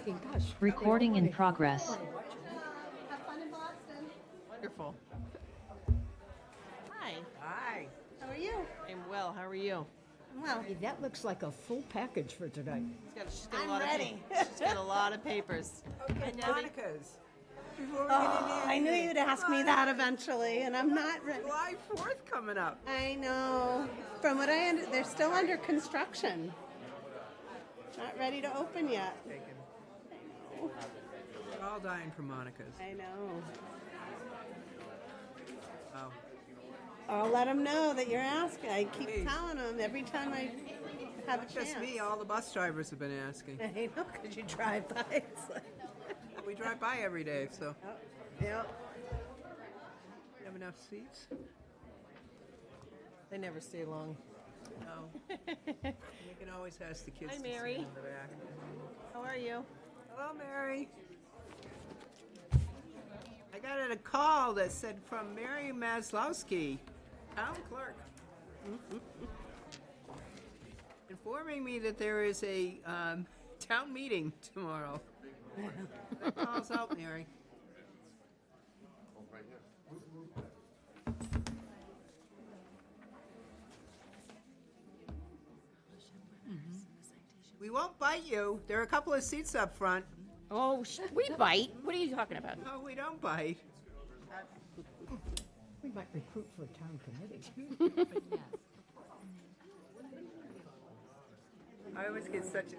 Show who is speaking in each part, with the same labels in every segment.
Speaker 1: thinking, gosh.
Speaker 2: Recording in progress.
Speaker 3: Have fun in Boston.
Speaker 4: Wonderful. Hi,
Speaker 1: Hi.
Speaker 3: How are you?
Speaker 4: I'm well. How are you?
Speaker 3: Well,
Speaker 1: Hey, that looks like a full package for tonight.
Speaker 4: She's got a
Speaker 3: I'm
Speaker 4: lot
Speaker 3: ready.
Speaker 4: She's got a lot of papers.
Speaker 1: Okay, Monica's. Before we get into
Speaker 3: I knew
Speaker 1: anything,
Speaker 3: you'd ask me that eventually, and I'm not ready.
Speaker 1: July 4th coming up.
Speaker 3: I know. From what I they're still under construction. Not ready to open yet.
Speaker 1: We're all dying for Monica's.
Speaker 3: I know.
Speaker 1: Oh.
Speaker 3: I'll let them know that you're asking. I keep
Speaker 1: Please.
Speaker 3: telling them every time I have a chance.
Speaker 1: Just me, all the bus drivers have been asking.
Speaker 3: I know, because you drive by. It's like,
Speaker 1: We drive by every day, so.
Speaker 3: yep.
Speaker 1: You have enough seats?
Speaker 4: They never stay long.
Speaker 1: No. We can always ask the kids
Speaker 4: Hi,
Speaker 1: to
Speaker 4: Mary.
Speaker 1: sit in the back.
Speaker 4: How are you?
Speaker 1: Hello, Mary. I got a call that said from Mary Maslowski, town clerk, informing me that there is a town meeting tomorrow. That calls out, Mary. We won't bite you. There are a couple of seats up front.
Speaker 5: Oh, we bite. What are you talking about?
Speaker 1: No, we don't bite.
Speaker 6: We might recruit for a town committee.
Speaker 1: I always get such a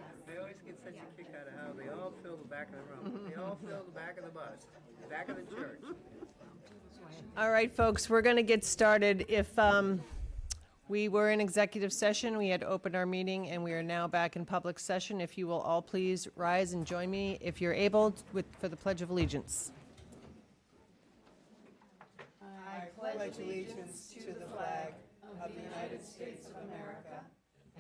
Speaker 1: kick out of how they all fill the back of the room. They all fill the back of the bus, the back of the church.
Speaker 4: All right, folks, we're going to get started. If we were in executive session, we had opened our meeting, and we are now back in public session. If you will all please rise and join me, if you're able, for the Pledge of Allegiance.
Speaker 1: I pledge allegiance to the flag of the United States of America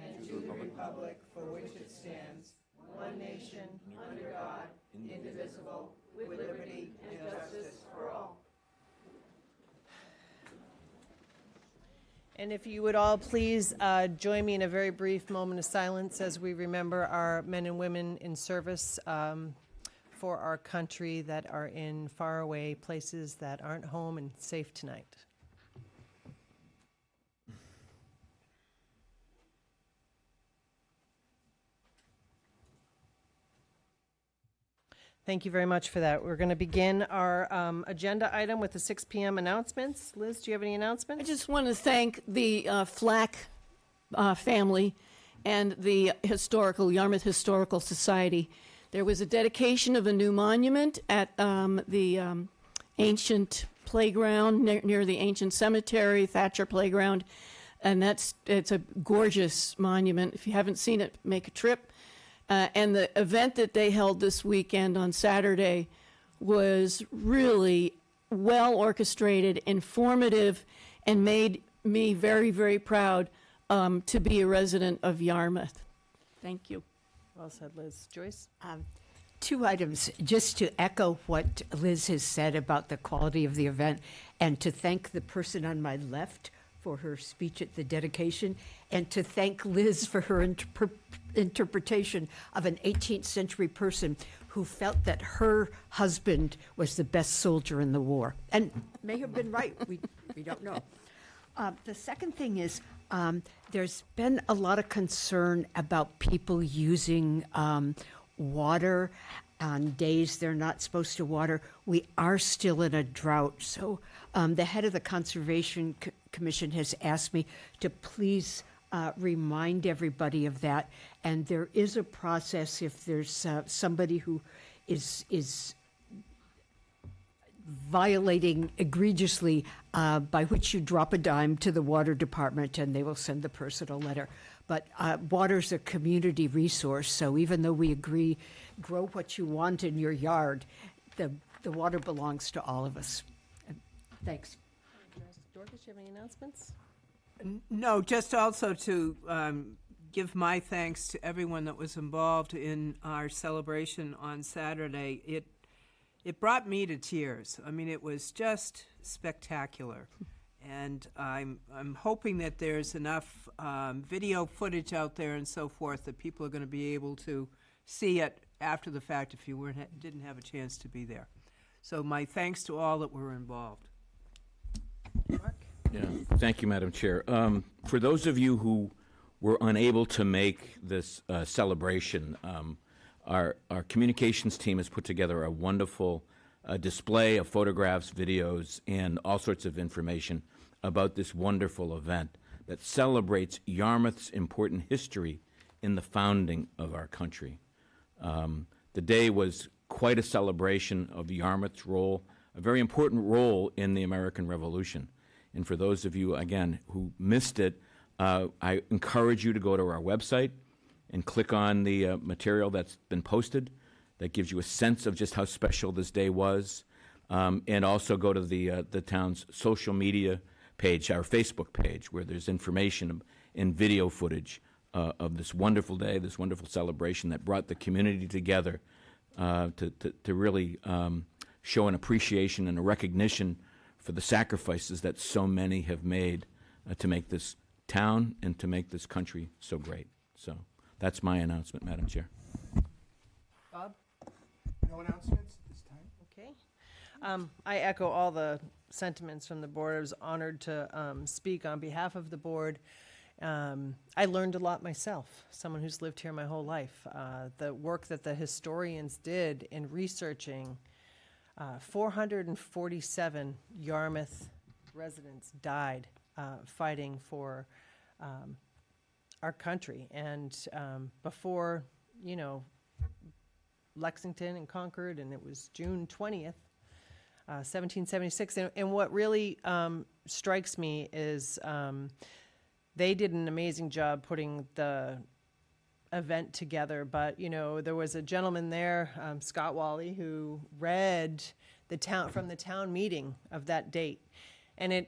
Speaker 1: and to the republic for which it stands, one nation, under God, indivisible, with liberty and justice for all.
Speaker 4: And if you would all please join me in a very brief moment of silence as we remember our men and women in service for our country that are in faraway places that aren't home and safe tonight. Thank you very much for that. We're going to begin our agenda item with the 6 p.m. announcements. Liz, do you have any
Speaker 5: I
Speaker 4: announcements?
Speaker 5: just want to thank the Flack family and the Yarmouth Historical Society. There was a dedication of a new monument at the ancient playground near the ancient cemetery, Thatcher Playground, and it's a gorgeous monument. If you haven't seen it, make a trip. And the event that they held this weekend on Saturday was really well orchestrated, informative, and made me very, very proud to be a resident of Yarmouth. Thank you.
Speaker 4: Well said, Liz. Joyce?
Speaker 6: Two items, just to echo what Liz has said about the quality of the event, and to thank the person on my left for her speech at the dedication, and to thank Liz for her interpretation of an 18th century person who felt that her husband was the best soldier in the war, and may have been right. We don't know. The second thing is there's been a lot of concern about people using water on days they're not supposed to water. We are still in a drought, so the head of the Conservation Commission has asked me to please remind everybody of that. And there is a process if there's somebody who is violating egregiously, by which you drop a dime to the water department and they will send the person a letter. But water's a community resource, so even though we agree, grow what you want in your yard, the water belongs to all of us. Thanks.
Speaker 4: Dorcas, you have any announcements?
Speaker 1: No, just also to give my thanks to everyone that was involved in our celebration on Saturday. It brought me to tears. I mean, it was just spectacular. And I'm hoping that there's enough video footage out there and so forth that people are going to be able to see it after the fact if you didn't have a chance to be there. So my thanks to all that were involved.
Speaker 7: Yeah, thank you, Madam Chair. For those of you who were unable to make this celebration, our communications team has put together a wonderful display of photographs, videos, and all sorts of information about this wonderful event that celebrates Yarmouth's important history in the founding of our country. The day was quite a celebration of Yarmouth's role, a very important role in the American Revolution. And for those of you, again, who missed it, I encourage you to go to our website and click on the material that's been posted that gives you a sense of just how special this day was. And also go to the town's social media page, our Facebook page, where there's information and video footage of this wonderful day, this wonderful celebration that brought the community together to really show an appreciation and a recognition for the sacrifices that so many have made to make this town and to make this country so great. So that's my announcement, Madam Chair.
Speaker 4: Bob?
Speaker 8: No announcements this time?
Speaker 4: Okay. I echo all the sentiments from the board. I was honored to speak on behalf of the board. I learned a lot myself, someone who's lived here my whole life. The work that the historians did in researching 447 Yarmouth residents died fighting for our country. And before, Lexington and Concord, and it was June 20th, 1776. And what really strikes me is they did an amazing job putting the event together. But, there was a gentleman there, Scott Wally, who read from the town meeting of that date. And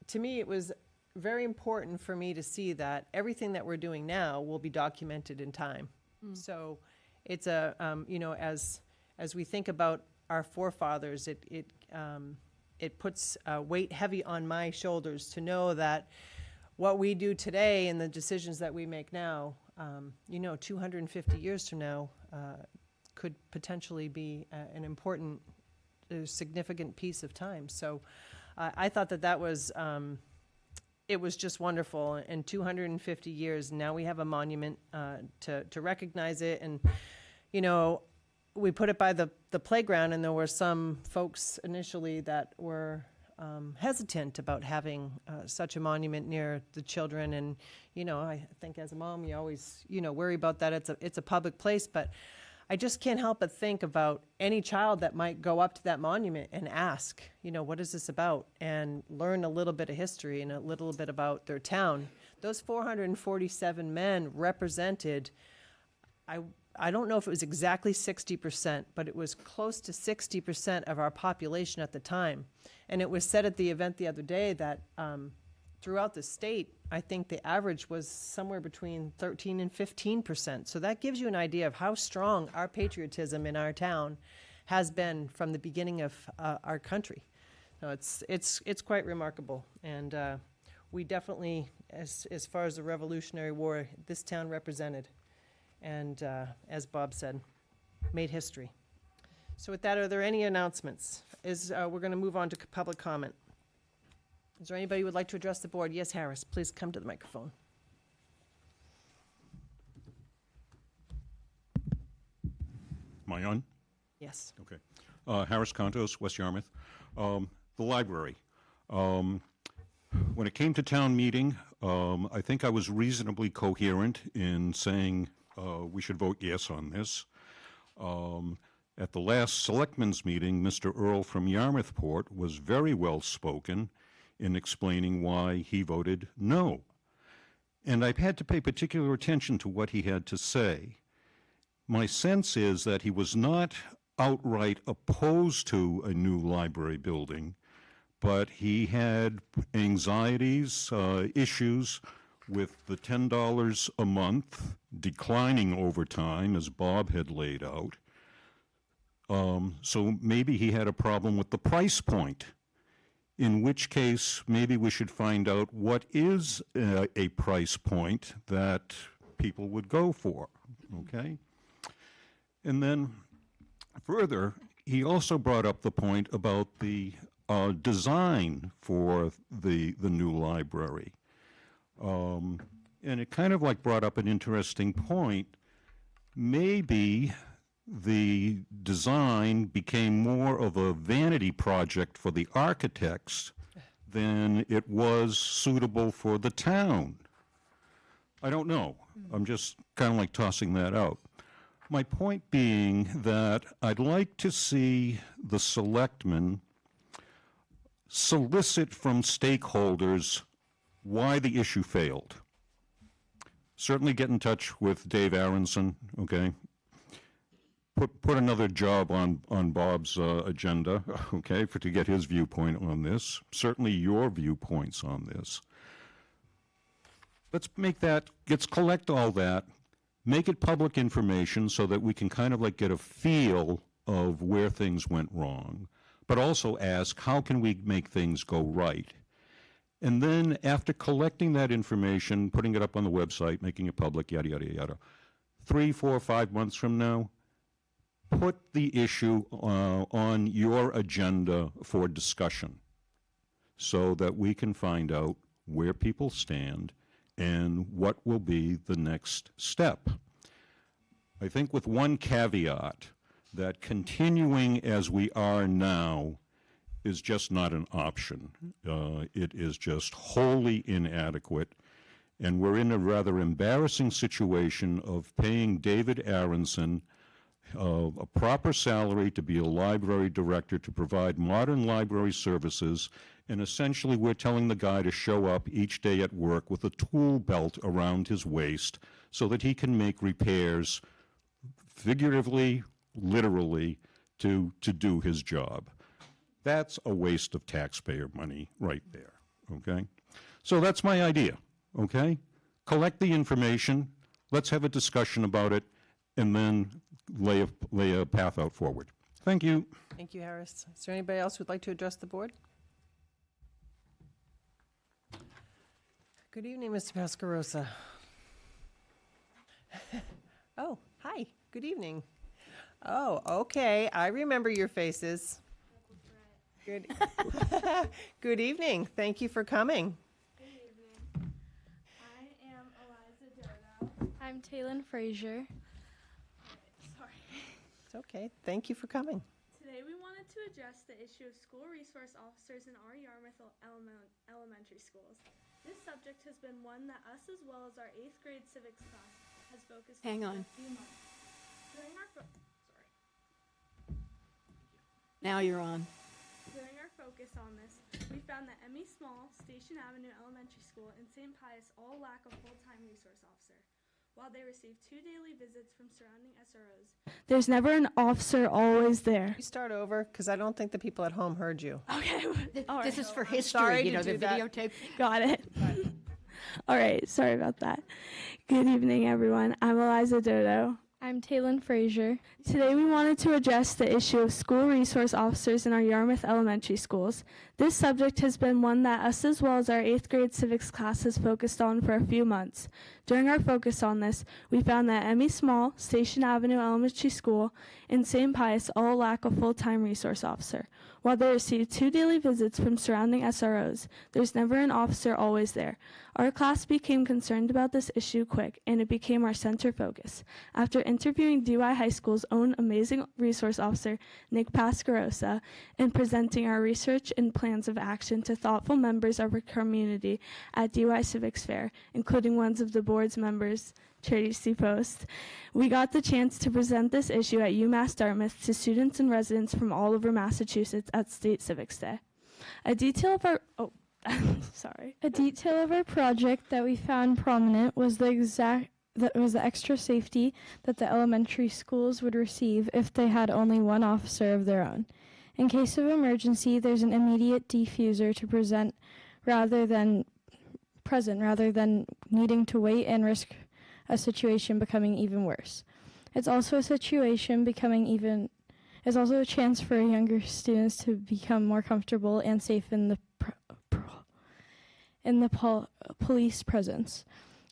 Speaker 4: to me, it was very important for me to see that everything that we're doing now will be documented in time. So it's as we think about our forefathers, it puts weight heavy on my shoulders to know that what we do today and the decisions that we make now, 250 years from now, could potentially be an important, significant piece of time. So I thought that was, it was just wonderful. In 250 years, now we have a monument to recognize it. And, we put it by the playground, and there were some folks initially that were hesitant about having such a monument near the children. And, I think as a mom, you always, worry about that. It's a public place, but I just can't help but think about any child that might go up to that monument and ask, what is this about? And learn a little bit of history and a little bit about their town. Those 447 men represented, I don't know if it was exactly 60%, but it was close to 60% of our population at the time. And it was said at the event the other day that throughout the state, I think the average was somewhere between 13 and 15%. So that gives you an idea of how strong our patriotism in our town has been from the beginning of our country. So it's quite remarkable. And we definitely, as far as the Revolutionary War, this town represented. And as Bob said, made history. So with that, are there any announcements? We're going to move on to public comment. Is there anybody who would like to address the board? Yes, Harris, please come to the microphone.
Speaker 9: Am I on?
Speaker 4: Yes.
Speaker 9: Okay. Harris Contos, West Yarmouth. The library. When it came to town meeting, I think I was reasonably coherent in saying we should vote yes on this. At the last selectmen's meeting, Mr. Earl from Yarmouthport was very well spoken in explaining why he voted no. And I've had to pay particular attention to what he had to say. My sense is that he was not outright opposed to a new library building, but he had anxieties, issues with the $10 a month declining over time, as Bob had laid out. So maybe he had a problem with the price point, in which case maybe we should find out what is a price point that people would go for, okay? And then further, he also brought up the point about the design for the new library. And it kind of like brought up an interesting point. Maybe the design became more of a vanity project for the architects than it was suitable for the town. I don't know. I'm just kind of like tossing that out. My point being that I'd like to see the selectmen solicit from stakeholders why the issue failed. Certainly get in touch with Dave Aronson, okay? Put another job on Bob's agenda, okay, to get his viewpoint on this. Certainly your viewpoints on this. Let's collect all that, make it public information so that we can kind of like get a feel of where things went wrong, but also ask, how can we make things go right? And then after collecting that information, putting it up on the website, making it public, yada, yada, yada, 3, 4, 5 months from now, put the issue on your agenda for discussion so that we can find out where people stand and what will be the next step. I think with one caveat, that continuing as we are now is just not an option. It is just wholly inadequate, and we're in a rather embarrassing situation of paying David Aronson a proper salary to be a library director to provide modern library services, and essentially we're telling the guy to show up each day at work with a tool belt around his waist so that he can make repairs, figuratively, literally, to do his job. That's a waste of taxpayer money right there, okay? So that's my idea, okay? Collect the information, let's have a discussion about it, and then lay a path out forward. Thank you.
Speaker 4: Thank you, Harris. Is there anybody else who'd like to address the board? Good evening, Mr. Pascarosa. Oh, hi. Good evening. Oh, okay. I remember your faces. Good. Good evening. Thank you for coming.
Speaker 10: Good evening. I am Eliza Dodo. I'm Taylin Frazier. Sorry.
Speaker 4: It's okay. Thank you for coming.
Speaker 10: Today we wanted to address the issue of school resource officers in our Yarmouth elementary schools. This subject has been one that us, as well as our 8th grade civics class, has focused
Speaker 5: Hang
Speaker 10: on
Speaker 5: on.
Speaker 10: for a few months. During our
Speaker 5: Now you're on.
Speaker 10: During our focus on this, we found that Emmy Small, Station Avenue Elementary School, and St. Pius all lack a full-time resource officer. While they receive 2 daily visits from surrounding SROs, there's never an officer always there.
Speaker 4: You start over, because I don't think the people at home heard you.
Speaker 10: Okay. All
Speaker 6: This
Speaker 10: right.
Speaker 6: is for
Speaker 4: Sorry
Speaker 6: history,
Speaker 4: to
Speaker 6: the
Speaker 4: do that.
Speaker 6: videotape.
Speaker 10: Got it. All right, sorry about that. Good evening, everyone. I'm Eliza Dodo. I'm Taylin Frazier. Today we wanted to address the issue of school resource officers in our Yarmouth elementary schools. This subject has been one that us, as well as our 8th grade civics class, has focused on for a few months. During our focus on this, we found that Emmy Small, Station Avenue Elementary School, and St. Pius all lack a full-time resource officer. While they receive 2 daily visits from surrounding SROs, there's never an officer always there. Our class became concerned about this issue quick, and it became our center focus. After interviewing DY High School's own amazing resource officer, Nick Pascarosa, and presenting our research and plans of action to thoughtful members of our community at DY Civics Fair, including ones of the board's members, Tracy Post, we got the chance to present this issue at UMass Dartmouth to students and residents from all over Massachusetts at State Civics Day. A detail of our project that we found prominent was the extra safety that the elementary schools would receive if they had only one officer of their own. In case of emergency, there's an immediate diffuser to present rather than needing to wait and risk a situation becoming even worse. It's also a chance for younger students to become more comfortable and safe in the police presence.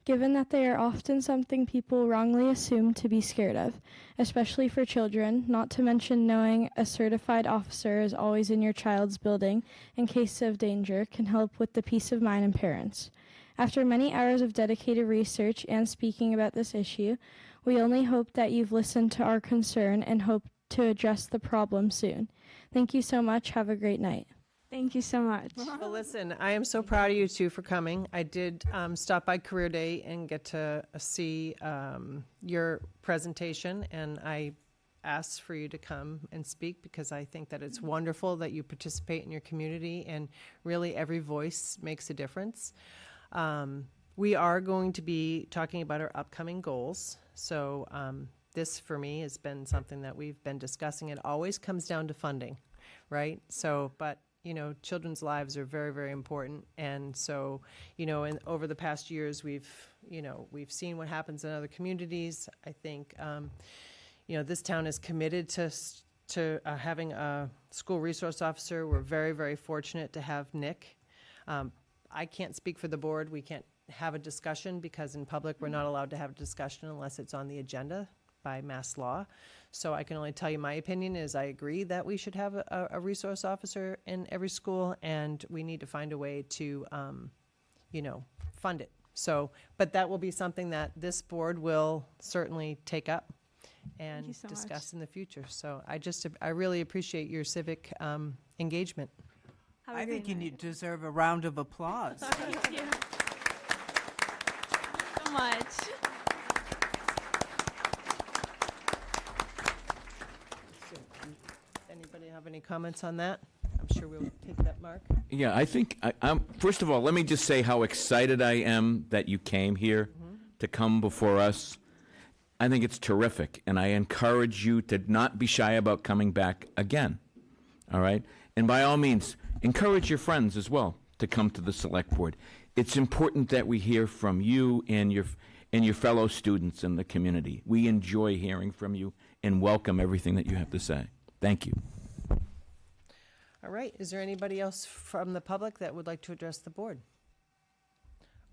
Speaker 10: given that they are often something people wrongly assume to be scared of, especially for children, not to mention knowing a certified officer is always in your child's building in case of danger can help with the peace of mind and parents. After many hours of dedicated research and speaking about this issue, we only hope that you've listened to our concern and hope to address the problem soon. Thank you so much. Have a great night.
Speaker 11: Thank you so much.
Speaker 4: Well, listen, I am so proud of you two for coming. I did stop by Career Day and get to see your presentation, and I asked for you to come and speak because I think that it's wonderful that you participate in your community, and really every voice makes a difference. We are going to be talking about our upcoming goals. So this, for me, has been something that we've been discussing. It always comes down to funding, right? So, but you know, children's lives are very, very important. And so, you know, over the past years, we've seen what happens in other communities. I think, you know, this town is committed to having a school resource officer. We're very, very fortunate to have Nick. I can't speak for the board. We can't have a discussion because in public, we're not allowed to have a discussion unless it's on the agenda by mass law. So I can only tell you my opinion is I agree that we should have a resource officer in every school, and we need to find a way to, you know, fund it. So, but that will be something that this board will certainly take up and
Speaker 11: you so
Speaker 4: discuss in the future. So I really appreciate your civic engagement.
Speaker 11: Have a
Speaker 1: I
Speaker 11: great
Speaker 1: think you
Speaker 11: night.
Speaker 1: deserve a round of applause.
Speaker 11: Thank you so much.
Speaker 4: Anybody have any comments on that? I'm sure we'll take that, Mark.
Speaker 7: Yeah, I think, first of all, let me just say how excited I am that you came here to come before us. I think it's terrific, and I encourage you to not be shy about coming back again, all right? And by all means, encourage your friends as well to come to the select board. It's important that we hear from you and your fellow students in the community. We enjoy hearing from you and welcome everything that you have to say. Thank you.
Speaker 4: All right, is there anybody else from the public that would like to address the board?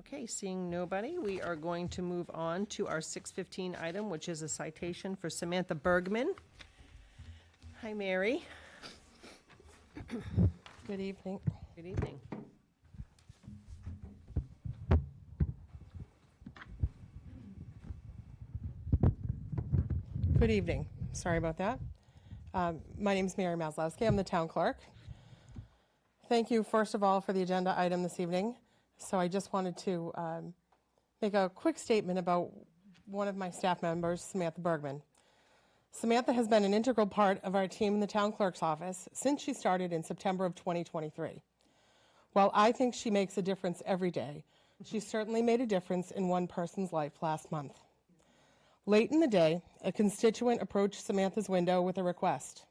Speaker 4: Okay, seeing nobody, we are going to move on to our 6:15 item, which is a citation for Samantha Bergman. Hi, Mary.
Speaker 12: Good evening.
Speaker 4: Good evening.
Speaker 12: Good evening. Sorry about that. My name is Mary Maslowski. I'm the town clerk. Thank you, first of all, for the agenda item this evening. So I just wanted to make a quick statement about one of my staff members, Samantha Bergman. Samantha has been an integral part of our team in the town clerk's office since she started in September of 2023. While I think she makes a difference every day, she certainly made a difference in one person's life last month. Late in the day, a constituent approached Samantha's window with a request.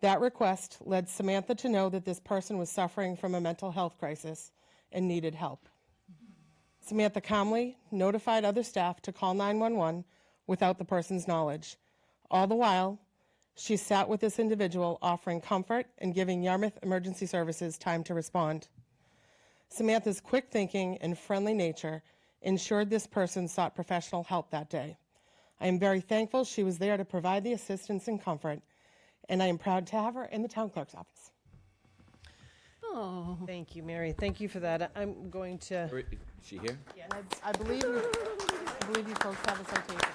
Speaker 12: That request led Samantha to know that this person was suffering from a mental health crisis and needed help. Samantha calmly notified other staff to call 911 without the person's knowledge. All the while, she sat with this individual, offering comfort and giving Yarmouth Emergency Services time to respond. Samantha's quick thinking and friendly nature ensured this person sought professional help that day. I am very thankful she was there to provide the assistance and comfort, and I am proud to have her in the town clerk's office.
Speaker 5: Oh,
Speaker 4: Thank you, Mary. Thank you for that. I'm going to.
Speaker 7: Is she here?
Speaker 12: And I believe you folks have a citation.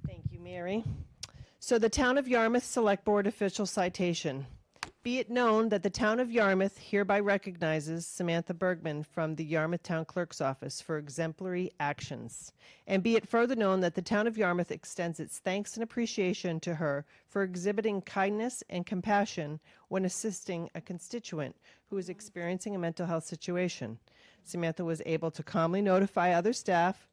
Speaker 4: Thank you, Mary. So the Town of Yarmouth Select Board Official Citation. Be it known that the Town of Yarmouth hereby recognizes Samantha Bergman from the Yarmouth Town Clerk's Office for exemplary actions. And be it further known that the Town of Yarmouth extends its thanks and appreciation to her for exhibiting kindness and compassion when assisting a constituent who is experiencing a mental health situation. Samantha was able to calmly notify other staff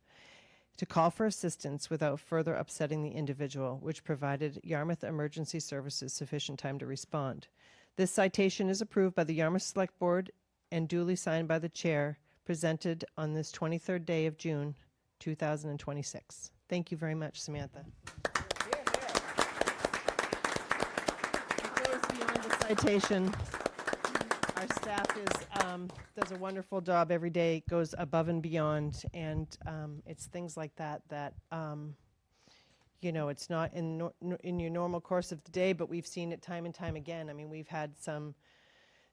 Speaker 4: to call for assistance without further upsetting the individual, which provided Yarmouth Emergency Services sufficient time to respond. This citation is approved by the Yarmouth Select Board and duly signed by the chair, presented on this 23rd day of June, 2026. Thank you very much, Samantha. It goes beyond the citation. Our staff does a wonderful job every day. It goes above and beyond, and it's things like that that it's not in your normal course of the day, but we've seen it time and time again. I mean, we've had some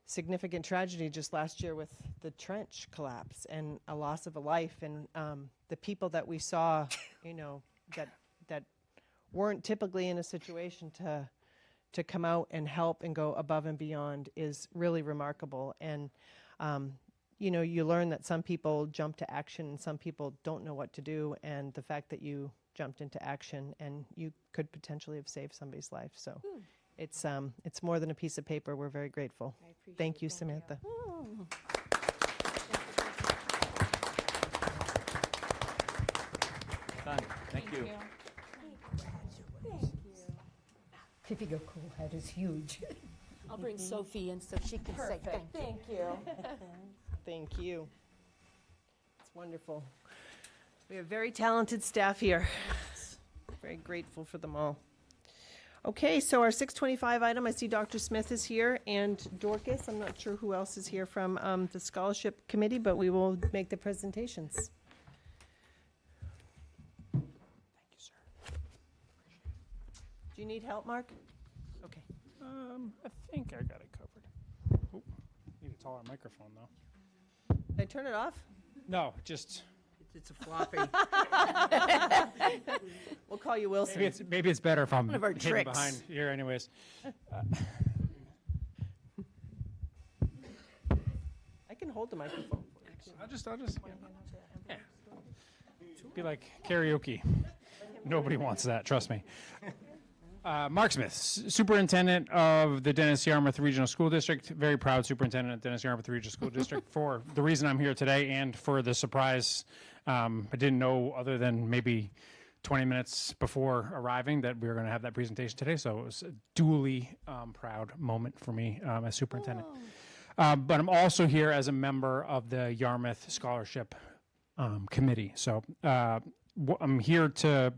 Speaker 4: significant tragedy just last year with the trench collapse and a loss of a life, and the people that we saw, that weren't typically in a situation to come out and help and go above and beyond is really remarkable. And you learn that some people jump to action and some people don't know what to do, and the fact that you jumped into action and you could potentially have saved somebody's life. So it's more than a piece of paper. We're very grateful. Thank you, Samantha.
Speaker 7: Done. Thank you.
Speaker 6: Tipping a cool hat is huge.
Speaker 5: I'll bring Sophie in so she can say thank you.
Speaker 4: Thank you. It's wonderful. We have very talented staff here. Very grateful for them all. Okay, so our 625 item, I see Dr. Smith is here and Dorcas. I'm not sure who else is here from the scholarship committee, but we will make the presentations.
Speaker 8: Thank you, sir.
Speaker 4: Do you need help, Mark? Okay.
Speaker 13: I think I got it covered. Oh, need a taller microphone though.
Speaker 4: Did I turn it off?
Speaker 13: No, just
Speaker 1: It's a floppy.
Speaker 4: We'll call you Wilson.
Speaker 13: maybe it's better if I'm
Speaker 5: of our
Speaker 13: hidden
Speaker 5: tricks.
Speaker 13: behind here, anyways.
Speaker 4: I can hold the microphone.
Speaker 13: I'll just yeah. Be like karaoke. Nobody wants that, trust me. Mark Smith, Superintendent of the Dennis Yarmouth Regional School District. Very proud superintendent of Dennis Yarmouth Regional School District for the reason I'm here today and for the surprise. I didn't know other than maybe 20 minutes before arriving that we were going to have that presentation today. So it was a duly proud moment for me as superintendent. But I'm also here as a member of the Yarmouth Scholarship Committee. So I'm here to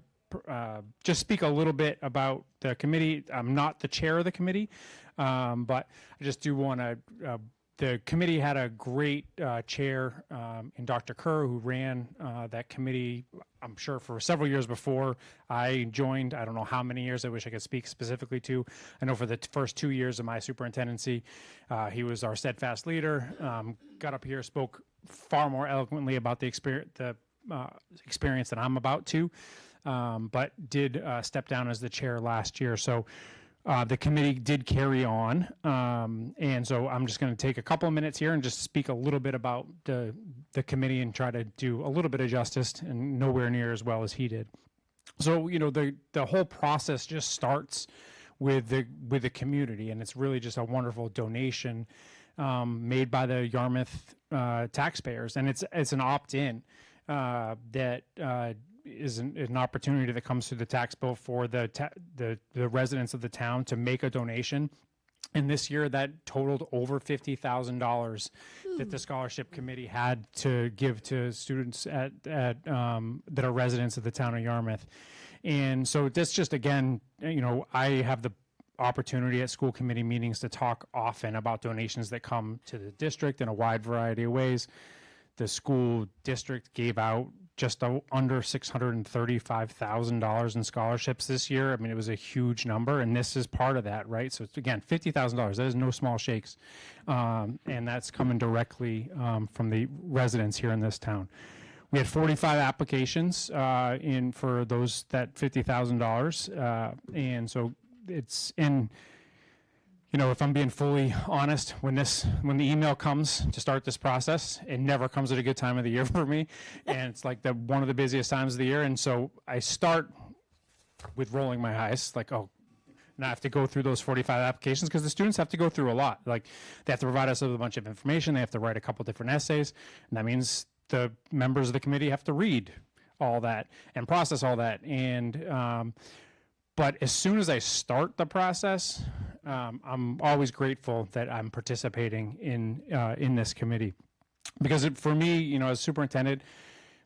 Speaker 13: just speak a little bit about the committee. I'm not the chair of the committee, but I just do want to, the committee had a great chair in Dr. Kerr, who ran that committee, I'm sure, for several years before I joined. I don't know how many years. I wish I could speak specifically to. I know for the first 2 years of my superintendency, he was our steadfast leader, got up here, spoke far more eloquently about the experience that I'm about to. But did step down as the chair last year. So the committee did carry on. And so I'm just going to take a couple of minutes here and just speak a little bit about the committee and try to do a little bit of justice, and nowhere near as well as he did. So, the whole process just starts with the community, and it's really just a wonderful donation made by the Yarmouth taxpayers. And it's an opt-in that is an opportunity that comes through the tax bill for the residents of the town to make a donation. And this year that totaled over $50,000 that the scholarship committee had to give to students that are residents of the town of Yarmouth. And so this just, again, I have the opportunity at school committee meetings to talk often about donations that come to the district in a wide variety of ways. The school district gave out just under $635,000 in scholarships this year. I mean, it was a huge number, and this is part of that, right? So, again, $50,000, that is no small shakes, and that's coming directly from the residents here in this town. We had 45 applications for those, that $50,000, and so it's in. If I'm being fully honest, when the email comes to start this process, it never comes at a good time of the year for me. And it's like one of the busiest times of the year. And so I start with rolling my eyes, like, oh, now I have to go through those 45 applications, because the students have to go through a lot. Like, they have to provide us with a bunch of information. They have to write a couple different essays. And that means the members of the committee have to read all that and process all that. And, but as soon as I start the process, I'm always grateful that I'm participating in this committee, because for me, you know, as superintendent,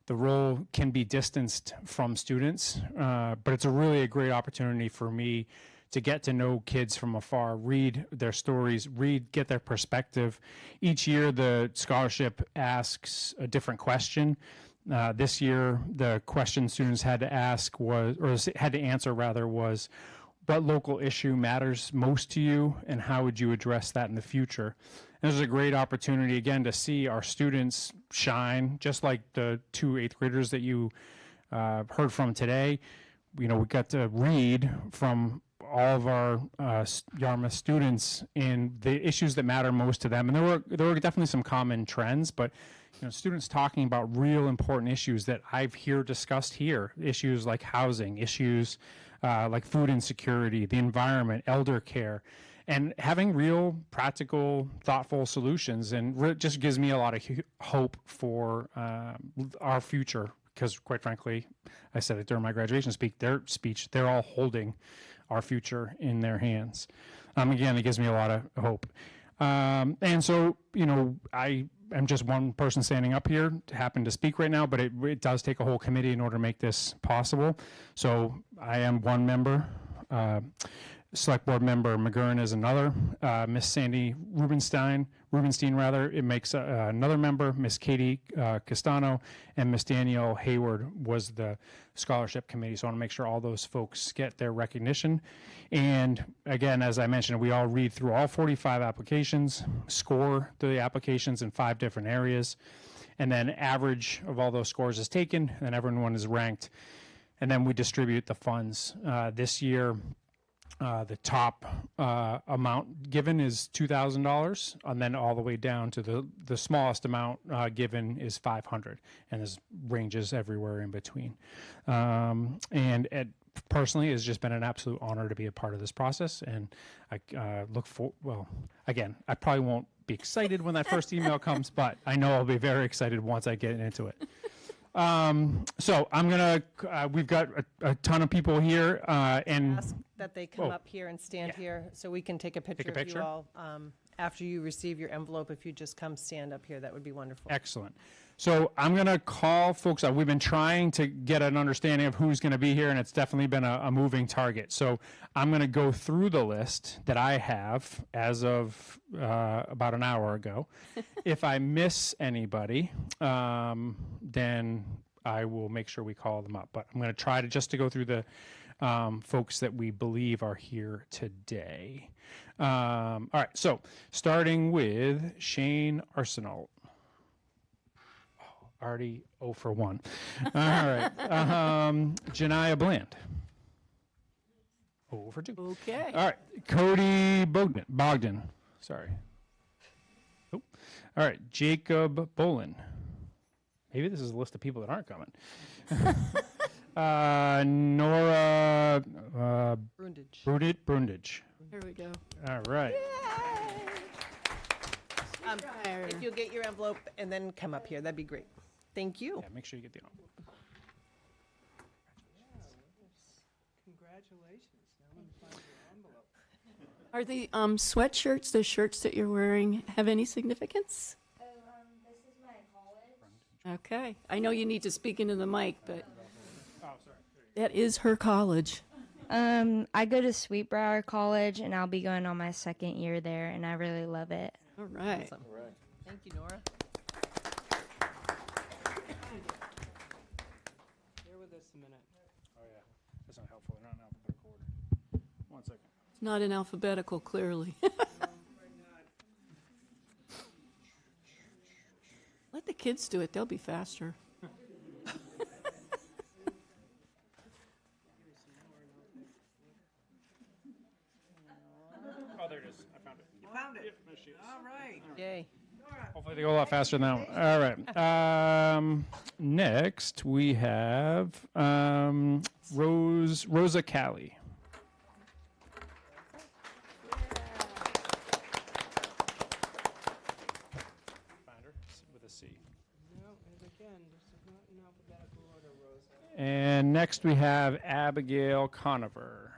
Speaker 13: the role can be distanced from students, but it's really a great opportunity for me to get to know kids from afar, read their stories, get their perspective. Each year, the scholarship asks a different question. This year, the question students had to ask was, or had to answer rather, was, what local issue matters most to you, and how would you address that in the future? And this is a great opportunity, again, to see our students shine, just like the 2 8th graders that you heard from today. You know, we got to read from all of our Yarmouth students in the issues that matter most to them. And there were definitely some common trends, but you know, students talking about real important issues that I've discussed here, issues like housing, issues like food insecurity, the environment, elder care, and having real, practical, thoughtful solutions. And just gives me a lot of hope for our future, because quite frankly, I said it during my graduation speech, they're all holding our future in their hands. Again, it gives me a lot of hope. And so, you know, I am just one person standing up here to happen to speak right now, but it does take a whole committee in order to make this possible. So I am one member. Select Board Member McGurn is another. Miss Sandy Rubenstein, it makes another member. Miss Katie Castano and Miss Danielle Hayward was the scholarship committee. So I want to make sure all those folks get their recognition. And again, as I mentioned, we all read through all 45 applications, score the applications in 5 different areas, and then average of all those scores is taken, and then everyone is ranked. And then we distribute the funds. This year, the top amount given is $2,000, and then all the way down to the smallest amount given is $500, and there's ranges everywhere in between. And personally, it's just been an absolute honor to be a part of this process, and I look for, well, again, I probably won't be excited when that first email comes, but I know I'll be very excited once I get into it. So I'm gonna, we've got a ton of people here, and
Speaker 4: Ask that they come up here and stand here so we can take a picture of you all. After you receive your envelope, if you just come stand up here, that would be wonderful.
Speaker 13: Excellent. So I'm going to call folks out. We've been trying to get an understanding of who's going to be here, and it's definitely been a moving target. So I'm going to go through the list that I have as of about an hour ago. If I miss anybody, then I will make sure we call them up. But I'm going to try to go through the folks that we believe are here today. All right, so starting with Shane Arsenault. Already 0 for 1. All right. Janiyah Bland. 0 for 2.
Speaker 5: Okay.
Speaker 13: All right. Cody Bogdan. Sorry. Oh. All right. Jacob Bolin. Maybe this is a list of people that aren't coming. Nora Brundage.
Speaker 5: Here we go.
Speaker 13: All right.
Speaker 4: If you'll get your envelope and then come up here, that'd be great. Thank you.
Speaker 13: Yeah, make sure you get the envelope.
Speaker 1: Congratulations. Now let me find your envelope.
Speaker 5: Are the sweatshirts, the shirts that you're wearing, have any significance?
Speaker 11: This is my college.
Speaker 5: Okay. I know you need to speak into the mic, but that is her college.
Speaker 11: I go to Sweetbriar College, and I'll be going on my 2nd year there, and I really love it.
Speaker 5: All right.
Speaker 4: Awesome. Thank you, Nora.
Speaker 1: Bear with us a minute.
Speaker 13: Oh, yeah. That's not helpful. They're not in alphabetical order. 1 second.
Speaker 5: It's not in alphabetical, clearly. Let the kids do it. They'll be faster.
Speaker 13: Oh, there it is. I found it.
Speaker 1: You found it? All right.
Speaker 4: Yay.
Speaker 13: Hopefully they go a lot faster than that one. All right. Next, we have Rosa Callie. Find her with a C.
Speaker 1: No, and again, this is not in alphabetical order, Rosa.
Speaker 13: And next we have Abigail Conover.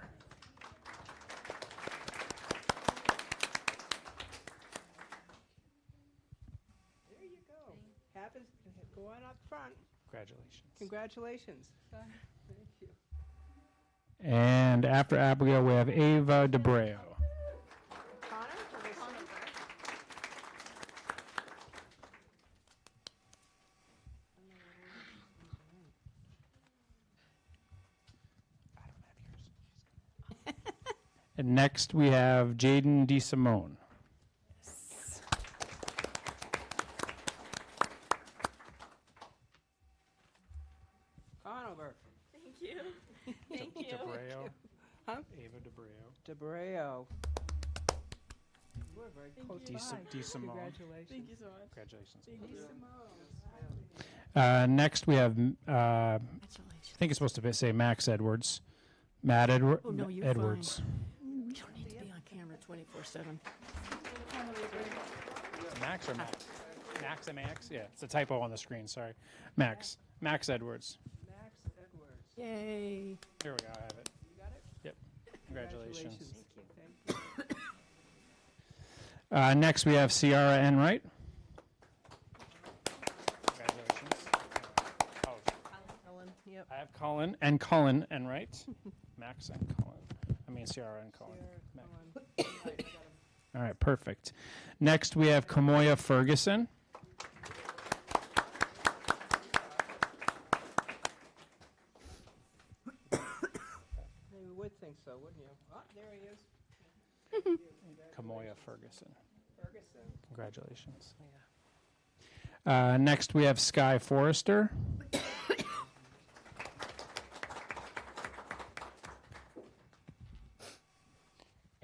Speaker 1: one up front.
Speaker 13: Congratulations.
Speaker 1: Congratulations. Thank you.
Speaker 13: And after Abigail, we have Ava DeBreo.
Speaker 1: Connor?
Speaker 13: And next we have Jaden DeSimone.
Speaker 1: Conover.
Speaker 10: Thank you. Thank you.
Speaker 13: DeBreo.
Speaker 1: Huh?
Speaker 13: Ava DeBreo.
Speaker 1: DeBreo. We're very close by.
Speaker 13: DeSimone.
Speaker 1: Congratulations.
Speaker 10: Thank you so much.
Speaker 13: Congratulations.
Speaker 1: DeSimone.
Speaker 13: Next we have, I think it's supposed to say Max Edwards. Matt
Speaker 5: Oh, no, you're
Speaker 13: Edwards.
Speaker 5: You don't need to be on camera 24/7.
Speaker 13: Max or Max? Max and Max? Yeah, it's a typo on the screen, sorry. Max. Max Edwards.
Speaker 1: Max Edwards.
Speaker 5: Yay.
Speaker 13: Here we go, I have it.
Speaker 1: You got it?
Speaker 13: Yep. Congratulations.
Speaker 1: Thank you.
Speaker 13: Next we have Ciara Enright. Congratulations. Oh,
Speaker 4: Ellen, yep.
Speaker 13: I have Colin Enright. Max and Colin. I mean Ciara and Colin. All right, perfect. Next we have Kamoya Ferguson.
Speaker 1: You would think so, wouldn't you? Oh, there he is.
Speaker 13: Kamoya Ferguson.
Speaker 1: Ferguson.
Speaker 13: Congratulations. Next we have Sky Forrester.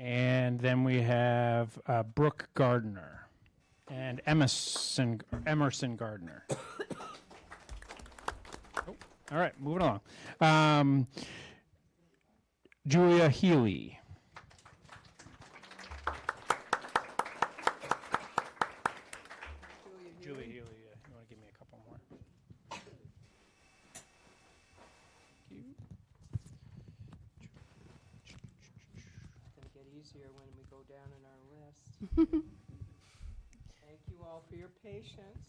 Speaker 13: And then we have Brooke Gardner and Emerson Gardner. Oh, all right, moving along. Julia Healy. Julia Healy, yeah. You want to give me a couple more? Thank you.
Speaker 1: It's going to get easier when we go down in our list. Thank you all for your patience.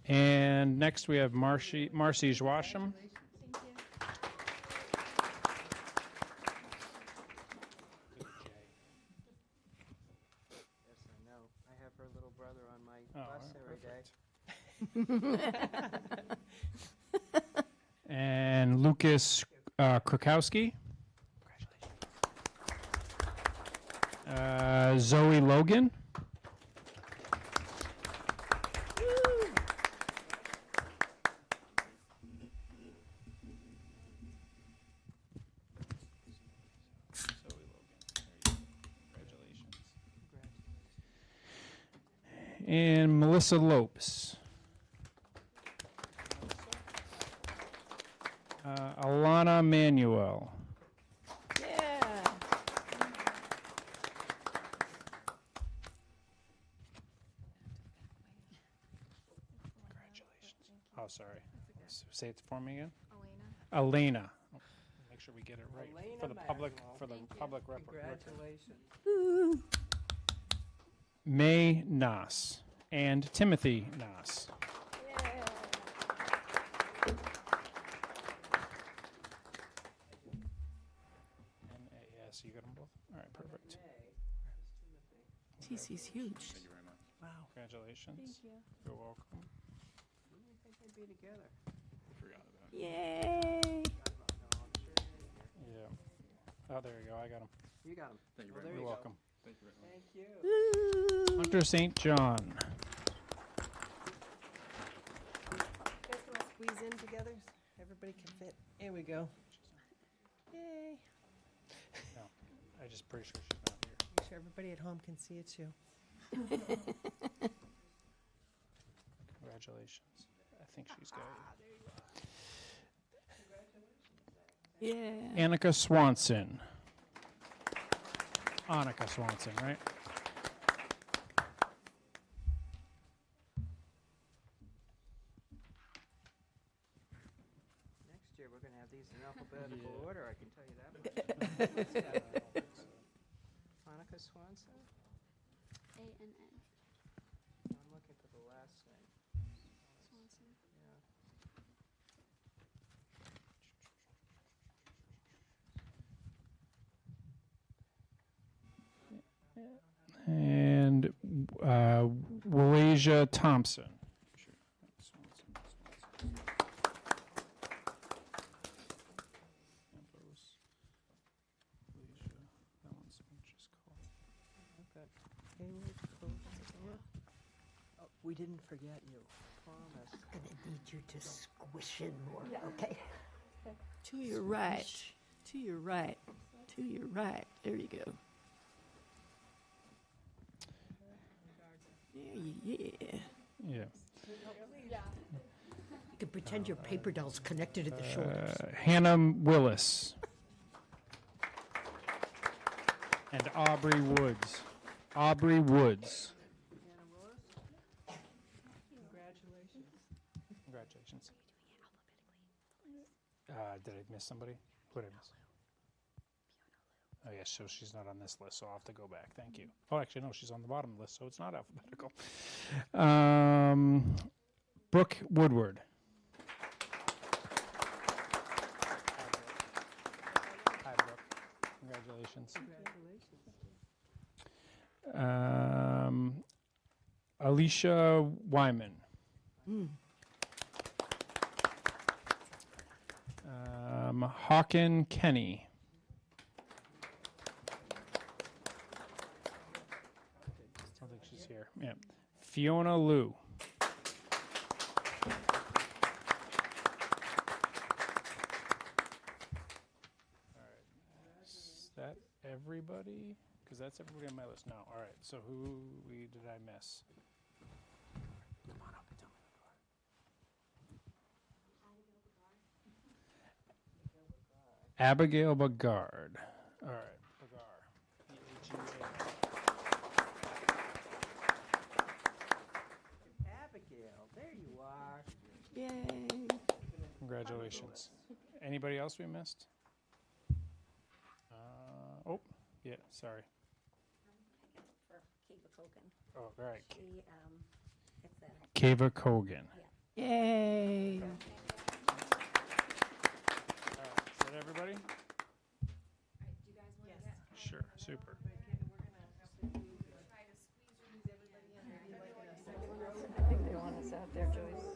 Speaker 13: And next we have Marcy Joachim.
Speaker 10: Thank you.
Speaker 1: Yes, I know. I have her little brother on my
Speaker 13: Oh,
Speaker 1: bus
Speaker 13: perfect.
Speaker 1: every day.
Speaker 13: And Lucas Krakowski. Zoe Logan. And Melissa Lopes. Alana Manuel.
Speaker 5: Yeah.
Speaker 13: Oh, sorry. Say it for me again. Elena. Make sure we get it right for the public. For the public record.
Speaker 1: Congratulations.
Speaker 13: May Nas and Timothy Nas. N-A-S. You got them both? All right, perfect.
Speaker 5: Jeez, he's huge.
Speaker 13: Wow. Congratulations.
Speaker 10: Thank you.
Speaker 13: You're welcome.
Speaker 1: I didn't think they'd be together.
Speaker 5: Yay.
Speaker 13: Yeah. Oh, there you go. I got them.
Speaker 1: You got him. Thank you very much.
Speaker 13: You're welcome.
Speaker 1: Thank you.
Speaker 13: Hunter St. John.
Speaker 4: You guys can all squeeze in together. Everybody can fit. Here we go. Yay.
Speaker 13: No, I just pretty sure she's not here.
Speaker 4: Make sure everybody at home can see it too.
Speaker 13: Congratulations. I think she's got it.
Speaker 5: Yeah.
Speaker 13: Annika Swanson. Annika Swanson, right?
Speaker 1: Next year, we're going to have these in alphabetical order, I can tell you that. Monica Swanson?
Speaker 10: A-N-N.
Speaker 13: Elijah Thompson.
Speaker 1: We didn't forget you, promise.
Speaker 6: I'm gonna need you to squish in more, okay?
Speaker 5: To your right, to your right, to your right. There you go. Yeah.
Speaker 13: Yeah.
Speaker 6: You can pretend your paper doll's connected at the shoulders.
Speaker 13: Hannah Willis. And Aubrey Woods. Aubrey Woods. Congratulations. Did I miss somebody? Who did I miss? Oh, yes, so she's not on this list, so I'll have to go back. Thank you. Oh, actually, no, she's on the bottom list, so it's not alphabetical. Brooke Woodward. Hi, Brooke. Congratulations. Alicia Wyman. Hawken Kenny. I don't think she's here. Yeah. Fiona Liu. Is that everybody? Because that's everybody on my list. No. All right. So who did I miss? Come on up and tell me who they are. Abigail Bagard. All right. Bagard.
Speaker 1: Abigail, there you are.
Speaker 5: Yay.
Speaker 13: Congratulations. Anybody else we missed? Oh, yeah, sorry.
Speaker 14: For Kiva Kogan.
Speaker 13: Oh, all right.
Speaker 14: She, it's that.
Speaker 13: Kiva Kogan.
Speaker 5: Yay.
Speaker 13: All right, is that everybody? Sure, super.
Speaker 14: I think they want us out there, Joyce.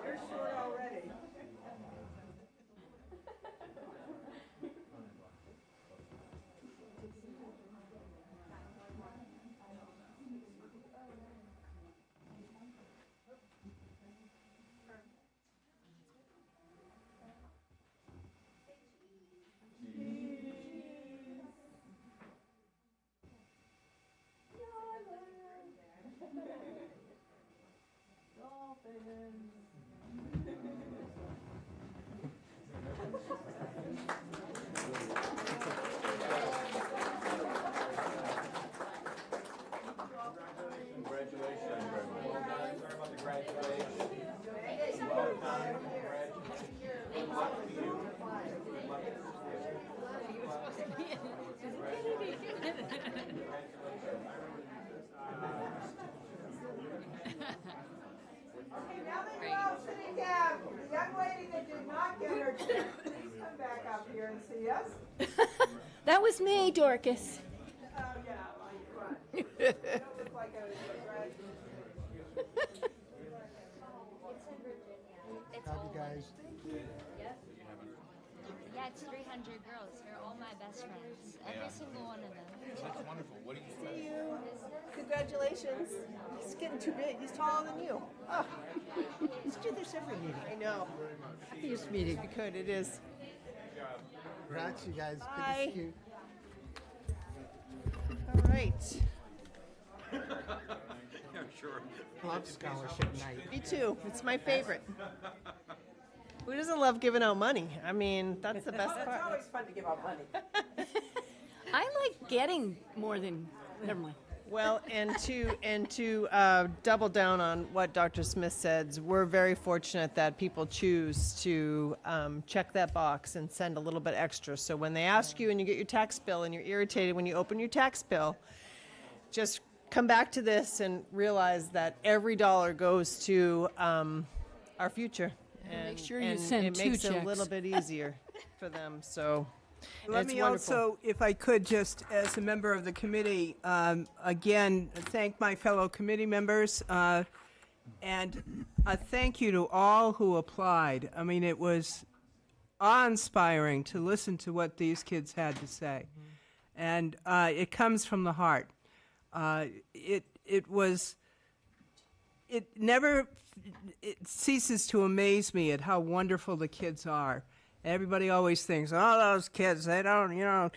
Speaker 1: You're short already.
Speaker 15: Okay, now that you're all sitting down, the young lady that did not get her check, please come back up here and see us.
Speaker 5: That was me, Dorcas.
Speaker 15: Oh, yeah, well, you're right. You don't look like a graduate.
Speaker 16: Howdy, guys.
Speaker 17: Yeah, it's 300 girls. You're all my best friends. Every single one of them.
Speaker 16: That's wonderful. What do you
Speaker 4: See you. Congratulations. He's getting too big. He's taller than you. Oh.
Speaker 6: Let's do this every meeting.
Speaker 4: I know.
Speaker 6: Happiest meeting.
Speaker 4: We could. It is.
Speaker 16: Congrats, you guys.
Speaker 4: Bye.
Speaker 16: Good to see you.
Speaker 4: All right.
Speaker 16: Yeah, sure. Love scholarship night.
Speaker 4: Me too. It's my favorite. Who doesn't love giving out money? I mean, that's the best
Speaker 1: It's
Speaker 4: part.
Speaker 1: always fun to give out money.
Speaker 5: I like getting more than, never mind.
Speaker 4: Well, and to double down on what Dr. Smith said, we're very fortunate that people choose to check that box and send a little bit extra. So when they ask you and you get your tax bill and you're irritated when you open your tax bill, just come back to this and realize that every dollar goes to our future.
Speaker 5: Make sure you send
Speaker 4: it
Speaker 5: 2
Speaker 4: makes it a little
Speaker 5: checks.
Speaker 4: bit easier for them, so
Speaker 1: Let
Speaker 4: it's
Speaker 1: me
Speaker 4: wonderful.
Speaker 1: also, if I could, just as a member of the committee, again, thank my fellow committee members, and a thank you to all who applied. I mean, it was awe-inspiring to listen to what these kids had to say. And it comes from the heart. It ceases to amaze me at how wonderful the kids are. Everybody always thinks, oh, those kids, they don't,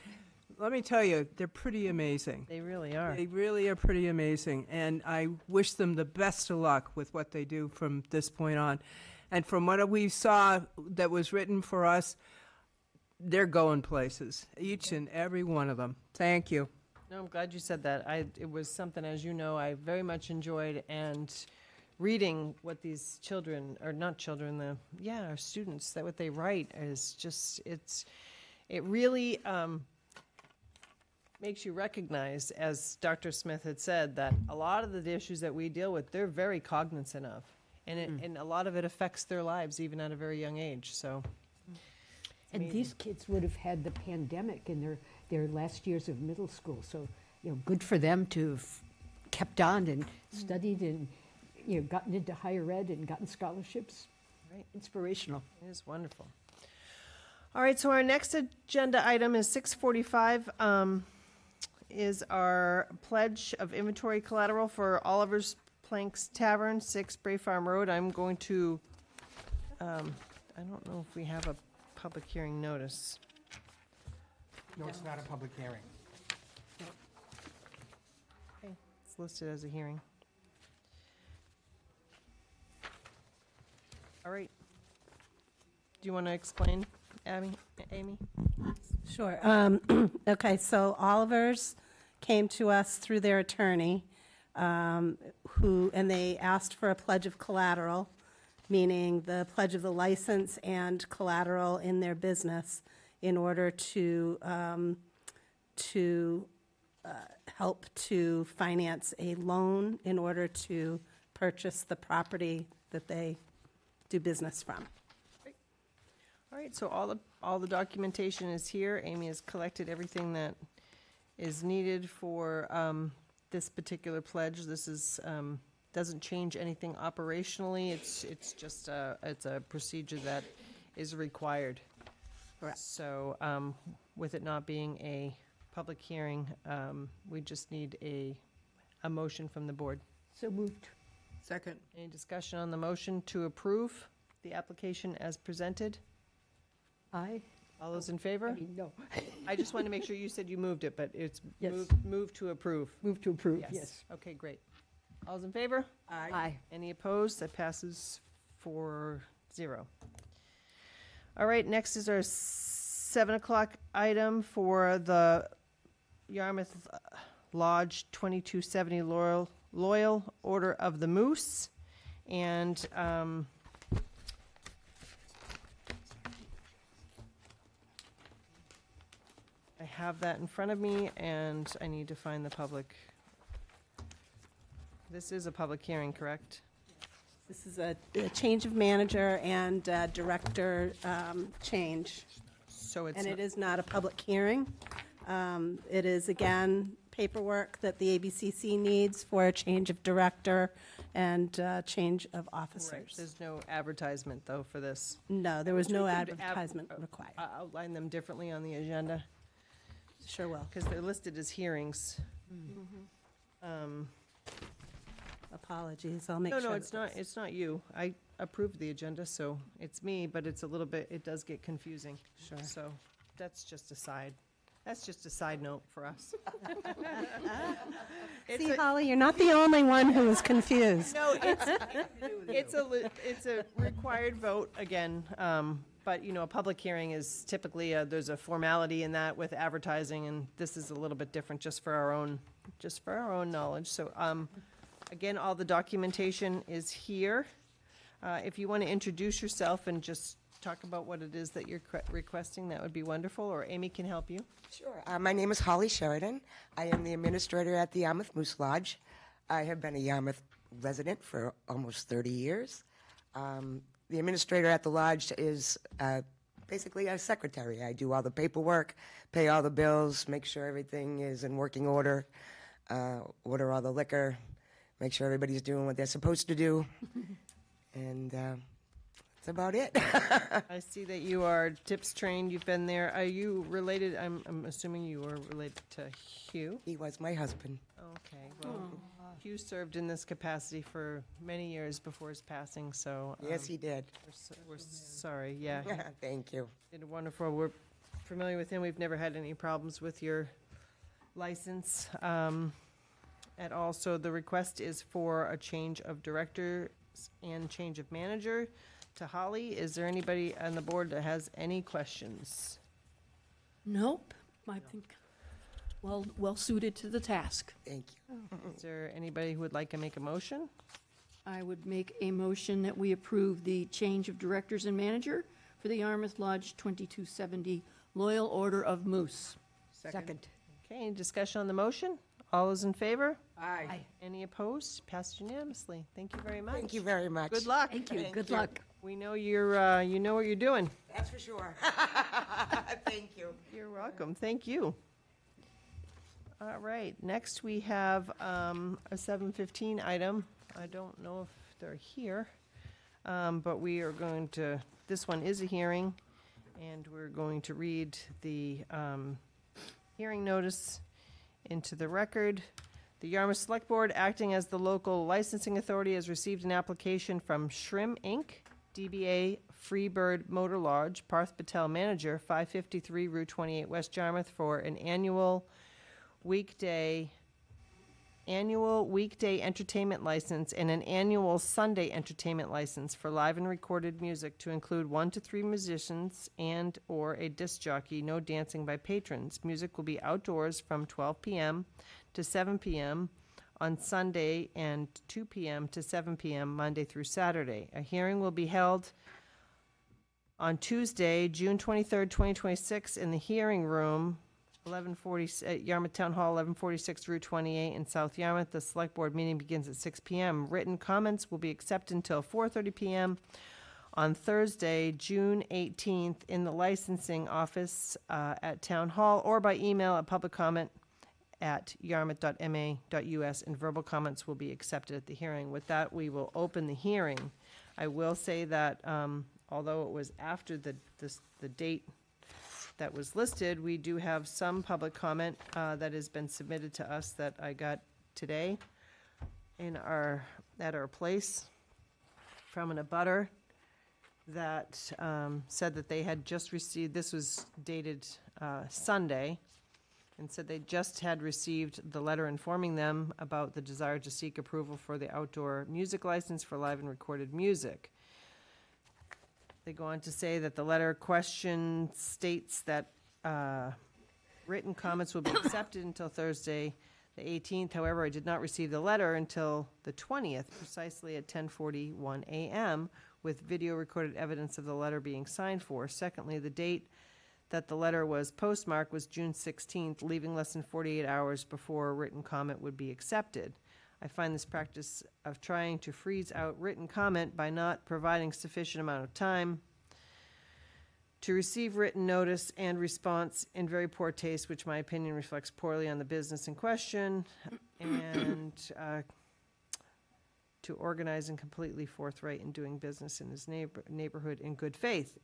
Speaker 1: let me tell you, they're pretty amazing.
Speaker 4: They really are.
Speaker 1: They really are pretty amazing, and I wish them the best of luck with what they do from this point on. And from what we saw that was written for us, they're going places, each and every one of them. Thank you.
Speaker 4: No, I'm glad you said that. It was something, as you know, I very much enjoyed, and reading what these children, or not children, our students, that what they write is just, it really makes you recognize, as Dr. Smith had said, that a lot of the issues that we deal with, they're very cognizant of. And a lot of it affects their lives, even at a very young age, so.
Speaker 6: And these kids would have had the pandemic in their last years of middle school, so, good for them to have kept on and studied and, gotten into higher ed and gotten scholarships.
Speaker 4: Right.
Speaker 6: Inspirational.
Speaker 4: It is wonderful. All right, so our next agenda item is 6:45, is our pledge of inventory collateral for Oliver's Planks Tavern, 6 Bray Farm Road. I'm going to, I don't know if we have a public hearing notice.
Speaker 16: No, it's not a public hearing.
Speaker 4: Okay, it's listed as a hearing. All right. Do you want to explain, Amy?
Speaker 3: Sure. Okay, so Oliver's came to us through their attorney, and they asked for a pledge of collateral, meaning the pledge of the license and collateral in their business in order to help to finance a loan in order to purchase the property that they do business from.
Speaker 4: All right, so all the documentation is here. Amy has collected everything that is needed for this particular pledge. This is doesn't change anything operationally. It's just it's a procedure that is required.
Speaker 3: Correct.
Speaker 4: So with it not being a public hearing, we just need a motion from the board.
Speaker 6: So moved.
Speaker 1: Second.
Speaker 4: Any discussion on the motion to approve the application as presented?
Speaker 6: Aye.
Speaker 4: All those in favor?
Speaker 6: No.
Speaker 4: I just wanted to make sure you said you moved it, but it's
Speaker 6: Yes.
Speaker 4: move to approve.
Speaker 6: Move to approve, yes.
Speaker 4: Okay, great. All those in favor?
Speaker 6: Aye.
Speaker 4: Any opposed? That passes 4-0. All right, next is our 7 o'clock item for the Yarmouth Lodge 2270 Loyal Order of the Moose. And I have that in front of me, and I need to find the public. This is a public hearing, correct?
Speaker 3: This is a change of manager and director change.
Speaker 4: So it's
Speaker 3: And
Speaker 4: not-
Speaker 3: it is not a public hearing. It is, again, paperwork that the ABCC needs for a change of director and change of
Speaker 4: Right,
Speaker 3: officers.
Speaker 4: there's no advertisement, though, for this.
Speaker 3: No, there was no
Speaker 4: We could
Speaker 3: advertisement required.
Speaker 4: Outline them differently on the agenda,
Speaker 3: Sure will.
Speaker 4: because they're listed as hearings.
Speaker 3: Apologies, I'll make sure.
Speaker 4: No,
Speaker 3: that
Speaker 4: it's not, it's not you. I approved the agenda, so it's me, but it's a little bit, it does get confusing.
Speaker 3: Sure.
Speaker 4: So that's just a side note for us.
Speaker 3: See, Holly, you're not the only one who is confused.
Speaker 4: No, it's a required vote again, but, a public hearing is typically, there's a formality in that with advertising, and this is a little bit different just for our own knowledge. So, again, all the documentation is here. If you want to introduce yourself and just talk about what it is that you're requesting, that would be wonderful, or Amy can help you.
Speaker 18: Sure. My name is Holly Sheridan. I am the administrator at the Yarmouth Moose Lodge. I have been a Yarmouth resident for almost 30 years. The administrator at the lodge is basically a secretary. I do all the paperwork, pay all the bills, make sure everything is in working order, order all the liquor, make sure everybody's doing what they're supposed to do, and that's about it.
Speaker 4: I see that you are TIPS trained, you've been there. Are you related, I'm assuming you are related to Hugh?
Speaker 18: He was my husband.
Speaker 4: Okay, well, Hugh served in this capacity for many years before his passing, so.
Speaker 18: Yes, he did.
Speaker 4: We're sorry, yeah.
Speaker 18: Thank you.
Speaker 4: Did wonderful, we're familiar with him, we've never had any problems with your license at all. So the request is for a change of director and change of manager to Holly. Is there anybody on the board that has any questions?
Speaker 5: Nope, I think well suited to the task.
Speaker 18: Thank you.
Speaker 4: Is there anybody who would like to make a motion?
Speaker 5: I would make a motion that we approve the change of directors and manager for the Yarmouth Lodge 2270 Loyal Order of Moose.
Speaker 6: Second.
Speaker 4: Okay, any discussion on the motion? All those in favor?
Speaker 1: Aye.
Speaker 4: Any opposed? Passed unanimously. Thank you very much.
Speaker 18: Thank you very much.
Speaker 4: Good luck.
Speaker 6: Thank you.
Speaker 18: Thank
Speaker 6: Good
Speaker 18: you.
Speaker 6: luck.
Speaker 4: We know you're, you know what you're doing.
Speaker 18: That's for sure. Thank you.
Speaker 4: You're welcome. Thank you. All right, next we have a 7:15 item. I don't know if they're here, but we are going to, this one is a hearing, and we're going to read the hearing notice into the record. The Yarmouth Select Board, acting as the local licensing authority, has received an application from Shrim Inc., DBA Freebird Motor Lodge, Parth Patel, manager, 553 Route 28, West Yarmouth, for an annual weekday entertainment license and an annual Sunday entertainment license for live and recorded music to include 1 to 3 musicians and or a disc jockey, no dancing by patrons. Music will be outdoors from 12 p.m. to 7 p.m. on Sunday and 2 p.m. to 7 p.m. Monday through Saturday. A hearing will be held on Tuesday, June 23rd, 2026 in the hearing room, 1140 at Yarmouth Town Hall, 1146 Route 28 in South Yarmouth. The Select Board meeting begins at 6 p.m. Written comments will be accepted until 4:30 p.m. on Thursday, June 18th, in the licensing office at Town Hall, or by email at publiccomment@yarmouth.ma.us, and verbal comments will be accepted at the hearing. With that, we will open the hearing. I will say that although it was after the date that was listed, we do have some public comment that has been submitted to us that I got today at our place from an abutter that said that they had just received, this was dated Sunday, and said they just had received the letter informing them about the desire to seek approval for the outdoor music license for live and recorded music. They go on to say that the letter question states that written comments will be accepted until Thursday, the 18th. However, I did not receive the letter until the 20th, precisely at 10:41 a.m., with video recorded evidence of the letter being signed for. Secondly, the date that the letter was postmarked was June 16th, leaving less than 48 hours before a written comment would be accepted. I find this practice of trying to freeze out written comment by not providing sufficient amount of time to receive written notice and response in very poor taste, which my opinion reflects poorly on the business in question, and to organize and completely forthright in doing business in his neighborhood in good faith.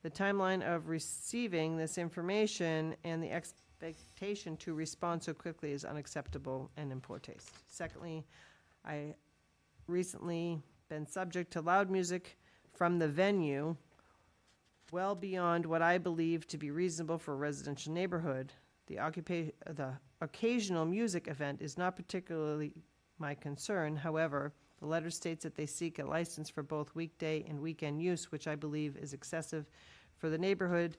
Speaker 4: The timeline of receiving this information and the expectation to respond so quickly is unacceptable and in poor taste. Secondly, I recently been subject to loud music from the venue well beyond what I believe to be reasonable for a residential neighborhood. The occasional music event is not particularly my concern. However, the letter states that they seek a license for both weekday and weekend use, which I believe is excessive for the neighborhood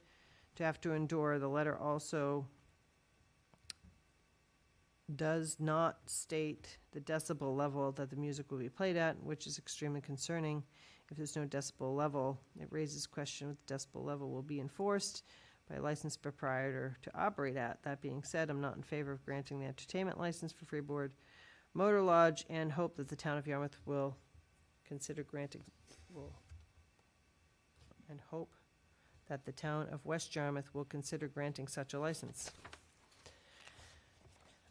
Speaker 4: to have to endure. The letter also does not state the decibel level that the music will be played at, which is extremely concerning. if there's no decibel level. It raises question what the decibel level will be enforced by a licensed proprietor to operate at. That being said, I'm not in favor of granting the entertainment license for Freeboard Motor Lodge and hope that the town of Yarmouth will consider granting, and hope that the town of West Yarmouth will consider granting such a license.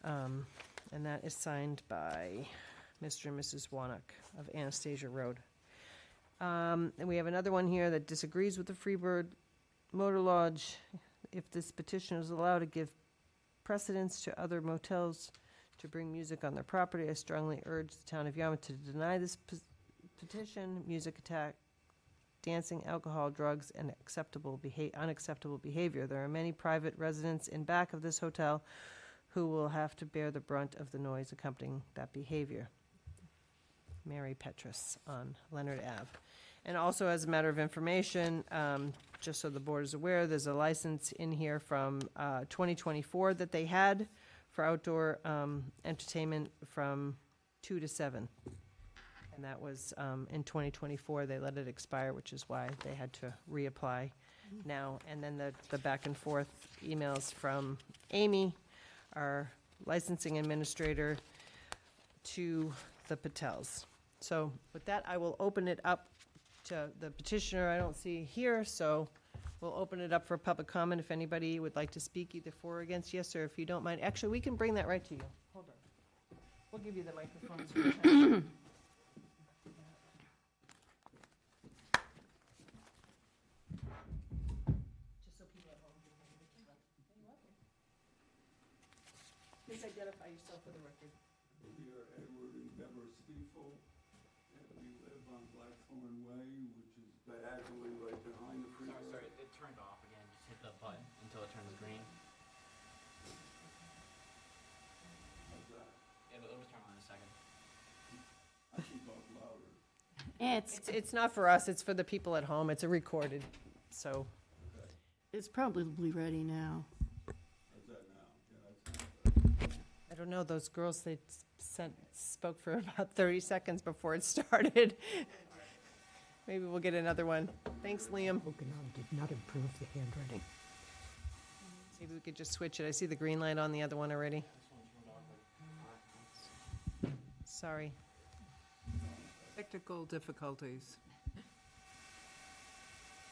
Speaker 4: And that is signed by Mr. and Mrs. Warnock of Anastasia Road. And we have another one here that disagrees with the Freebird Motor Lodge. If this petition is allowed to give precedence to other motels to bring music on their property, I strongly urge the town of Yarmouth to deny this petition. Music attack, dancing, alcohol, drugs, and unacceptable behavior. There are many private residents in back of this hotel who will have to bear the brunt of the noise accompanying that behavior. Mary Petrus on Leonard Ave. And also, as a matter of information, just so the board is aware, there's a license in here from 2024 that they had for outdoor entertainment from 2 to 7. And that was in 2024, they let it expire, which is why they had to reapply now. And then the back and forth emails from Amy, our licensing administrator, to the Patels. So with that, I will open it up to the petitioner. I don't see here, so we'll open it up for public comment if anybody would like to speak either for or against. Yes, sir, if you don't mind. Actually, we can bring that right to you. Hold on. We'll give you the microphone. So you can- Just so people at home can hear you. You're welcome. Please identify yourself for the record.
Speaker 19: We are Edward and Deborah Stiefel, and we live on Blackthorn Way, which is diagonally right behind the freeway.
Speaker 8: Sorry, it turned off again. Just hit the button until it turns green.
Speaker 19: How's that?
Speaker 8: It'll turn on in a second.
Speaker 19: I can talk louder.
Speaker 4: It's not for us, it's for the people at home. It's a recorded, so.
Speaker 5: It's probably ready now.
Speaker 19: How's that now? Yeah, that's
Speaker 4: I don't know, those girls, they spoke for about 30 seconds before it started. Maybe we'll get another one. Thanks, Liam.
Speaker 6: Ogenon did not improve the handwriting.
Speaker 4: Maybe we could just switch it. I see the green light on the other one already. Sorry.
Speaker 1: Technical difficulties.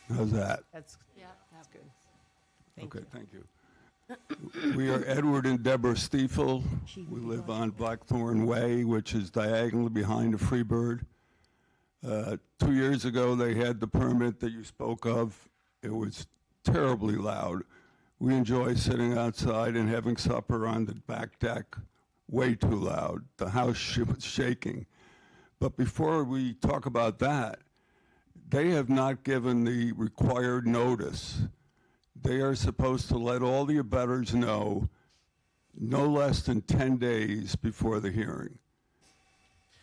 Speaker 19: How's that?
Speaker 4: That's good.
Speaker 19: Okay, thank you. We are Edward and Deborah Stiefel. We live on Blackthorn Way, which is diagonally behind the Freebird. 2 years ago, they had the permit that you spoke of. It was terribly loud. We enjoy sitting outside and having supper on the back deck. Way too loud. The house was shaking. But before we talk about that, they have not given the required notice. They are supposed to let all the abutters know no less than 10 days before the hearing.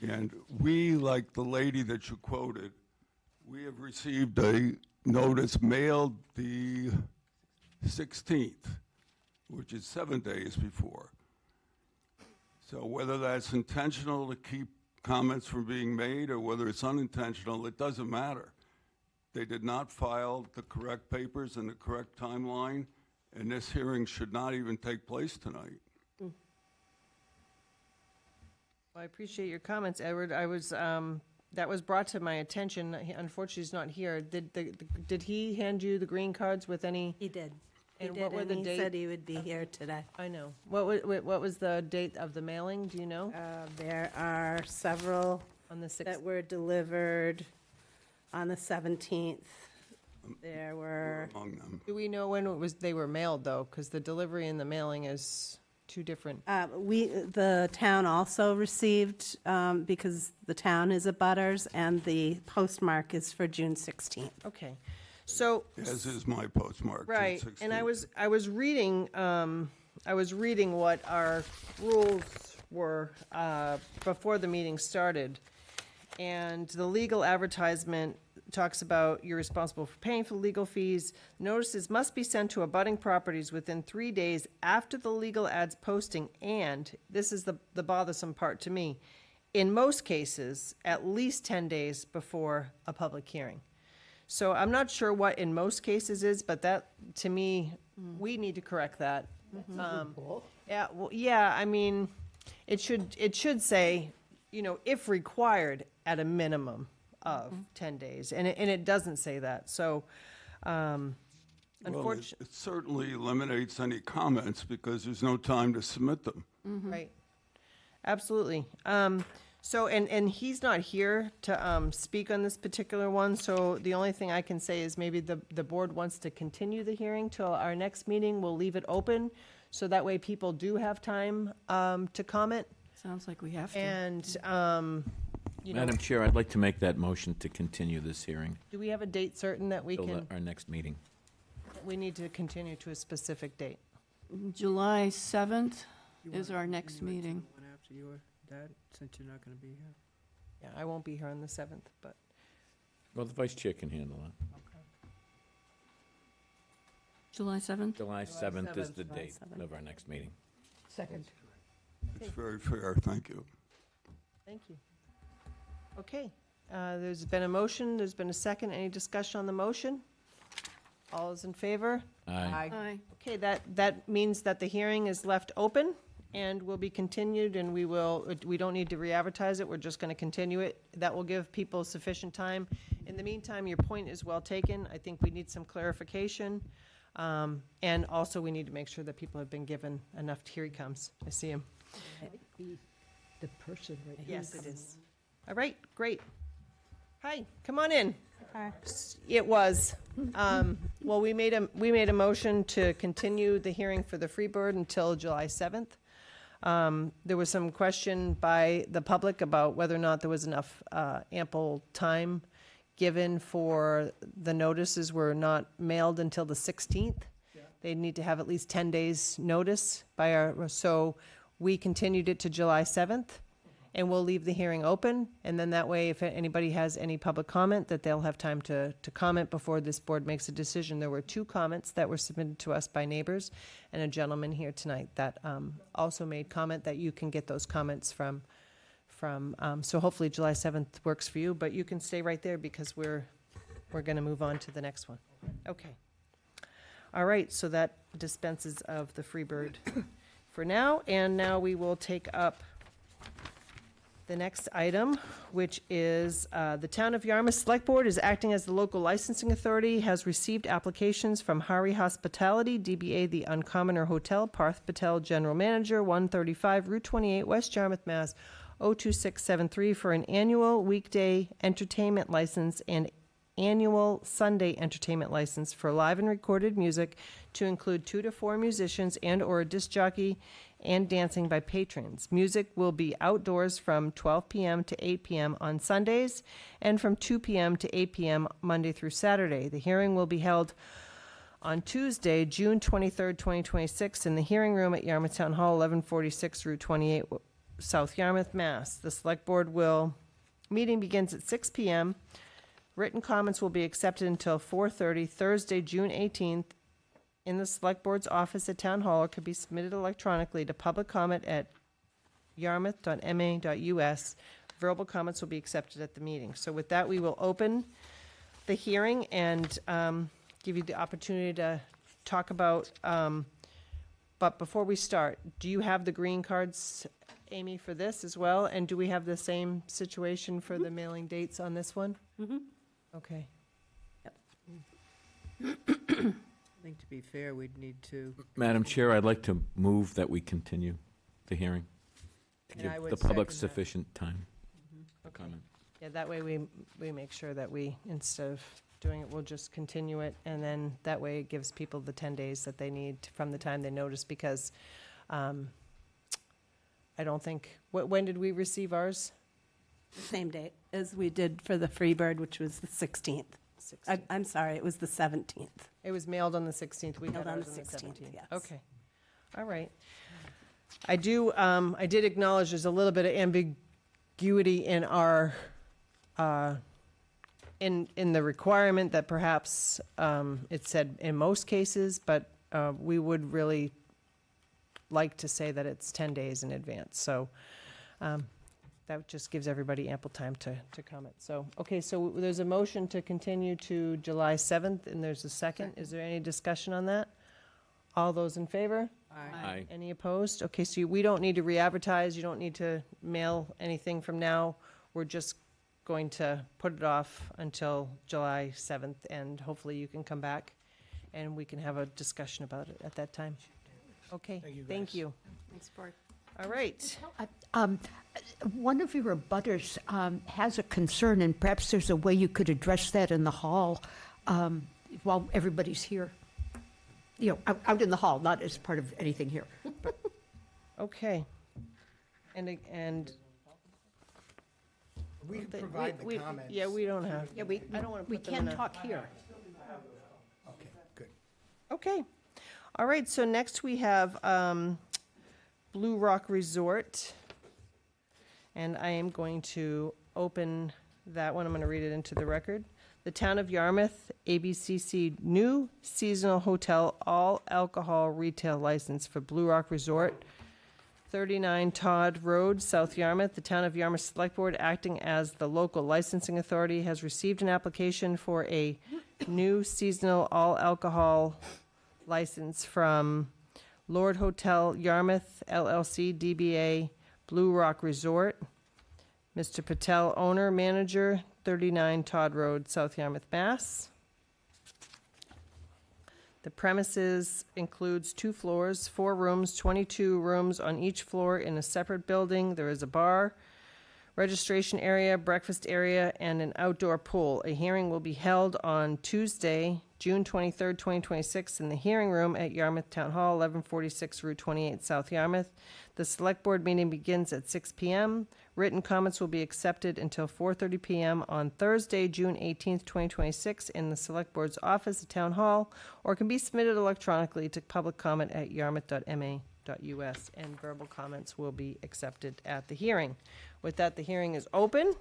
Speaker 19: And we, like the lady that you quoted, we have received a notice mailed the 16th, which is 7 days before. So whether that's intentional to keep comments from being made or whether it's unintentional, it doesn't matter. They did not file the correct papers in the correct timeline, and this hearing should not even take place tonight.
Speaker 4: Well, I appreciate your comments, Edward. I was, that was brought to my attention. Unfortunately, he's not here. Did he hand you the green cards with any?
Speaker 3: He did. He
Speaker 4: And
Speaker 3: did,
Speaker 4: what were
Speaker 3: and
Speaker 4: the
Speaker 3: he
Speaker 4: date?
Speaker 3: said he would be here today.
Speaker 4: I know. What was the date of the mailing? Do you know?
Speaker 3: There are several
Speaker 4: On the 6th?
Speaker 3: that were delivered on the 17th. There were,
Speaker 19: Among them.
Speaker 4: Do we know when they were mailed, though? Because the delivery and the mailing is two different.
Speaker 3: the town also received, because the town is a butters, and the postmark is for June 16th.
Speaker 4: Okay. So.
Speaker 19: As is my postmark. June
Speaker 4: Right,
Speaker 19: 16th.
Speaker 4: and I was reading what our rules were before the meeting started. And the legal advertisement talks about you're responsible for paying for legal fees. Notices must be sent to abutting properties within 3 days after the legal ad's posting, and, this is the bothersome part to me, in most cases, at least 10 days before a public hearing. So I'm not sure what in most cases is, but that, to me, we need to correct that. Yeah, well, yeah, I mean, it should say, you know, if required, at a minimum of 10 days, and it doesn't say that, so,
Speaker 19: Well,
Speaker 4: unfortunately.
Speaker 19: it certainly eliminates any comments because there's no time to submit them.
Speaker 4: Right. Absolutely. So, and he's not here to speak on this particular one, so the only thing I can say is maybe the board wants to continue the hearing till our next meeting. We'll leave it open, so that way people do have time to comment.
Speaker 5: Sounds like we have to.
Speaker 4: And, you know,
Speaker 7: Madam Chair, I'd like to make that motion to continue this hearing
Speaker 4: do we have a date certain that we
Speaker 7: till
Speaker 4: can,
Speaker 7: our next meeting.
Speaker 4: we need to continue to a specific date?
Speaker 5: July 7th is our next meeting.
Speaker 1: One after your dad, since you're not going to be here.
Speaker 4: Yeah, I won't be here on the 7th, but.
Speaker 7: Well, the vice chair can handle it.
Speaker 5: July 7th?
Speaker 7: July 7th is the
Speaker 3: 7th.
Speaker 7: date
Speaker 3: July 7th.
Speaker 7: of our next meeting.
Speaker 6: Second.
Speaker 19: It's very fair, thank you.
Speaker 4: Thank you. Okay, there's been a motion, there's been a second. Any discussion on the motion? All is in favor?
Speaker 7: Aye.
Speaker 5: Aye.
Speaker 4: Okay, that means that the hearing is left open and will be continued, and we don't need to re-advertise it, we're just gonna continue it. That will give people sufficient time. In the meantime, your point is well taken. I think we need some clarification. And also, we need to make sure that people have been given enough, here he comes, I see him.
Speaker 6: The person right here.
Speaker 4: Yes, it is. All right, great. Hi, come on in.
Speaker 3: Hi.
Speaker 4: It was. Well, we made a motion to continue the hearing for the Freebird until July 7th. There was some question by the public about whether or not there was enough ample time given for the notices were not mailed until the 16th. They need to have at least 10 days' notice so we continued it to July 7th. And we'll leave the hearing open, and then that way, if anybody has any public comment, that they'll have time to comment before this board makes a decision. There were 2 comments that were submitted to us by neighbors, and a gentleman here tonight that also made comment that you can get those comments from, so hopefully July 7th works for you, but you can stay right there because we're gonna move on to the next one. Okay. All right, so that dispenses of the Freebird for now, and now we will take up the next item, which is the Town of Yarmouth Select Board is acting as the local licensing authority, has received applications from Hari Hospitality, DBA The Uncommoner Hotel, Parth Patel, General Manager, 135 Route 28, West Yarmouth, Mass. 02673 for an annual weekday entertainment license and annual Sunday entertainment license for live and recorded music to include 2 to 4 musicians and/or a disc jockey and dancing by patrons. Music will be outdoors from 12 p.m. to 8 p.m. on Sundays and from 2 p.m. to 8 p.m. Monday through Saturday. The hearing will be held on Tuesday, June 23rd, 2026, in the hearing room at Yarmouth Town Hall, 1146 Route 28, South Yarmouth, Mass. The Select Board meeting begins at 6 p.m. Written comments will be accepted until 4:30 Thursday, June 18th, in the Select Board's office at Town Hall, or could be submitted electronically to public comment at yarmouth.ma.us. Verbal comments will be accepted at the meeting. So with that, we will open the hearing and give you the opportunity to talk about, but before we start, do you have the green cards, Amy, for this as well? And do we have the same situation for the mailing dates on this one?
Speaker 3: Mm-hmm.
Speaker 4: Okay.
Speaker 1: I think to be fair, we'd need to.
Speaker 7: Madam Chair, I'd like to move that we continue the hearing to
Speaker 4: And I
Speaker 7: give
Speaker 4: would
Speaker 7: the public
Speaker 4: second that.
Speaker 7: sufficient time for comment.
Speaker 4: Yeah, that way we make sure that we, instead of doing it, we'll just continue it, and then that way it gives people the 10 days that they need from the time they notice, because I don't think, when did we receive ours?
Speaker 3: Same date as we did for the Freebird, which was the 16th. I'm sorry, it was the 17th.
Speaker 4: It was mailed on the 16th. We
Speaker 3: Mailed
Speaker 4: got
Speaker 3: on
Speaker 4: ours
Speaker 3: the
Speaker 4: on the
Speaker 3: 16th,
Speaker 4: 17th.
Speaker 3: yes.
Speaker 4: Okay. All right. I did acknowledge there's a little bit of ambiguity in our, in the requirement that perhaps it said in most cases, but we would really like to say that it's 10 days in advance. So that just gives everybody ample time to comment. So, okay, so there's a motion to continue to July 7th, and there's a second. Is there any discussion on that? All those in favor?
Speaker 7: Aye.
Speaker 4: Any opposed? Okay, so we don't need to re-advertise, you don't need to mail anything from now. We're just going to put it off until July 7th, and hopefully you can come back, and we can have a discussion about it at that time. Okay, thank you.
Speaker 6: Thanks, Bart.
Speaker 4: All right.
Speaker 6: One of your abutters has a concern, and perhaps there's a way you could address that in the hall while everybody's here. You know, out in the hall, not as part of anything here. But
Speaker 4: Okay. And
Speaker 16: We can provide the comments.
Speaker 4: Yeah, we don't have.
Speaker 6: yeah, we
Speaker 4: I don't want to
Speaker 6: we
Speaker 4: put them in
Speaker 6: can
Speaker 4: a-
Speaker 6: talk here.
Speaker 16: Okay, good.
Speaker 4: Okay. All right, so next we have Blue Rock Resort. And I am going to open that one. I'm going to read it into the record. The Town of Yarmouth, ABCC new seasonal hotel all alcohol retail license for Blue Rock Resort, 39 Todd Road, South Yarmouth. The Town of Yarmouth Select Board, acting as the local licensing authority, has received an application for a new seasonal all alcohol license from Lord Hotel Yarmouth LLC, DBA Blue Rock Resort. Mr. Patel, owner, manager, 39 Todd Road, South Yarmouth, Mass. The premises includes 2 floors, 4 rooms, 22 rooms on each floor in a separate building. There is a bar, registration area, breakfast area, and an outdoor pool. A hearing will be held on Tuesday, June 23rd, 2026, in the hearing room at Yarmouth Town Hall, 1146 Route 28, South Yarmouth. The Select Board meeting begins at 6 p.m. Written comments will be accepted until 4:30 p.m. on Thursday, June 18th, 2026, in the Select Board's office at Town Hall, or can be submitted electronically to public comment at yarmouth.ma.us, and verbal comments will be accepted at the hearing. With that, the hearing is open.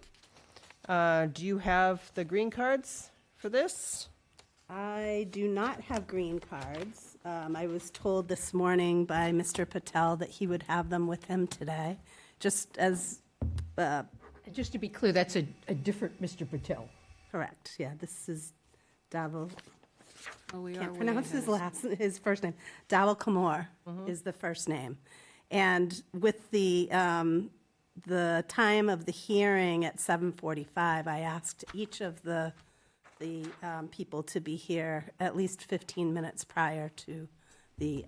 Speaker 4: Do you have the green cards for this?
Speaker 3: I do not have green cards. I was told this morning by Mr. Patel that he would have them with him today, just as,
Speaker 6: Just to be clear, that's a different Mr. Patel.
Speaker 3: correct, yeah, this is Davil,
Speaker 5: Oh, we are
Speaker 3: can't
Speaker 5: way
Speaker 3: pronounce his
Speaker 5: ahead.
Speaker 3: his first name. Davil Kamor is the first name. And with the time of the hearing at 7:45, I asked each of the people to be here at least 15 minutes prior to the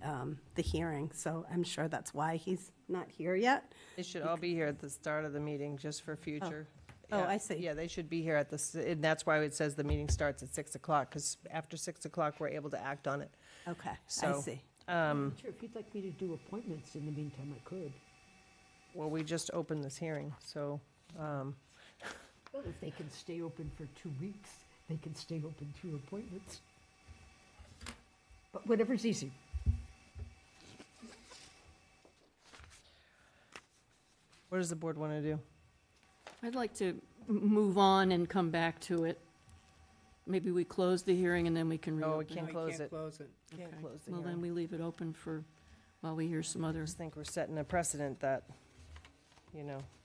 Speaker 3: hearing. So I'm sure that's why he's not here yet.
Speaker 4: They should all be here at the start of the meeting, just for future.
Speaker 3: Oh,
Speaker 4: Yeah,
Speaker 3: I see.
Speaker 4: Yeah, they should be here at and that's why it says the meeting starts at 6 o'clock, because after 6 o'clock, we're able to act on it.
Speaker 3: Okay, I
Speaker 4: So,
Speaker 3: see.
Speaker 6: Sure, if you'd like me to do appointments in the meantime, I could.
Speaker 4: Well, we just opened this hearing, so,
Speaker 6: Well, if they can stay open for 2 weeks, they can stay open through appointments. But whatever's easy.
Speaker 4: what does the board want to do?
Speaker 5: I'd like to move on and come back to it. Maybe we close the hearing and then we can reopen.
Speaker 4: No, we can't close it.
Speaker 1: close it.
Speaker 4: Can't
Speaker 5: Okay.
Speaker 4: close the
Speaker 5: Well, then
Speaker 4: hearing.
Speaker 5: we leave it open while we hear some other.
Speaker 4: I just think we're setting a precedent that,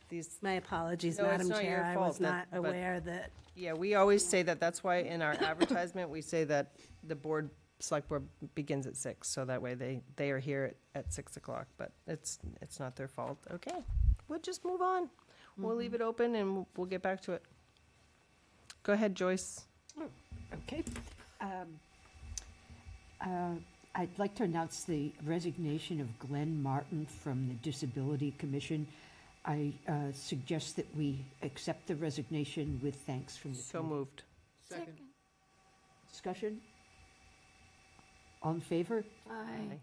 Speaker 4: these,
Speaker 3: My apologies,
Speaker 4: No, it's
Speaker 3: Madam
Speaker 4: not your
Speaker 3: Chair. I
Speaker 4: fault
Speaker 3: was not
Speaker 4: but-
Speaker 3: aware that,
Speaker 4: yeah, we always say that. That's why in our advertisement, we say that the select board begins at 6, so that way they are here at 6 o'clock, but it's not their fault. Okay, we'll just move on. We'll leave it open and we'll get back to it. Go ahead, Joyce.
Speaker 6: Okay. I'd like to announce the resignation of Glenn Martin from the Disability Commission. I suggest that we accept the resignation with thanks from the
Speaker 4: So
Speaker 6: committee.
Speaker 4: moved.
Speaker 1: Second.
Speaker 6: Discussion? All in favor?
Speaker 5: Aye.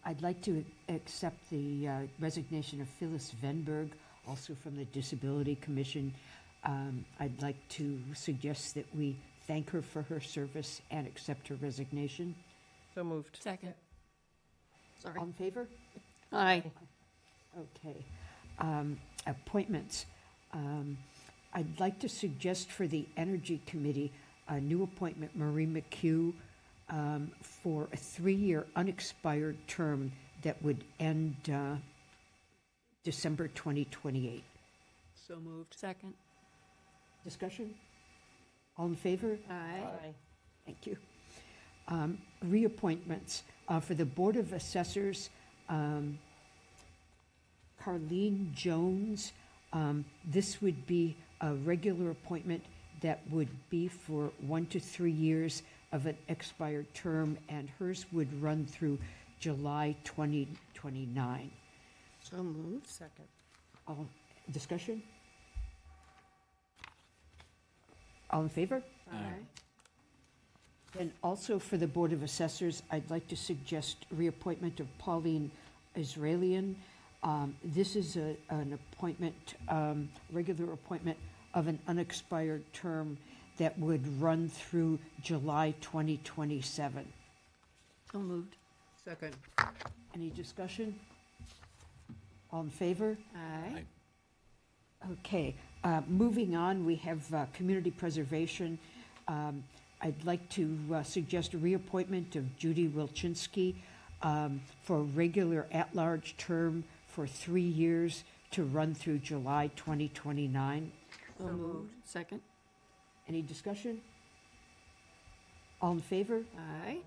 Speaker 6: I'd like to accept the resignation of Phyllis Venberg, also from the Disability Commission. I'd like to suggest that we thank her for her service and accept her resignation.
Speaker 4: So moved.
Speaker 5: Second. Sorry.
Speaker 6: All in favor?
Speaker 5: Aye.
Speaker 6: Okay. Appointments. I'd like to suggest for the Energy Committee, a new appointment, Marie McHugh, for a 3-year unexpired term that would end December 2028.
Speaker 1: So moved.
Speaker 5: Second.
Speaker 6: Discussion? All in favor?
Speaker 4: Aye.
Speaker 6: Thank you. Reappointments. For the Board of Assessors, Carleen Jones, this would be a regular appointment that would be for 1 to 3 years of an expired term, and hers would run through July 2029.
Speaker 4: So moved. Second.
Speaker 6: All, discussion? All in favor?
Speaker 5: Aye.
Speaker 6: And also for the Board of Assessors, I'd like to suggest reappointment of Pauline Israelian. This is an appointment, regular appointment of an unexpired term that would run through July 2027.
Speaker 5: So moved.
Speaker 1: Second.
Speaker 6: Any discussion? All in favor?
Speaker 5: Aye.
Speaker 6: Okay, moving on, we have community preservation. I'd like to suggest a reappointment of Judy Wilczynski for a regular at-large term for 3 years to run through July 2029.
Speaker 5: So moved. Second.
Speaker 6: Any discussion? All in favor?
Speaker 5: Aye.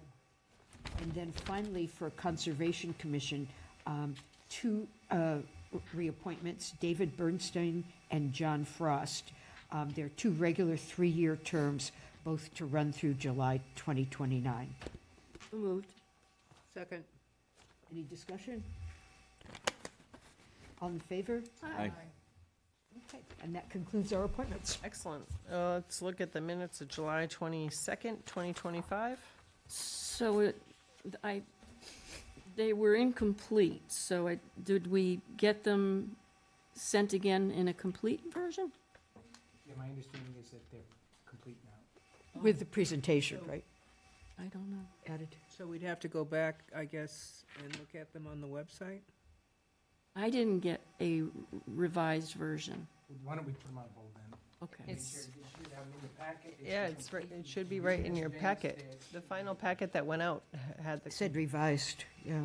Speaker 6: And then finally, for Conservation Commission, 2 reappointments, David Bernstein and John Frost. They're 2 regular 3-year terms, both to run through July 2029.
Speaker 5: So moved.
Speaker 1: Second.
Speaker 6: Any discussion? All in favor?
Speaker 7: Aye.
Speaker 6: Okay, and that concludes our appointments.
Speaker 4: Excellent. Let's look at the minutes of July 22nd, 2025.
Speaker 5: So they were incomplete, so did we get them sent again in a complete version?
Speaker 16: Yeah, my understanding is that they're complete now.
Speaker 6: With the presentation, right?
Speaker 5: I don't know.
Speaker 6: Added.
Speaker 1: So we'd have to go back, I guess, and look at them on the website?
Speaker 5: I didn't get a revised version.
Speaker 16: Why don't we put them on hold then?
Speaker 5: Okay.
Speaker 16: You should have them in your packet.
Speaker 4: Yeah, it's right, it should be right in your packet. The final packet that went out had the.
Speaker 6: Said revised, yeah.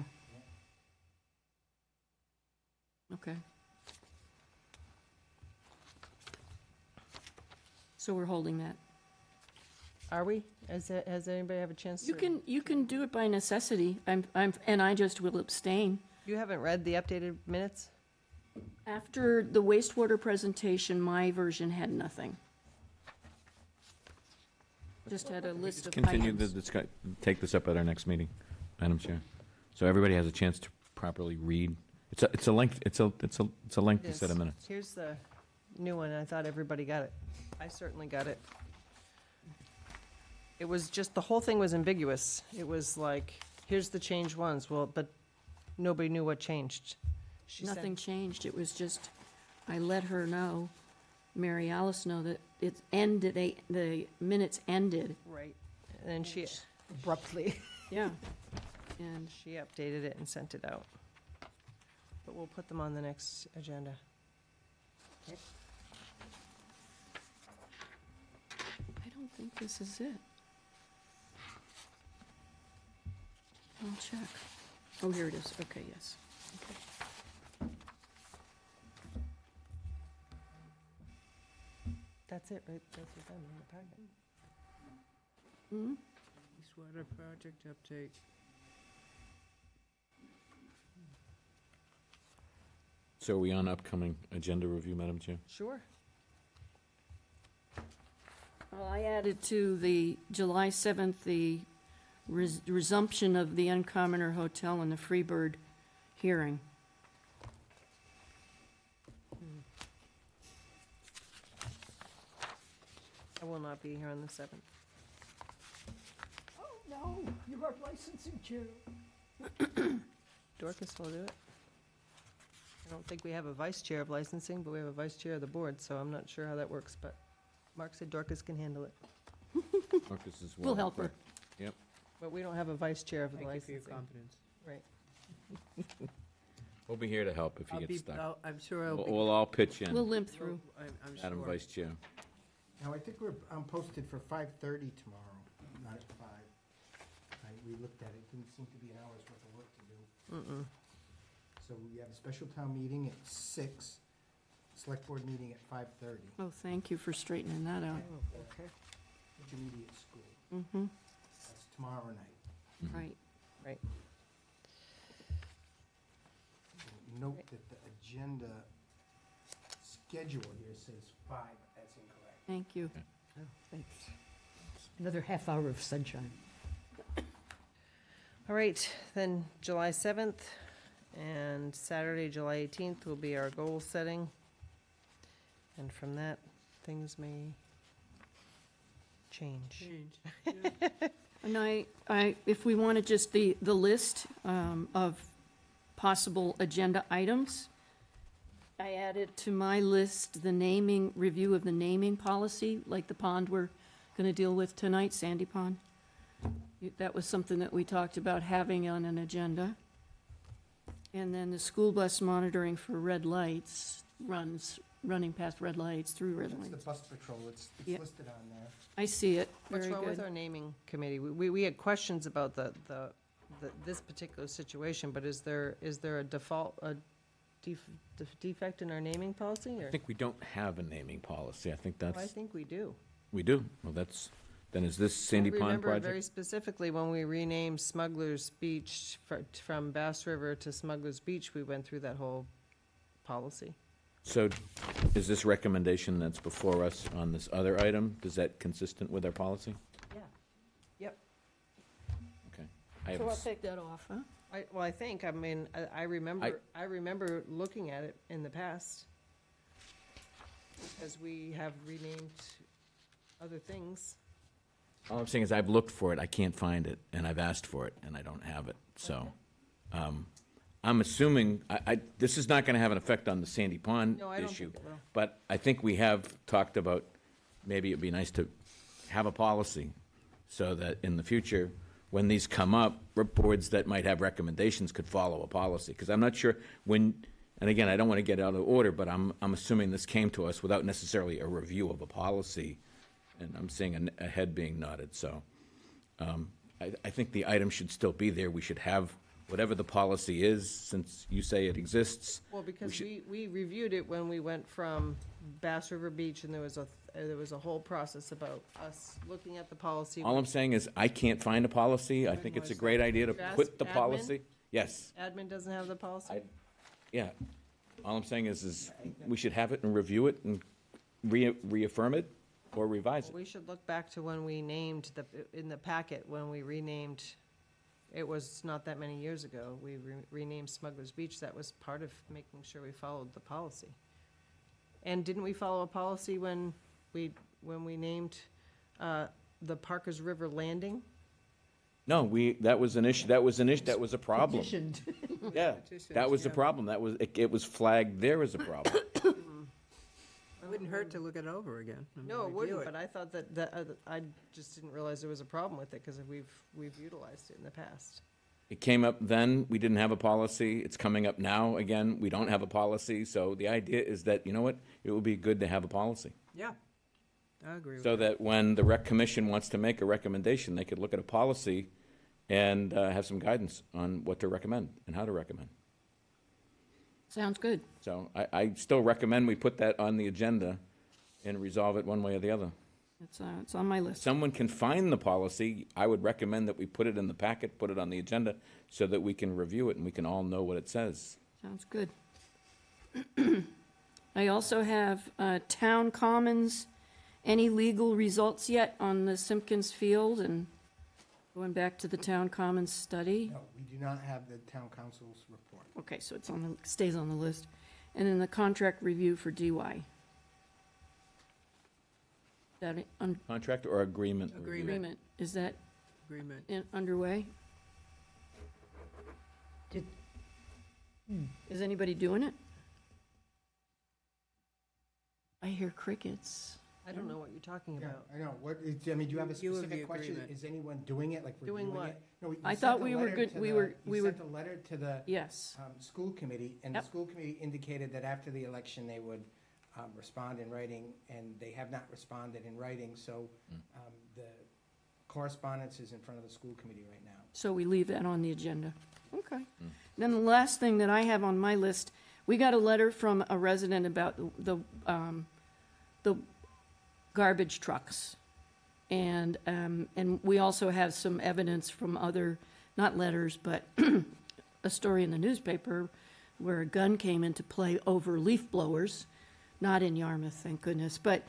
Speaker 5: Okay. So we're holding that.
Speaker 4: Are we? Has anybody have a chance to?
Speaker 5: You can do it by necessity. And I just will abstain.
Speaker 4: You haven't read the updated minutes?
Speaker 5: After the wastewater presentation, my version had nothing. Just had a list of
Speaker 7: Continue the
Speaker 5: items.
Speaker 7: take this up at our next meeting, Madam Chair. So everybody has a chance to properly read. It's a lengthy set of minutes.
Speaker 4: Here's the new one. I thought everybody got it. I certainly got it. It was just, the whole thing was ambiguous. It was like, here's the changed ones. Well, but nobody knew what changed. She said-
Speaker 5: Nothing changed. It was just, I let her know, Mary Alice know that it ended, the minutes ended.
Speaker 4: Right. And then she,
Speaker 6: Abruptly.
Speaker 5: Yeah. And
Speaker 4: she updated it and sent it out. But we'll put them on the next agenda.
Speaker 5: I don't think this is it. I'll check. Oh, here it is. Okay, yes. Okay.
Speaker 4: That's it, right? That's what I'm in the packet.
Speaker 5: Hmm?
Speaker 1: Wastewater project update.
Speaker 7: So are we on upcoming agenda review, Madam Chair?
Speaker 4: Sure.
Speaker 5: Well, I added to the July 7th, the resumption of the Uncommoner Hotel and the Freebird hearing.
Speaker 4: I will not be here on the 7th.
Speaker 6: Oh, no, you're our licensing chair.
Speaker 4: Dorcas will do it. I don't think we have a vice chair of licensing, but we have a vice chair of the board, so I'm not sure how that works, but Mark said Dorcas can handle it.
Speaker 7: Marcus is
Speaker 5: We'll help her.
Speaker 7: Yep.
Speaker 4: But we don't have a vice chair of the
Speaker 1: Thank you for
Speaker 4: licensing.
Speaker 1: your confidence.
Speaker 4: Right.
Speaker 7: We'll be here to help if you
Speaker 1: I'll
Speaker 7: get
Speaker 1: be-
Speaker 7: stuck.
Speaker 1: I'm sure I'll be.
Speaker 7: We'll all pitch in.
Speaker 5: We'll limp through.
Speaker 1: I'm
Speaker 7: Madam
Speaker 1: sure.
Speaker 7: Vice Chair.
Speaker 16: Now, I think we're posted for 5:30 tomorrow, not at 5. We looked at it, didn't seem to be an hour's worth of work to do.
Speaker 4: Mm-mm.
Speaker 16: So we have a special town meeting at 6, select board meeting at 5:30,
Speaker 5: Oh, thank you for straightening that out.
Speaker 4: Okay.
Speaker 16: intermediate school.
Speaker 5: Mm-hmm,
Speaker 16: That's tomorrow night.
Speaker 5: right.
Speaker 4: Right.
Speaker 16: Note that the agenda schedule here says 5, but that's incorrect.
Speaker 5: Thank you.
Speaker 6: Oh, thanks. Another half hour of sunshine.
Speaker 4: All right, then July 7th and Saturday, July 18th will be our goal setting. And from that, things may change.
Speaker 5: And if we wanted just the list of possible agenda items, I added to my list the naming, review of the naming policy, like the pond we're going to deal with tonight, Sandy Pond. That was something that we talked about having on an agenda. And then the school bus monitoring for red lights, running past red lights, through red
Speaker 16: That's the
Speaker 5: lights.
Speaker 16: bus patrol, it's
Speaker 5: Yeah.
Speaker 16: listed on there.
Speaker 5: I see it,
Speaker 4: What's
Speaker 5: very
Speaker 4: wrong with
Speaker 5: good.
Speaker 4: our naming committee? We had questions about this particular situation, but is there a default, a defect in our naming policy, or?
Speaker 7: I think we don't have a naming policy. I think
Speaker 4: Oh, I
Speaker 7: that's,
Speaker 4: think we do.
Speaker 7: we do. Well, then is this Sandy
Speaker 4: I
Speaker 7: Pond
Speaker 4: remember very
Speaker 7: project?
Speaker 4: specifically when we renamed Smuggler's Beach from Bass River to Smuggler's Beach, we went through that whole policy.
Speaker 7: So is this recommendation that's before us on this other item, is that consistent with our policy?
Speaker 4: Yeah. Yep.
Speaker 7: Okay. I have
Speaker 5: So I'll
Speaker 7: s-
Speaker 5: take that off, huh?
Speaker 4: I think, I mean, I remember looking at it in the past. As we have renamed other things.
Speaker 7: All I'm saying is I've looked for it, I can't find it, and I've asked for it, and I don't have it. So I'm assuming, this is not going to have an effect on the Sandy Pond
Speaker 4: No, I don't
Speaker 7: issue.
Speaker 4: think it will.
Speaker 7: But I think we have talked about, maybe it'd be nice to have a policy so that in the future, when these come up, boards that might have recommendations could follow a policy. Because I'm not sure when, and again, I don't want to get out of order, but I'm assuming this came to us without necessarily a review of a policy. And I'm seeing a head being nodded, so I think the item should still be there. We should have whatever the policy is, since you say it exists.
Speaker 4: Well, because
Speaker 7: should-
Speaker 4: we reviewed it when we went from Bass River Beach, and there was a whole process about us looking at the policy.
Speaker 7: All I'm saying is, I can't find a policy. I think it's a great idea to
Speaker 4: Did you ask
Speaker 7: put the
Speaker 4: admin?
Speaker 7: policy. Yes,
Speaker 4: Admin doesn't have the policy?
Speaker 7: yeah. All I'm saying is we should have it and review it and reaffirm it or revise it.
Speaker 4: We should look back to when we named in the packet, when we renamed, it was not that many years ago, we renamed Smuggler's Beach. That was part of making sure we followed the policy. And didn't we follow a policy when we named the Parkers River Landing?
Speaker 7: No, that was an issue, that was a problem.
Speaker 6: Petitioned.
Speaker 7: Yeah, that was a
Speaker 1: yeah.
Speaker 7: problem. It was flagged there as a problem.
Speaker 1: It wouldn't hurt to look it over again. and
Speaker 4: No, it
Speaker 1: review
Speaker 4: wouldn't,
Speaker 1: it.
Speaker 4: but I thought that I just didn't realize there was a problem with it, because we've utilized it in the past.
Speaker 7: It came up then, we didn't have a policy. It's coming up now, again, we don't have a policy. So the idea is that, you know what, it would be good to have a policy.
Speaker 1: Yeah, I agree with
Speaker 7: So that when the rec commission wants to make a recommendation, they could look at a policy and have some guidance on what to recommend and how to recommend.
Speaker 5: Sounds good.
Speaker 7: So I still recommend we put that on the agenda and resolve it one way or the other.
Speaker 5: It's on my list.
Speaker 7: Someone can find the policy, I would recommend that we put it in the packet, put it on the agenda, so that we can review it and we can all know what it says.
Speaker 5: Sounds good. I also have Town Commons, any legal results yet on the Simpkins Field and going back to the Town Commons study?
Speaker 16: No, we do not have the town council's report.
Speaker 5: Okay, so it's stays on the list. And then the contract review for DY. That
Speaker 7: Contract or agreement? review?
Speaker 5: agreement, is that
Speaker 1: agreement.
Speaker 5: underway? Is anybody doing it? I hear crickets.
Speaker 4: I don't know what you're talking
Speaker 16: Yeah,
Speaker 4: about.
Speaker 16: I know, do you have a
Speaker 1: Review of the
Speaker 16: specific question?
Speaker 1: agreement.
Speaker 16: Is anyone doing it, like
Speaker 4: Doing
Speaker 16: reviewing
Speaker 4: what?
Speaker 16: it? No, you
Speaker 5: I
Speaker 16: sent
Speaker 5: thought
Speaker 16: a
Speaker 5: we were
Speaker 16: letter
Speaker 5: good-
Speaker 16: to
Speaker 5: we
Speaker 16: the-
Speaker 5: were-
Speaker 16: You
Speaker 5: were-
Speaker 16: sent a letter to the
Speaker 5: Yes.
Speaker 16: school committee, and the
Speaker 5: Yep.
Speaker 16: school committee indicated that after the election, they would respond in writing, and they have not responded in writing, so the correspondence is in front of the school committee right now.
Speaker 5: So we leave that on the agenda. Okay. Then the last thing that I have on my list, we got a letter from a resident about the garbage trucks. And we also have some evidence from other, not letters, but a story in the newspaper where a gun came into play over leaf blowers, not in Yarmouth, thank goodness. But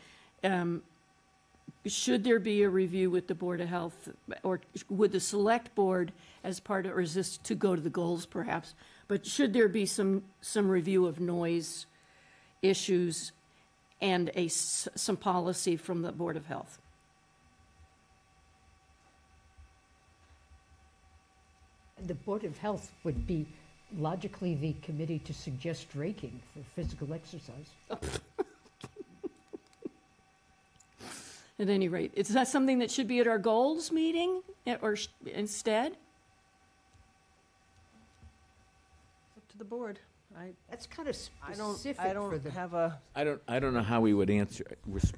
Speaker 5: should there be a review with the Board of Health, or would the Select Board, as part of, or is this to go to the goals perhaps, but should there be some review of noise issues and some policy from the Board of Health?
Speaker 6: The Board of Health would be logically the committee to suggest raking for physical exercise.
Speaker 5: At any rate, is that something that should be at our goals meeting or instead?
Speaker 4: Up to the board.
Speaker 6: That's kind of
Speaker 4: I
Speaker 6: specific
Speaker 4: don't
Speaker 6: for the.
Speaker 4: have a,
Speaker 7: I don't know how we would answer,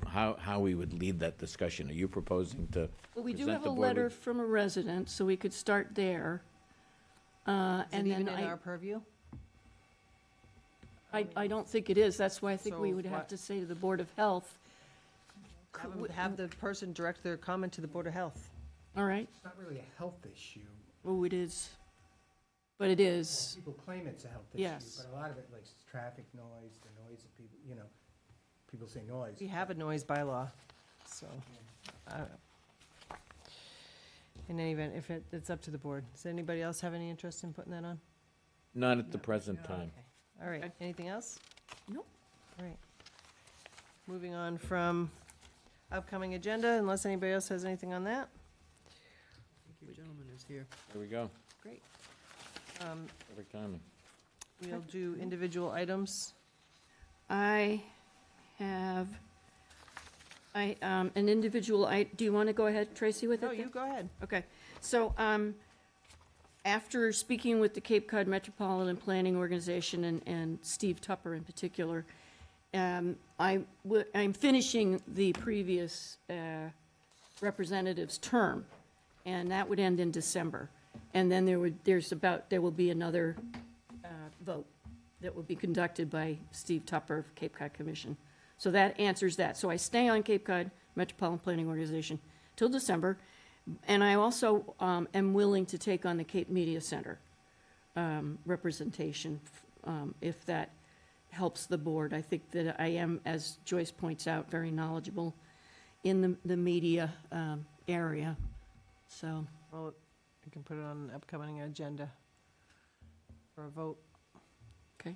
Speaker 7: how we would lead that discussion. Are you proposing to
Speaker 5: Well, we do
Speaker 7: present
Speaker 5: have
Speaker 7: the
Speaker 5: a
Speaker 7: board
Speaker 5: letter
Speaker 7: with-
Speaker 5: from a resident, so we could start there.
Speaker 4: is
Speaker 5: And
Speaker 4: it even
Speaker 5: then
Speaker 4: in our purview?
Speaker 5: I don't think it is. That's why I think we
Speaker 4: So
Speaker 5: would have
Speaker 4: what-
Speaker 5: to say to the Board of Health.
Speaker 4: Have the person direct their comment to the Board of Health.
Speaker 5: All right.
Speaker 16: It's not really a health issue.
Speaker 5: Oh, it is. But it is.
Speaker 16: People claim it's a health issue.
Speaker 5: Yes.
Speaker 16: But a lot of it, like traffic noise, the noise of people, people say noise.
Speaker 4: We have a noise bylaw, so, I don't know. In any event, if it's up to the board. Does anybody else have any interest in putting that on?
Speaker 7: Not at the present time.
Speaker 4: All right, anything else?
Speaker 5: Nope.
Speaker 4: All right. Moving on from upcoming agenda, unless anybody else has anything on that.
Speaker 1: Your gentleman is here.
Speaker 7: There we go.
Speaker 4: Great.
Speaker 7: Perfect timing.
Speaker 4: We'll do individual items.
Speaker 5: I have, an individual, do you want to go ahead, Tracy, with it?
Speaker 4: No,
Speaker 5: then?
Speaker 4: you go ahead.
Speaker 5: Okay, so, after speaking with the Cape Cod Metropolitan Planning Organization and Steve Tupper in particular, I'm finishing the previous representative's term, and that would end in December. And then there will be another vote that will be conducted by Steve Tupper of Cape Cod Commission. So that answers that. So I stay on Cape Cod Metropolitan Planning Organization till December, and I also am willing to take on the Cape Media Center representation if that helps the board. I think that I am, as Joyce points out, very knowledgeable in the media area, so.
Speaker 4: Well, we can put it on an upcoming agenda for a vote.
Speaker 5: Okay.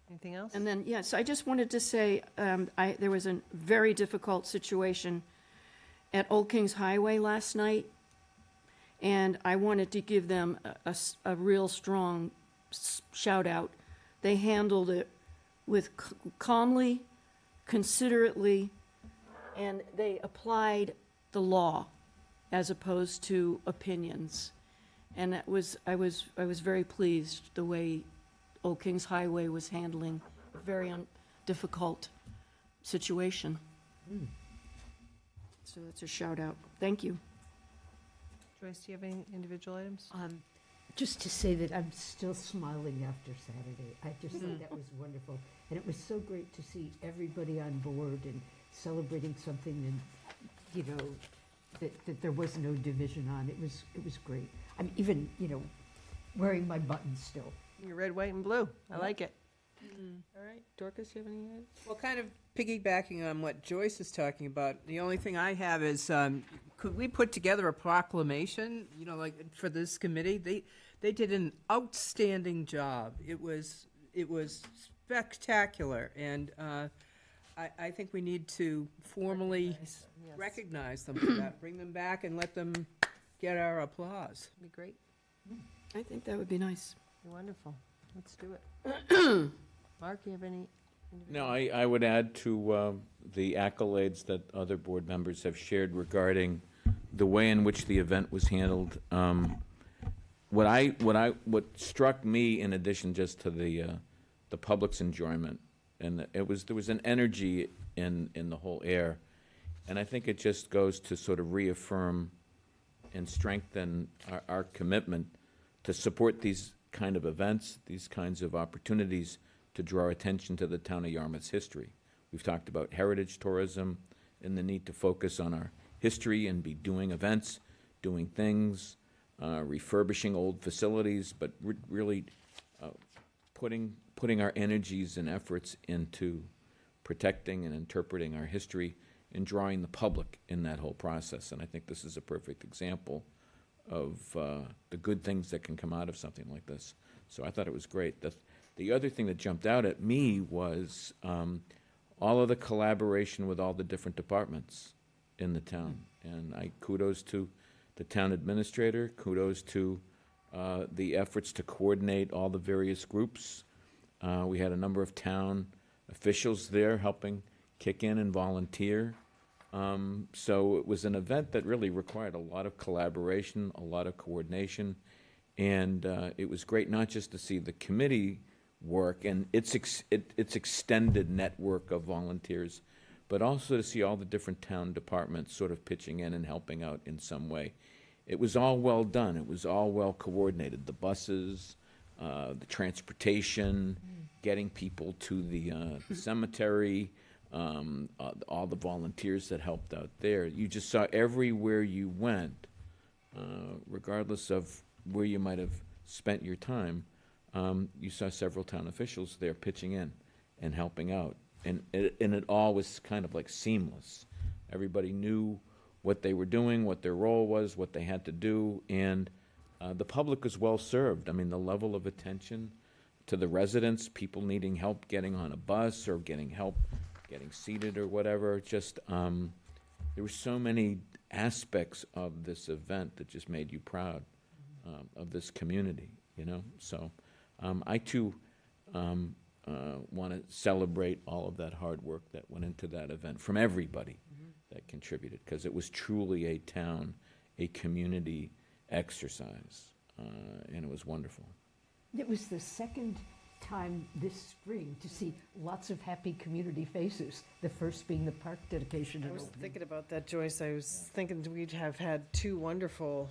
Speaker 4: Anything else?
Speaker 5: And then, yes, I just wanted to say, there was a very difficult situation at Old Kings Highway last night, and I wanted to give them a real strong shout out. They handled it with calmly, considerately, and they applied the law as opposed to opinions. And I was very pleased the way Old Kings Highway was handling a very difficult situation. So that's a shout out. Thank you.
Speaker 4: Joyce, do you have any individual items?
Speaker 6: Just to say that I'm still smiling after Saturday. I just thought that was wonderful. And it was so great to see everybody on board and celebrating something and, that there was no division on. It was great. I'm even, wearing my buttons still.
Speaker 4: Your red, white, and blue. I like it. All right, Dorcas, you have any items?
Speaker 1: Well, kind of piggybacking on what Joyce is talking about, the only thing I have is, could we put together a proclamation, like for this committee? They did an outstanding job. It was spectacular, and I think we need to formally recognize them for that. Bring them back and let them get our applause.
Speaker 4: Be great.
Speaker 5: I think that would be nice.
Speaker 4: Be wonderful. Let's do it. Mark, you have any?
Speaker 7: No, I would add to the accolades that other board members have shared regarding the way in which the event was handled. What struck me, in addition just to the public's enjoyment, and there was an energy in the whole air, and I think it just goes to sort of reaffirm and strengthen our commitment to support these kind of events, these kinds of opportunities to draw attention to the town of Yarmouth's history. We've talked about heritage tourism and the need to focus on our history and be doing events, doing things, refurbishing old facilities, but really putting our energies and efforts into protecting and interpreting our history and drawing the public in that whole process. And I think this is a perfect example of the good things that can come out of something like this. So I thought it was great. The other thing that jumped out at me was all of the collaboration with all the different departments in the town. And kudos to the town administrator, kudos to the efforts to coordinate all the various groups. We had a number of town officials there helping kick in and volunteer. So it was an event that really required a lot of collaboration, a lot of coordination, and it was great not just to see the committee work and its extended network of volunteers, but also to see all the different town departments sort of pitching in and helping out in some way. It was all well done. It was all well coordinated. The buses, the transportation, getting people to the cemetery, all the volunteers that helped out there. You just saw everywhere you went, regardless of where you might have spent your time, you saw several town officials there pitching in and helping out. And it all was kind of like seamless. Everybody knew what they were doing, what their role was, what they had to do, and the public was well served. I mean, the level of attention to the residents, people needing help getting on a bus or getting help getting seated or whatever, just there were so many aspects of this event that just made you proud of this community, you know? So I too want to celebrate all of that hard work that went into that event from everybody that contributed, because it was truly a town, a community exercise, and it was wonderful.
Speaker 6: It was the second time this spring to see lots of happy community faces, the first being the park dedication
Speaker 4: I
Speaker 6: and
Speaker 4: was
Speaker 6: opening.
Speaker 4: thinking about that, Joyce. I was thinking we'd have had two wonderful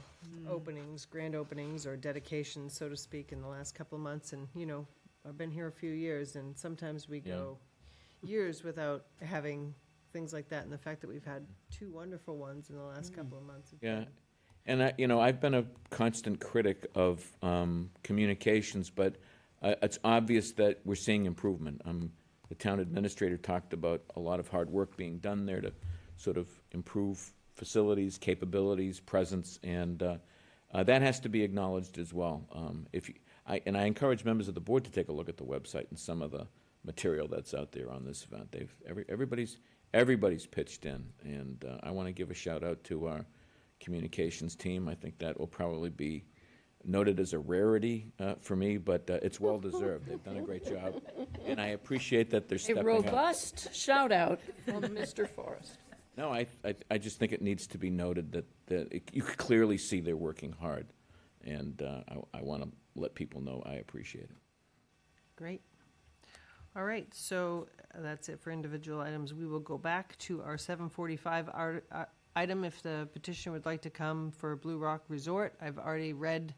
Speaker 4: openings, grand openings, or dedications, so to speak, in the last couple of months. And, you know, I've been here a few years, and sometimes we go years without having things like that. And the fact that we've had two wonderful ones in the last couple of months.
Speaker 7: Yeah, and I've been a constant critic of communications, but it's obvious that we're seeing improvement. The town administrator talked about a lot of hard work being done there to sort of improve facilities, capabilities, presence, and that has to be acknowledged as well. I encourage members of the board to take a look at the website and some of the material that's out there on this event. Everybody's pitched in, and I want to give a shout out to our communications team. I think that will probably be noted as a rarity for me, but it's well deserved. They've done a great job, and I appreciate that they're stepping
Speaker 5: A
Speaker 7: up.
Speaker 5: robust shout out from Mr. Forrest.
Speaker 7: No, I just think it needs to be noted that you could clearly see they're working hard, and I want to let people know I appreciate it.
Speaker 4: Great. All right, so that's it for individual items. We will go back to our 7:45 item if the petitioner would like to come for Blue Rock Resort. I've already read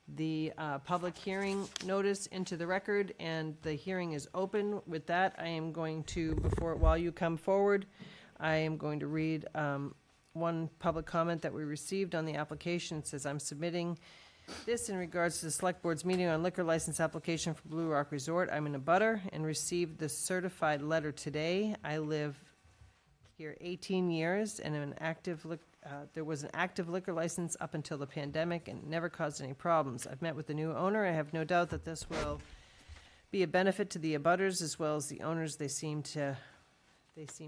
Speaker 4: the public hearing notice into the record, and the hearing is open. With that, I am going to, while you come forward, I am going to read one public comment that we received on the application. It says, I'm submitting this in regards to the Select Board's meeting on liquor license application for Blue Rock Resort. I'm in a butter and received the certified letter today. I live here 18 years and there was an active liquor license up until the pandemic and never caused any problems. I've met with the new owner. I have no doubt that this will be a benefit to the abutters as well as the owners. They seem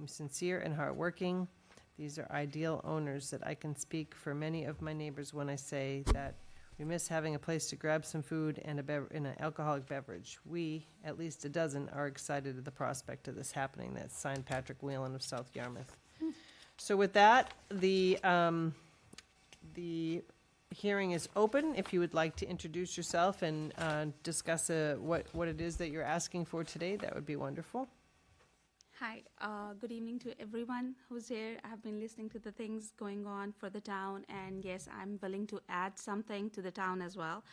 Speaker 4: sincere and hardworking. These are ideal owners that I can speak for many of my neighbors when I say that we miss having a place to grab some food and an alcoholic beverage. We, at least a dozen, are excited at the prospect of this happening. That's signed Patrick Whelan of South Yarmouth. So with that, the hearing is open. If you would like to introduce yourself and discuss what it is that you're asking for today, that would be wonderful.
Speaker 20: Hi, good evening to everyone who's here. I have been listening to the things going on for the town, and yes, I'm willing to add something to the town as well.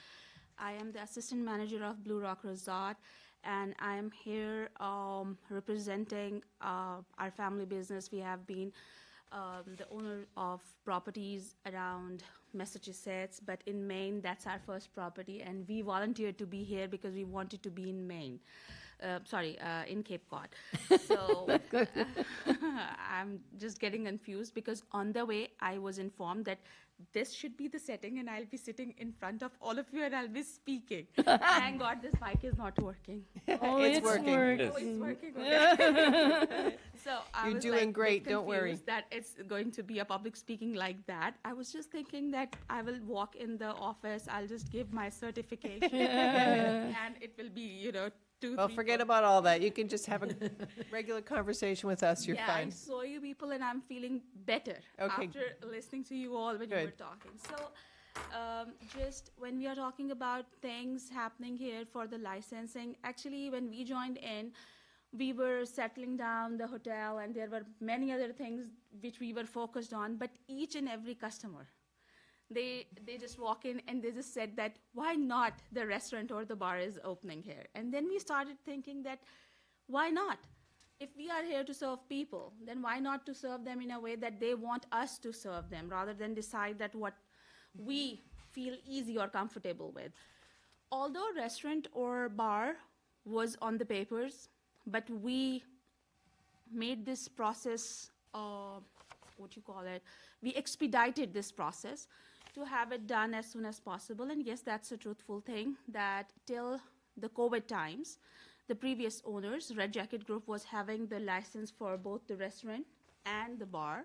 Speaker 20: I am the assistant manager of Blue Rock Resort, and I am here representing our family business. We have been the owner of properties around Massachusetts, but in Maine, that's our first property, and we volunteered to be here because we wanted to be in Maine. In Cape Cod. So I'm just getting confused because on the way I was informed that this should be the setting and I'll be sitting in front of all of you and I'll be speaking. Thank God this mic is not working.
Speaker 4: Oh, it's working.
Speaker 20: Oh, it's working. Okay. So I
Speaker 4: You're
Speaker 20: was
Speaker 4: doing
Speaker 20: like,
Speaker 4: great,
Speaker 20: bit
Speaker 4: don't worry.
Speaker 20: confused that it's going to be a public speaking like that. I was just thinking that I will walk in the office, I'll just give my certification and it will be, 2,
Speaker 4: Well,
Speaker 20: 3,
Speaker 4: forget
Speaker 20: 4.
Speaker 4: about all that. You can just have a regular conversation with us. You're
Speaker 20: Yeah,
Speaker 4: fine.
Speaker 20: I saw you people and I'm feeling better
Speaker 4: Okay.
Speaker 20: after listening to you all when you
Speaker 4: Good.
Speaker 20: were talking. So just when we are talking about things happening here for the licensing, actually when we joined in, we were settling down the hotel and there were many other things which we were focused on, but each and every customer, they just walk in and they just said that why not the restaurant or the bar is opening here. And then we started thinking that why not? If we are here to serve people, then why not to serve them in a way that they want us to serve them rather than decide that what we feel easy or comfortable with. Although restaurant or bar was on the papers, but we made this process, we expedited this process to have it done as soon as possible. And yes, that's a truthful thing that till the COVID times, the previous owners, Red Jacket Group, was having the license for both the restaurant and the bar.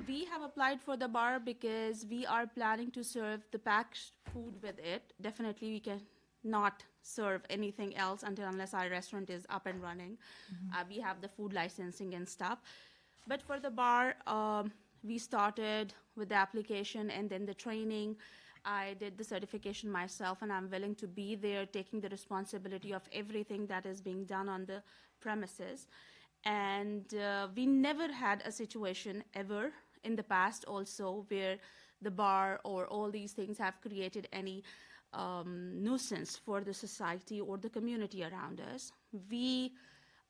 Speaker 20: We have applied for the bar because we are planning to serve the packed food with it. Definitely we can not serve anything else unless our restaurant is up and running. We have the food licensing and stuff. But for the bar, we started with the application and then the training. I did the certification myself, and I'm willing to be there taking the responsibility of everything that is being done on the premises. And we never had a situation ever in the past also where the bar or all these things have created any nuisance for the society or the community around us. We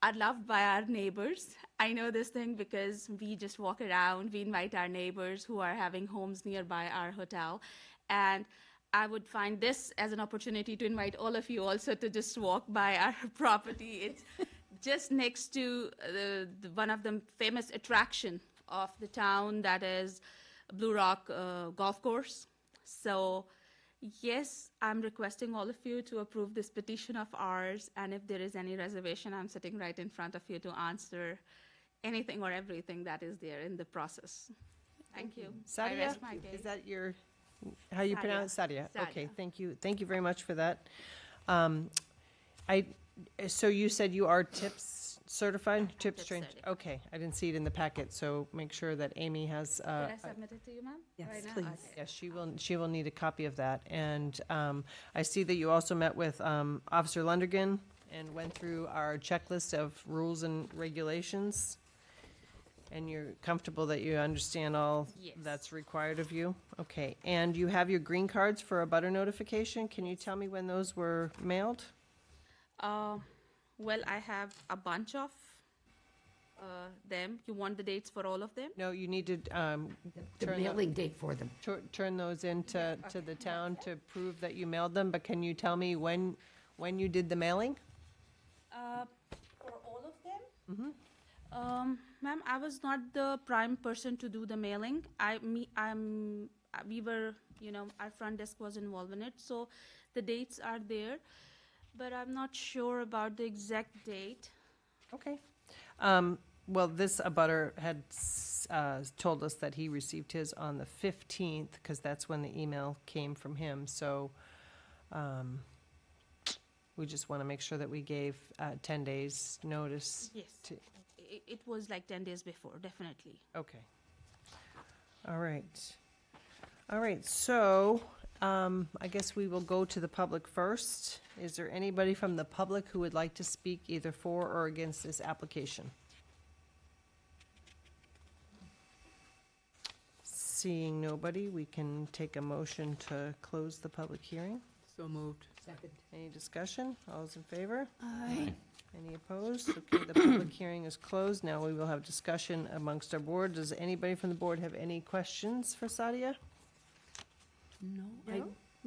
Speaker 20: are loved by our neighbors. I know this thing because we just walk around, we invite our neighbors who are having homes nearby our hotel. And I would find this as an opportunity to invite all of you also to just walk by our property. It's just next to one of the famous attraction of the town, that is Blue Rock Golf Course. So yes, I'm requesting all of you to approve this petition of ours, and if there is any reservation, I'm sitting right in front of you to answer anything or everything that is there in the process. Thank you. I
Speaker 4: Sadia,
Speaker 20: rest my case.
Speaker 4: is that your, how you
Speaker 20: Sadia.
Speaker 4: pronounce Sadia?
Speaker 20: Sadia.
Speaker 4: Okay, thank you. Thank you very much for that. So you said you are TIPS certified? TIPS trained?
Speaker 20: certified.
Speaker 4: Okay, I didn't see it in the packet, so make sure that Amy has.
Speaker 20: Did I submit it to you, ma'am?
Speaker 3: Yes,
Speaker 20: Right now?
Speaker 3: please.
Speaker 20: Okay.
Speaker 4: Yes, she will need a copy of that. And I see that you also met with Officer Lundergan and went through our checklist of rules and regulations. And you're comfortable that you understand all
Speaker 20: Yes.
Speaker 4: that's required of you? Okay, and you have your green cards for a butter notification. Can you tell me when those were mailed?
Speaker 20: Well, I have a bunch of them. You want the dates for all of them?
Speaker 4: No, you need to
Speaker 6: The
Speaker 4: turn
Speaker 6: mailing date for them.
Speaker 4: turn those into to the town to prove that you mailed them, but can you tell me when you did the mailing?
Speaker 20: For all of them? Ma'am, I was not the prime person to do the mailing. We were, our front desk was involved in it, so the dates are there, but I'm not sure about the exact date.
Speaker 4: Okay. Well, this abutter had told us that he received his on the 15th, because that's when the email came from him, so we just want to make sure that we gave 10 days notice.
Speaker 20: Yes, it was like 10 days before, definitely.
Speaker 4: Okay. All right. All right, so I guess we will go to the public first. Is there anybody from the public who would like to speak either for or against this application? Seeing nobody, we can take a motion to close the public hearing.
Speaker 1: So moved.
Speaker 4: Any discussion? All those in favor?
Speaker 5: Aye.
Speaker 4: Any opposed? Okay, the public hearing is closed. Now we will have discussion amongst our board. Does anybody from the board have any questions for Sadia?
Speaker 5: No,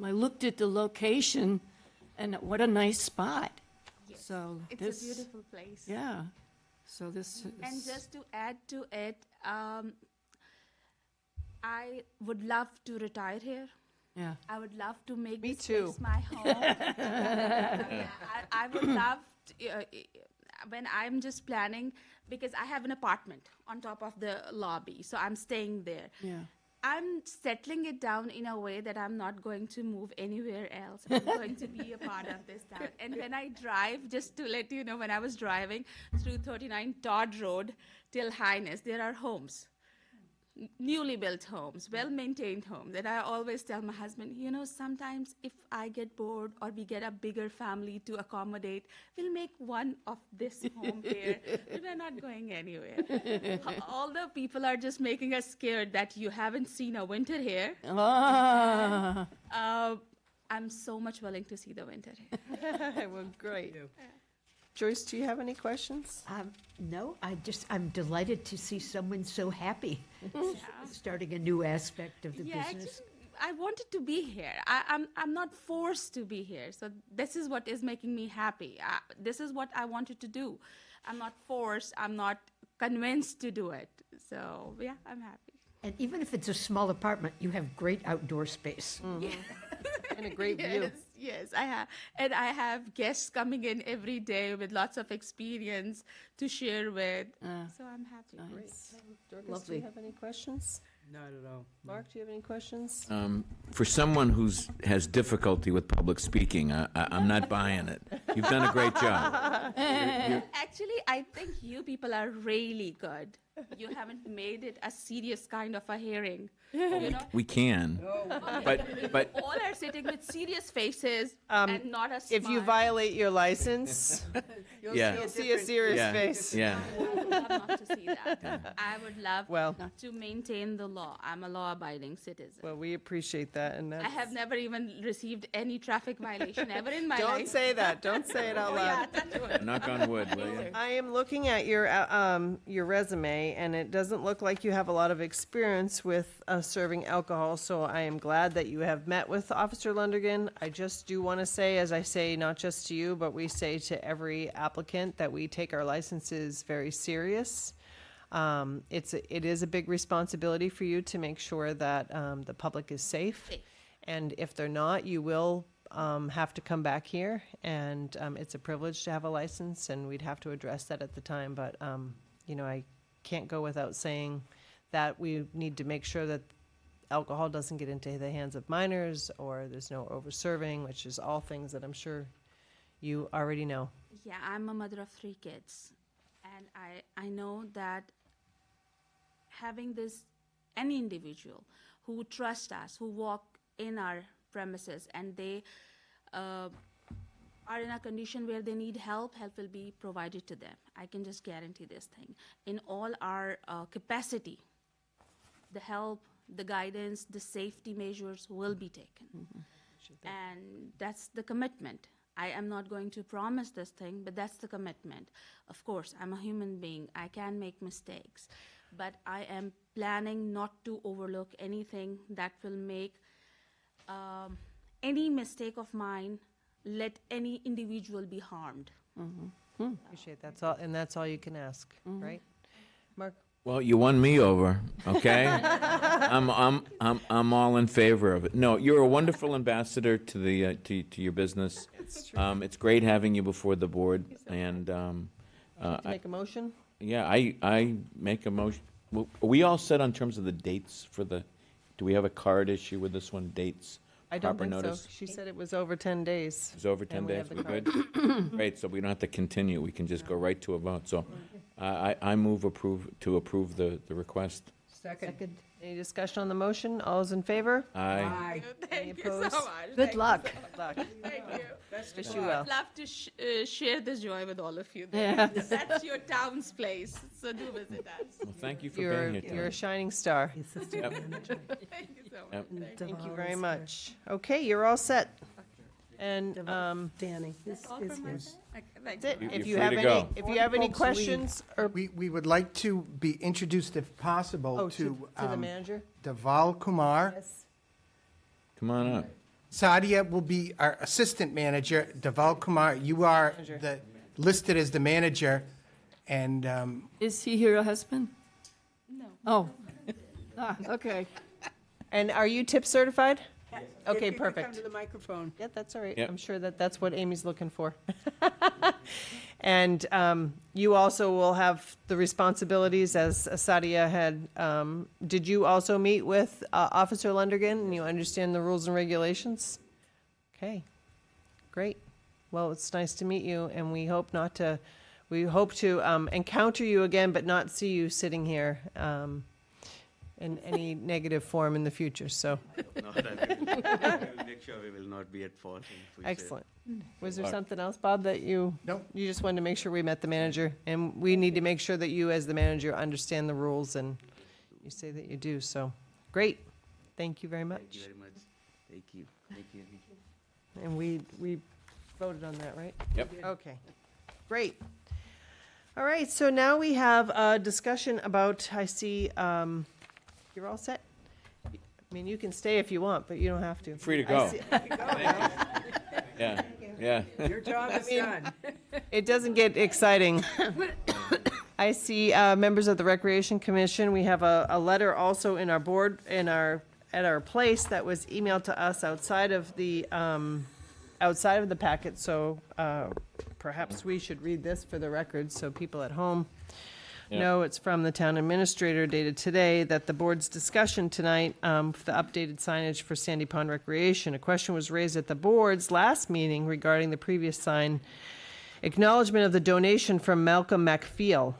Speaker 5: I looked at the location, and what a nice spot. So
Speaker 20: It's
Speaker 5: this,
Speaker 20: a beautiful place.
Speaker 5: yeah. So this
Speaker 20: And
Speaker 5: is,
Speaker 20: just to add to it, I would love to retire here.
Speaker 5: yeah.
Speaker 20: I would love to make
Speaker 4: Me
Speaker 20: this
Speaker 4: too.
Speaker 20: place my home. Yeah, I would love to, when I'm just planning, because I have an apartment on top of the lobby, so I'm staying there.
Speaker 5: Yeah.
Speaker 20: I'm settling it down in a way that I'm not going to move anywhere else. I'm going to be a part of this town. And when I drive, just to let you know, when I was driving through 39 Todd Road till Highness, there are homes. Newly built homes, well-maintained homes. And I always tell my husband, you know, sometimes if I get bored or we get a bigger family to accommodate, we'll make one of this home here. We're not going anywhere. Although people are just making us scared that you haven't seen a winter here.
Speaker 5: Ah.
Speaker 20: I'm so much willing to see the winter here.
Speaker 4: Well, great. Joyce, do you have any questions?
Speaker 6: No, I'm delighted to see someone so happy, starting a new aspect of the
Speaker 20: Yeah,
Speaker 6: business.
Speaker 20: actually, I wanted to be here. I'm not forced to be here. So this is what is making me happy. This is what I wanted to do. I'm not forced. I'm not convinced to do it. So yeah, I'm happy.
Speaker 6: And even if it's a small apartment, you have great outdoor space.
Speaker 4: And a great view.
Speaker 20: Yes, I have. And I have guests coming in every day with lots of experience to share with. So I'm happy.
Speaker 4: Great. Dorcas, do
Speaker 6: Lovely.
Speaker 4: you have any questions?
Speaker 1: Not at all.
Speaker 4: Mark, do you have any questions?
Speaker 7: For someone who's has difficulty with public speaking, I'm not buying it. You've done a great job.
Speaker 20: Actually, I think you people are really good. You haven't made it a serious kind of a hearing. You know?
Speaker 7: We can, but
Speaker 20: All are sitting with serious faces and not a smile.
Speaker 4: If you violate your license,
Speaker 7: yeah,
Speaker 4: you'll see a serious
Speaker 7: yeah,
Speaker 4: face.
Speaker 7: yeah.
Speaker 20: I would love not to see that. I would love
Speaker 4: Well-
Speaker 20: to maintain the law. I'm a law-abiding citizen.
Speaker 4: Well, we appreciate that, and
Speaker 20: I
Speaker 4: that's.
Speaker 20: have never even received any traffic violation ever in my life.
Speaker 4: Don't say that. Don't say it out
Speaker 20: Oh,
Speaker 4: loud.
Speaker 20: yeah, touch wood.
Speaker 7: Knock on wood, will you?
Speaker 4: I am looking at your resume, and it doesn't look like you have a lot of experience with serving alcohol. So I am glad that you have met with Officer Lundergan. I just do want to say, as I say, not just to you, but we say to every applicant that we take our licenses very serious. It is a big responsibility for you to make sure that the public is safe, and if they're not, you will have to come back here, and it's a privilege to have a license, and we'd have to address that at the time, but, you know, I can't go without saying that we need to make sure that alcohol doesn't get into the hands of minors, or there's no over-serving, which is all things that I'm sure you already know.
Speaker 20: Yeah, I'm a mother of 3 kids, and I know that having any individual who trust us, who walk in our premises, and they are in a condition where they need help will be provided to them. I can just guarantee this thing. In all our capacity, the help, the guidance, the safety measures will be taken. And that's the commitment. I am not going to promise this thing, but that's the commitment. Of course, I'm a human being. I can make mistakes. But I am planning not to overlook anything that will make any mistake of mine let any individual be harmed.
Speaker 4: Appreciate that's all, and that's all you can ask, right? Mark?
Speaker 7: Well, you won me over, okay? I'm all in favor of it. No, you're a wonderful ambassador to the to your business. It's great having you before the board, and
Speaker 4: Make a motion?
Speaker 7: yeah, I make a motion. Well, are we all set on terms of the dates for the? Do we have a card issue with this one? Dates.
Speaker 4: I don't
Speaker 7: proper
Speaker 4: think
Speaker 7: notice.
Speaker 4: so. She said it was over 10 days.
Speaker 7: It's over 10
Speaker 4: and we
Speaker 7: days.
Speaker 4: have the
Speaker 7: We're
Speaker 4: card.
Speaker 7: good. Great. So we don't have to continue. We can just go right to a vote. So I move to approve the request.
Speaker 16: Second.
Speaker 4: Any discussion on the motion? All those in favor?
Speaker 7: Aye.
Speaker 4: Any
Speaker 20: Thank you so
Speaker 4: opposed?
Speaker 20: much.
Speaker 4: Good
Speaker 20: Thank
Speaker 4: luck.
Speaker 20: you
Speaker 4: Good luck.
Speaker 20: Thank you.
Speaker 4: Wish you well.
Speaker 20: I'd love to share this joy with all of you. That's your town's place, so do visit us.
Speaker 7: Well, thank you for
Speaker 4: You're
Speaker 7: being here.
Speaker 4: you're a
Speaker 7: Tony.
Speaker 4: shining star.
Speaker 20: Thank you so much.
Speaker 7: Yep.
Speaker 4: Thank you very much. Okay, you're all set. And
Speaker 3: Danny.
Speaker 4: that's it. If you
Speaker 7: free
Speaker 4: have
Speaker 7: to
Speaker 4: any,
Speaker 7: go.
Speaker 4: if you have any
Speaker 16: Folks,
Speaker 4: questions or
Speaker 16: we would like to be introduced, if possible,
Speaker 4: Oh, to the manager?
Speaker 16: Deval Kumar.
Speaker 7: Come on up.
Speaker 16: Sadia will be our assistant manager. Deval Kumar, you are listed as the manager, and
Speaker 5: Is he your husband? No. Oh. Okay.
Speaker 4: And are you tip certified? Okay,
Speaker 1: If you could
Speaker 4: perfect.
Speaker 1: Come to the microphone.
Speaker 4: Yeah, that's all right.
Speaker 7: Yep.
Speaker 4: I'm sure that's what Amy's looking for. And you also will have the responsibilities as Sadia had. Did you also meet with Officer Lundergan and you understand the rules and regulations? Okay, great. Well, it's nice to meet you, and we hope to encounter you again, but not see you sitting here in any negative form in the future. So.
Speaker 21: Not that we will make sure we will not be at fault. in future.
Speaker 4: Excellent. Was there something else, Bob, that you?
Speaker 16: No.
Speaker 4: You just wanted to make sure we met the manager, and we need to make sure that you, as the manager, understand the rules, and you say that you do, so, great. Thank you very much.
Speaker 21: Thank you very much. Thank you. Thank you.
Speaker 4: And we voted on that, right?
Speaker 7: Yep.
Speaker 4: Okay, great. All right, so now we have a discussion about, I see, you're all set? I mean, you can stay if you want, but you don't have to.
Speaker 7: Free to
Speaker 4: I
Speaker 7: go.
Speaker 4: see-
Speaker 7: Yeah, yeah.
Speaker 1: Your job is done.
Speaker 4: It doesn't get exciting. I see members of the Recreation Commission. We have a letter also in our board, at our place that was emailed to us outside of the packet, so perhaps we should read this for the record, so people at home know it's from the town administrator dated today, that the board's discussion tonight for the updated signage for Sandy Pond Recreation. A question was raised at the board's last meeting regarding the previous sign, acknowledgement of the donation from Malcolm McPhail.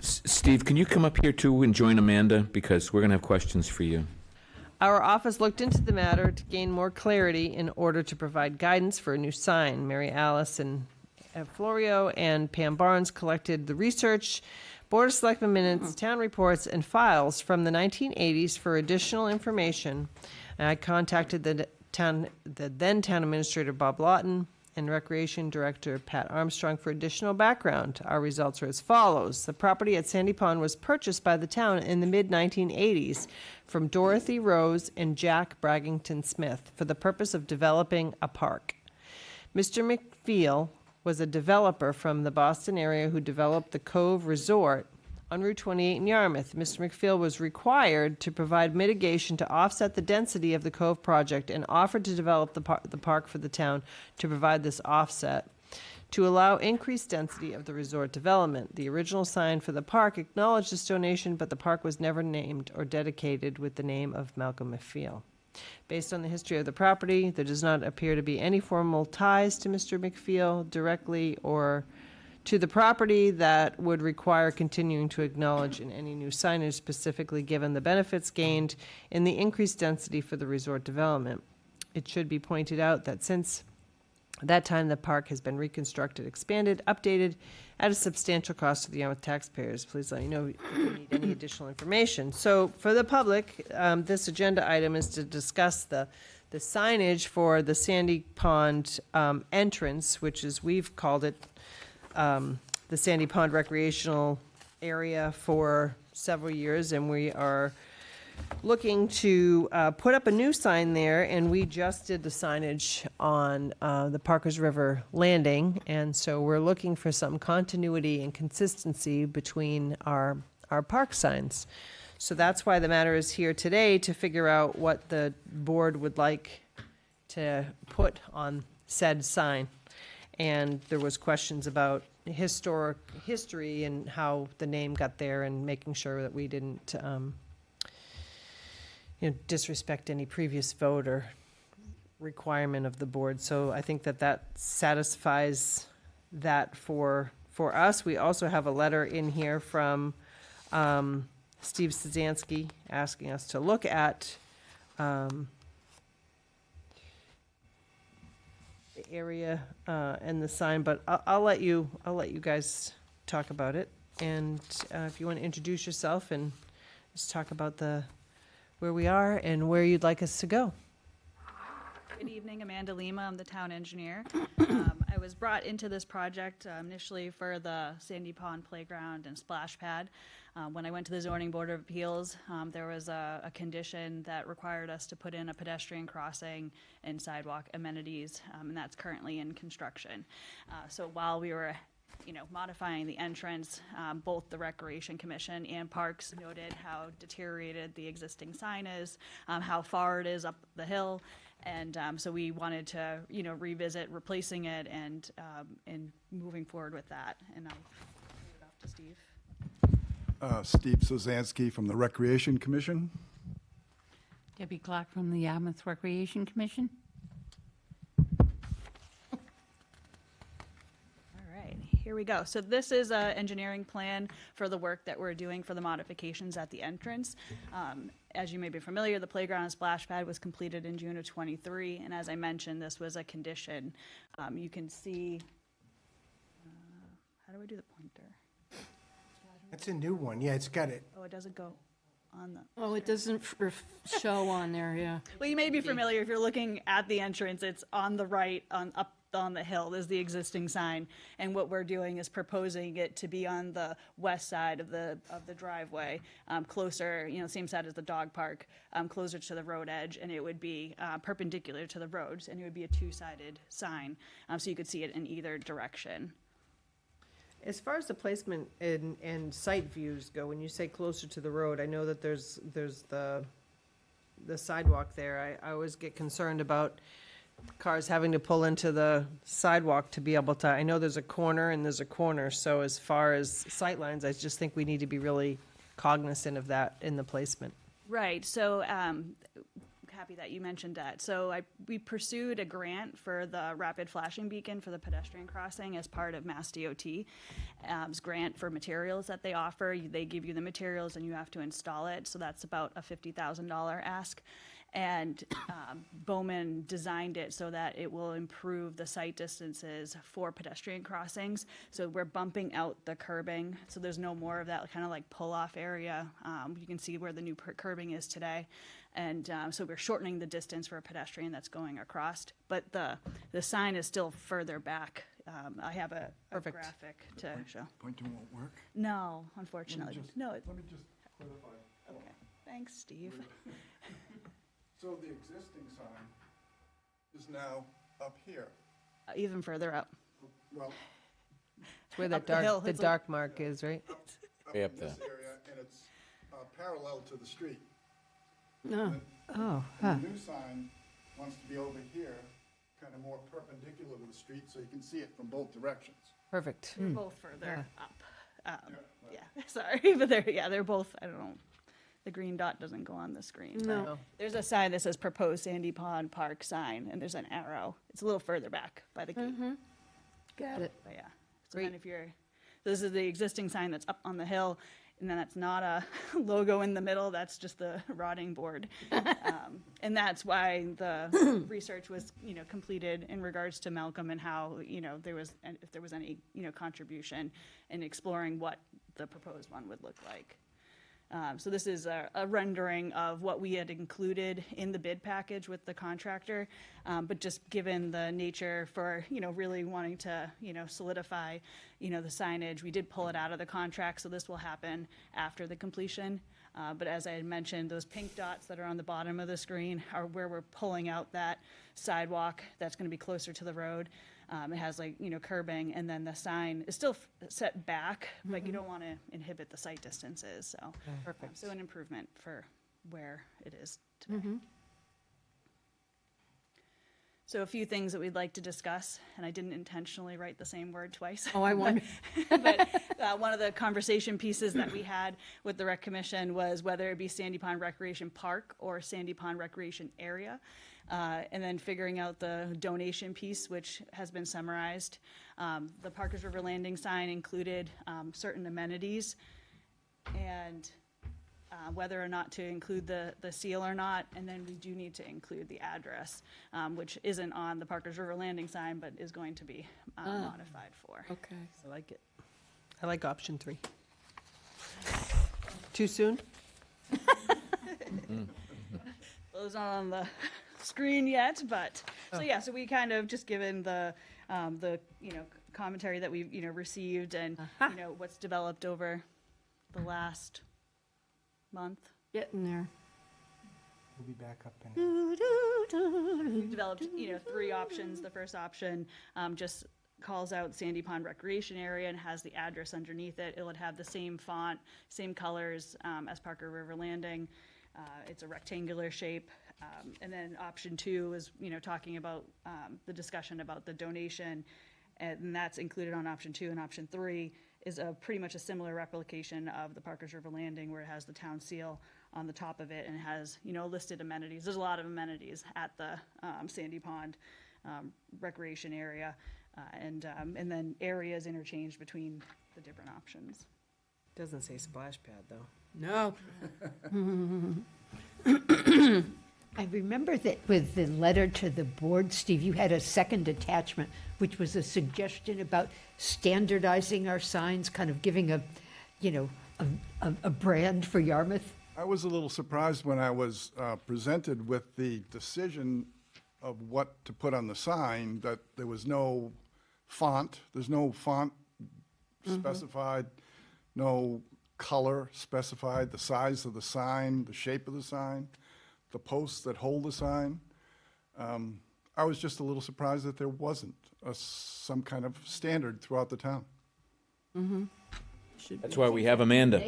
Speaker 7: Steve, can you come up here too and join Amanda? Because we're going to have questions for you.
Speaker 4: Our office looked into the matter to gain more clarity in order to provide guidance for a new sign. Mary Alice and Florio and Pam Barnes collected the research, Board of Selectmen minutes, town reports, and files from the 1980s for additional information. And I contacted the then town administrator Bob Lawton and Recreation Director Pat Armstrong for additional background. Our results are as follows. The property at Sandy Pond was purchased by the town in the mid-1980s from Dorothy Rose and Jack Braggington Smith for the purpose of developing a park. Mr. McPhail was a developer from the Boston area who developed the Cove Resort on Route 28 in Yarmouth. Mr. McPhail was required to provide mitigation to offset the density of the Cove project and offered to develop the park for the town to provide this offset to allow increased density of the resort development. The original sign for the park acknowledged this donation, but the park was never named or dedicated with the name of Malcolm McPhail. Based on the history of the property, there does not appear to be any formal ties to Mr. McPhail directly or to the property that would require continuing to acknowledge in any new signage, specifically given the benefits gained in the increased density for the resort development. It should be pointed out that since that time, the park has been reconstructed, expanded, updated at a substantial cost to the Yarmouth taxpayers. Please let me know if you need any additional information. So for the public, this agenda item is to discuss the signage for the Sandy Pond entrance, which is, we've called it the Sandy Pond Recreational Area for several years, and we are looking to put up a new sign there, and we just did the signage on the Parkers River Landing, and so we're looking for some continuity and consistency between our park signs. So that's why the matter is here today, to figure out what the board would like to put on said sign. And there was questions about history and how the name got there, and making sure that we didn't disrespect any previous vote or requirement of the board. So I think that satisfies that for us. We also have a letter in here from Steve Szanski asking us to look at the area and the sign, but I'll let you guys talk about it. And if you want to introduce yourself and just talk about where we are and where you'd like us to go.
Speaker 2: Good evening, Amanda Lima. I'm the town engineer. I was brought into this project initially for the Sandy Pond Playground and Splash Pad. When I went to the Zoning Board of Appeals, there was a condition that required us to put in a pedestrian crossing and sidewalk amenities, and that's currently in construction. So while we were modifying the entrance, both the Recreation Commission and Parks noted how deteriorated the existing sign is, how far it is up the hill, and so we wanted to, revisit replacing it and moving forward with that. And I'll hand it off to Steve.
Speaker 22: Steve Sozansky from the Recreation Commission.
Speaker 23: Debbie Clark from the Yarmouth Recreation Commission.
Speaker 2: Here we go. So this is an engineering plan for the work that we're doing for the modifications at the entrance. As you may be familiar, the playground and splash pad was completed in June of '23, and as I mentioned, this was a condition. You can see, how do I do the pointer?
Speaker 16: That's a new one. Yeah, it's got it.
Speaker 2: Oh, it doesn't go on the.
Speaker 5: Oh, it doesn't show on there, yeah.
Speaker 2: Well, you may be familiar if you're looking at the entrance. It's on the right, up on the hill. There's the existing sign, and what we're doing is proposing it to be on the west side of the driveway, closer, same side as the dog park, closer to the road edge, and it would be perpendicular to the roads, and it would be a two-sided sign, so you could see it in either direction.
Speaker 4: As far as the placement and site views go, when you say closer to the road, I know that there's the sidewalk there. I always get concerned about cars having to pull into the sidewalk to be able to, I know there's a corner and there's a corner, so as far as sight lines, I just think we need to be really cognizant of that in the placement.
Speaker 2: Right, so happy that you mentioned that. So we pursued a grant for the rapid flashing beacon for the pedestrian crossing as part of Mass DOT's grant for materials that they offer. They give you the materials and you have to install it, so that's about a $50,000 ask. And Bowman designed it so that it will improve the sight distances for pedestrian crossings. So we're bumping out the curbing, so there's no more of that kind of like pull-off area. You can see where the new curbing is today. And so we're shortening the distance for a pedestrian that's going across. But the sign is still further back. I have a graphic to show.
Speaker 22: Pointer won't work?
Speaker 2: No, unfortunately.
Speaker 22: Let me just clarify.
Speaker 2: Okay, thanks, Steve.
Speaker 22: So the existing sign is now up here.
Speaker 2: Even further up.
Speaker 22: Well,
Speaker 4: It's where
Speaker 2: Up the hill.
Speaker 4: the
Speaker 2: It's
Speaker 4: dark mark is, right?
Speaker 7: Way up
Speaker 22: in
Speaker 7: there.
Speaker 22: this area, and it's parallel to the street.
Speaker 5: No.
Speaker 23: Oh,
Speaker 22: And the new sign wants to be over here, kind of more perpendicular to the street, so you can see it from both directions.
Speaker 4: Perfect.
Speaker 2: They're both further up. Yeah, sorry, but they're both, I don't know. The green dot doesn't go on the screen.
Speaker 5: No.
Speaker 2: but there's a sign that says proposed Sandy Pond Park sign, and there's an arrow. It's a little further back by the gate.
Speaker 5: Got it.
Speaker 2: But yeah. So then this is the existing sign that's up on the hill, and then that's not a logo in the middle, that's just the rotting board. And that's why the research was, completed in regards to Malcolm and how, if there was any, contribution in exploring what the proposed one would look like. So this is a rendering of what we had included in the bid package with the contractor, but just given the nature for, really wanting to, solidify, the signage, we did pull it out of the contract, so this will happen after the completion. But as I had mentioned, those pink dots that are on the bottom of the screen are where we're pulling out that sidewalk that's going to be closer to the road. It has curbing, and then the sign is still set back, but you don't want to inhibit the sight distances, so.
Speaker 4: Perfect.
Speaker 2: So an improvement for where it is today. So a few things that we'd like to discuss, and I didn't intentionally write the same word twice.
Speaker 5: Oh, I wonder.
Speaker 2: But one of the conversation pieces that we had with the Rec Commission was whether it be Sandy Pond Recreation Park or Sandy Pond Recreation Area. And then figuring out the donation piece, which has been summarized. The Parkers River Landing sign included certain amenities, and whether or not to include the seal or not, and then we do need to include the address, which isn't on the Parkers River Landing sign, but is going to be modified for.
Speaker 5: Okay.
Speaker 4: I like it. I like option 3. Too soon?
Speaker 2: Well, it's not on the screen yet, but, so yeah, so we kind of just given the, commentary that we've, received and, what's developed over the last month.
Speaker 5: Getting there.
Speaker 16: We'll be back up in.
Speaker 2: We've developed, 3 options. The first option just calls out Sandy Pond Recreation Area and has the address underneath it. It would have the same font, same colors as Parker River Landing. It's a rectangular shape. And then option 2 is, talking about the discussion about the donation, and that's included on option 2. And option 3 is pretty much a similar replication of the Parker's River Landing, where it has the town seal on the top of it and has, listed amenities. There's a lot of amenities at the Sandy Pond recreation area, and then areas interchanged between the different options.
Speaker 4: Doesn't say splash pad, though.
Speaker 1: No.
Speaker 6: I remember that with the letter to the board, Steve, you had a second attachment, which was a suggestion about standardizing our signs, kind of giving a brand for Yarmouth.
Speaker 22: I was a little surprised when I was presented with the decision of what to put on the sign, that there was no font. There's no font specified, no color specified, the size of the sign, the shape of the sign, the posts that hold the sign. I was just a little surprised that there wasn't some kind of standard throughout the town.
Speaker 7: That's why we have Amanda.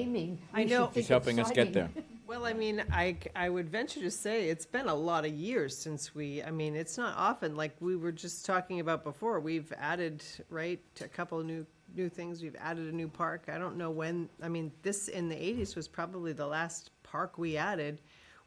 Speaker 4: I know.
Speaker 7: She's helping us get there.
Speaker 4: Well, I mean, I would venture to say it's been a lot of years since it's not often, like we were just talking about before, we've added, right, a couple of new things. We've added a new park. I don't know when, this in the 80s was probably the last park we added.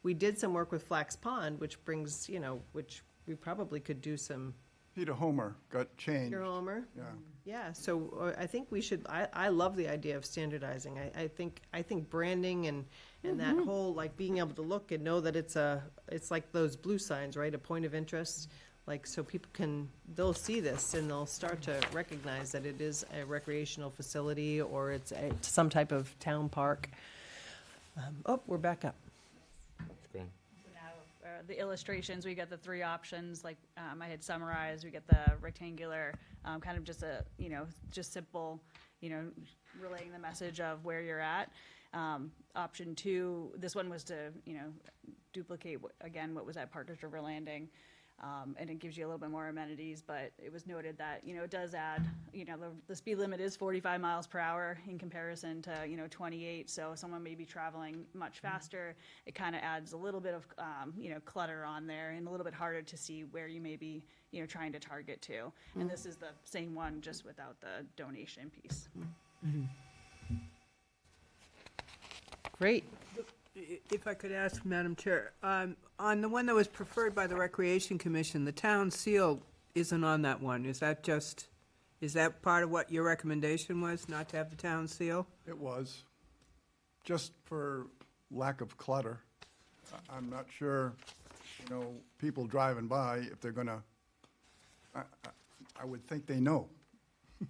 Speaker 4: We did some work with Flax Pond, which brings, which we probably could do some.
Speaker 22: Peter Homer got changed.
Speaker 4: Peter Homer?
Speaker 22: Yeah.
Speaker 4: Yeah, so I think we should, I love the idea of standardizing. I think branding and that whole, like, being able to look and know that it's like those blue signs, right? A point of interest, like, so people they'll see this and they'll start to recognize that it is a recreational facility or it's some type of town park. We're back up.
Speaker 7: Great.
Speaker 2: The illustrations, we get the 3 options, like I had summarized. We get the rectangular, kind of just just simple, relaying the message of where you're at. Option 2, this one was to, duplicate, again, what was at Parker's River Landing. And it gives you a little bit more amenities, but it was noted that, it does add, the speed limit is 45 miles per hour in comparison to, 28. So someone may be traveling much faster. It kind of adds a little bit of, clutter on there and a little bit harder to see where you may be, trying to target to. And this is the same one, just without the donation piece.
Speaker 4: Great.
Speaker 1: If I could ask, Madam Chair, on the one that was preferred by the Recreation Commission, the town seal isn't on that one. Is that part of what your recommendation was, not to have the town seal?
Speaker 22: It was, just for lack of clutter. I'm not sure, people driving by, if they're gonna, I would think they know.
Speaker 16: I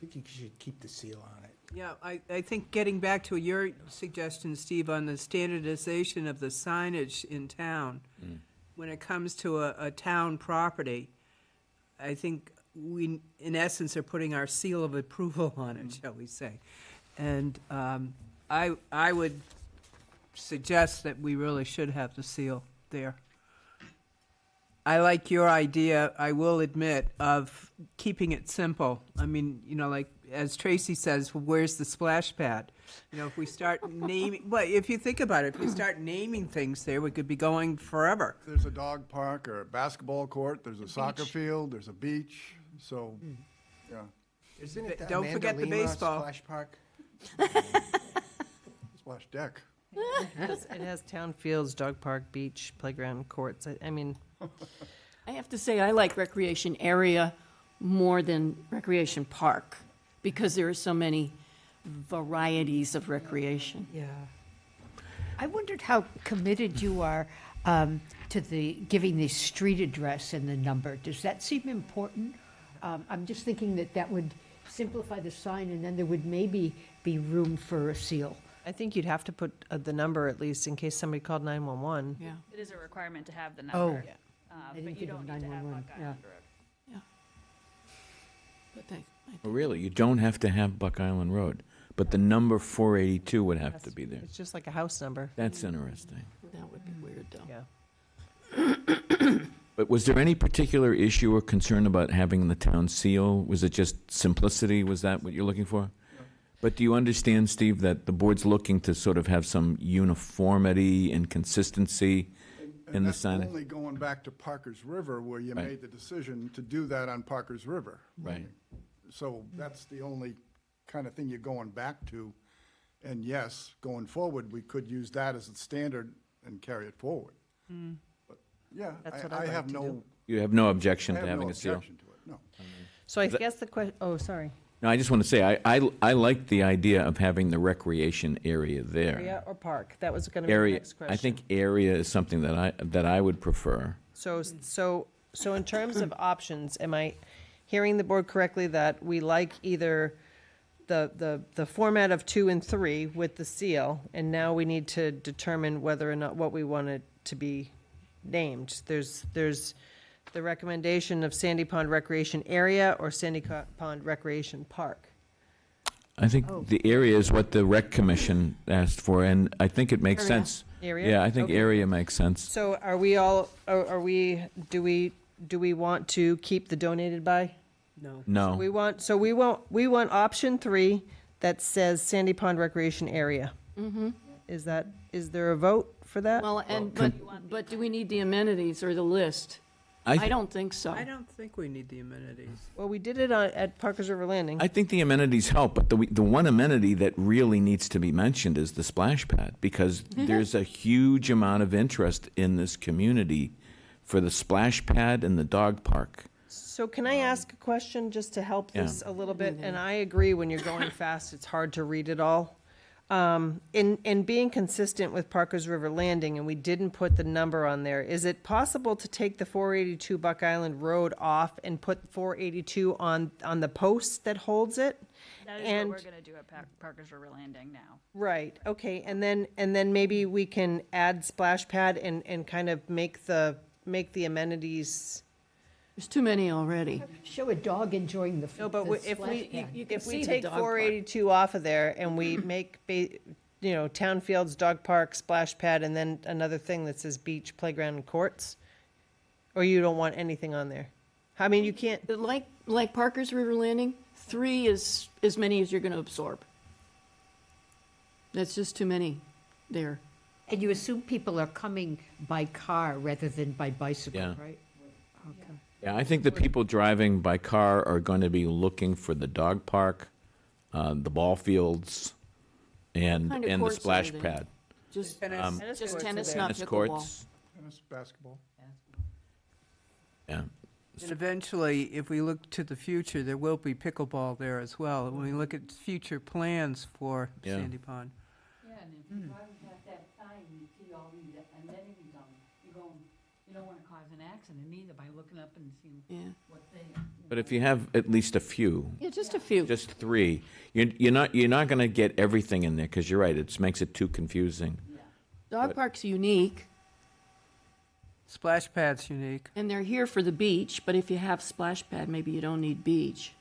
Speaker 16: think you should keep the seal on it.
Speaker 1: Yeah, I think getting back to your suggestion, Steve, on the standardization of the signage in town, when it comes to a town property, I think we, in essence, are putting our seal of approval on it, shall we say. And I would suggest that we really should have the seal there. I like your idea, I will admit, of keeping it simple. Like, as Tracy says, well, where's the splash pad? If we start naming, well, if you think about it, if we start naming things there, we could be going forever.
Speaker 22: There's a dog park or a basketball court, there's a soccer field, there's a beach, so, yeah.
Speaker 16: Isn't it the
Speaker 1: Don't
Speaker 16: Amanda
Speaker 1: forget the
Speaker 16: Lima
Speaker 1: baseball.
Speaker 16: Splash Park?
Speaker 22: Splash deck.
Speaker 4: It has town fields, dog park, beach, playground, courts.
Speaker 5: I have to say, I like recreation area more than recreation park because there are so many varieties of recreation.
Speaker 6: Yeah. I wondered how committed you are to giving the street address and the number. Does that seem important? I'm just thinking that would simplify the sign, and then there would maybe be room for a seal.
Speaker 4: I think you'd have to put the number at least in case somebody called 911.
Speaker 5: Yeah.
Speaker 2: It is a requirement to have the
Speaker 6: Oh.
Speaker 2: number.
Speaker 6: I
Speaker 2: But
Speaker 6: didn't
Speaker 2: you
Speaker 6: think of
Speaker 2: don't need to have
Speaker 6: 911,
Speaker 2: Buck
Speaker 6: yeah.
Speaker 2: Island Road.
Speaker 5: But they,
Speaker 7: Oh, really? You don't have to have Buck Island Road, but the number 482 would have to be there.
Speaker 4: It's just like a house number.
Speaker 7: That's interesting.
Speaker 5: that would be weird, though.
Speaker 4: Yeah.
Speaker 7: But was there any particular issue or concern about having the town seal? Was it just simplicity? Was that what you're looking for? But do you understand, Steve, that the board's looking to sort of have some uniformity and consistency in the
Speaker 22: that's
Speaker 7: signage?
Speaker 22: only going back to Parker's River where you
Speaker 7: Right.
Speaker 22: made the decision to do that on Parker's River.
Speaker 7: Right.
Speaker 22: So that's the only kind of thing you're going back to. And yes, going forward, we could use that as a standard and carry it forward. But, yeah,
Speaker 4: That's what
Speaker 22: I
Speaker 4: I'd like
Speaker 22: have
Speaker 4: to
Speaker 22: no.
Speaker 4: do.
Speaker 7: You have no objection
Speaker 22: I
Speaker 7: to
Speaker 22: have no
Speaker 7: having a seal?
Speaker 22: objection to it, no.
Speaker 4: So I
Speaker 7: That-
Speaker 4: guess the question, oh, sorry.
Speaker 7: No, I just want to say, I like the idea of having the recreation area there.
Speaker 4: Area or park? That was going to be the
Speaker 7: Area,
Speaker 4: next question.
Speaker 7: I think area is something that I would prefer.
Speaker 4: So in terms of options, am I hearing the board correctly that we like either the format of 2 and 3 with the seal, and now we need to determine whether or not what we want it to be named? There's the recommendation of Sandy Pond Recreation Area or Sandy Pond Recreation Park.
Speaker 7: I think the area is what the rec commission asked for, and I think it makes
Speaker 4: Area.
Speaker 7: sense.
Speaker 4: Area?
Speaker 7: Yeah, I think
Speaker 4: Okay.
Speaker 7: area makes sense.
Speaker 4: So are we all, do we want to keep the donated by?
Speaker 1: No.
Speaker 7: No.
Speaker 4: We want option 3 that says Sandy Pond Recreation Area.
Speaker 5: Mm-hmm.
Speaker 4: Is there a vote for that?
Speaker 5: Well, but do we need the amenities or the list? I don't think so.
Speaker 1: I don't think we need the amenities.
Speaker 4: Well, we did it at Parker's River Landing.
Speaker 7: I think the amenities help, but the one amenity that really needs to be mentioned is the splash pad, because there's a huge amount of interest in this community for the splash pad and the dog park.
Speaker 4: So can I ask a question just to help
Speaker 7: Yeah.
Speaker 4: this a little bit? And I agree, when you're going fast, it's hard to read it all. In being consistent with Parker's River Landing, and we didn't put the number on there, is it possible to take the 482 Buck Island Road off and put 482 on the post that holds it?
Speaker 2: That is
Speaker 4: And-
Speaker 2: what we're gonna do at Parker's River Landing now.
Speaker 4: Right, okay, and then maybe we can add splash pad and kind of make the amenities.
Speaker 5: There's too many already.
Speaker 6: Show a dog enjoying the
Speaker 4: No, but
Speaker 6: the
Speaker 4: if
Speaker 6: splash
Speaker 4: we,
Speaker 6: pad.
Speaker 5: you can
Speaker 4: if we
Speaker 5: see the
Speaker 4: take
Speaker 5: dog park.
Speaker 4: 482 off of there and we make, town fields, dog park, splash pad, and then another thing that says beach, playground, and courts? Or you don't want anything on there? I mean, you can't,
Speaker 5: Like Parker's River Landing, 3 is as many as you're going to absorb. That's just too many there.
Speaker 6: And you assume people are coming by car rather than by bicycle,
Speaker 7: Yeah.
Speaker 6: right? Okay.
Speaker 7: Yeah, I think the people driving by car are going to be looking for the dog park, the ball fields, and
Speaker 5: Kind of
Speaker 7: the
Speaker 5: courts are
Speaker 7: splash
Speaker 5: they?
Speaker 7: pad.
Speaker 5: Just
Speaker 1: Tennis.
Speaker 5: just
Speaker 4: courts are
Speaker 5: tennis,
Speaker 4: there.
Speaker 5: not
Speaker 7: Tennis
Speaker 5: pickleball.
Speaker 7: courts.
Speaker 22: Tennis, basketball.
Speaker 7: Yeah.
Speaker 1: And eventually, if we look to the future, there will be pickleball there as well. When we look at future plans for
Speaker 7: Yeah.
Speaker 1: Sandy Pond.
Speaker 14: Yeah, and if you drive past that sign, you see all these amenities on it. You don't wanna cause an accident either by looking up and seeing
Speaker 5: Yeah.
Speaker 14: what they.
Speaker 7: But if you have at least a few,
Speaker 5: Yeah, just a few.
Speaker 7: just 3, you're not going to get everything in there, because you're right, it makes it too confusing.
Speaker 5: Dog park's unique,
Speaker 1: Splash pad's unique.
Speaker 5: and they're here for the beach, but if you have splash pad, maybe you don't need beach.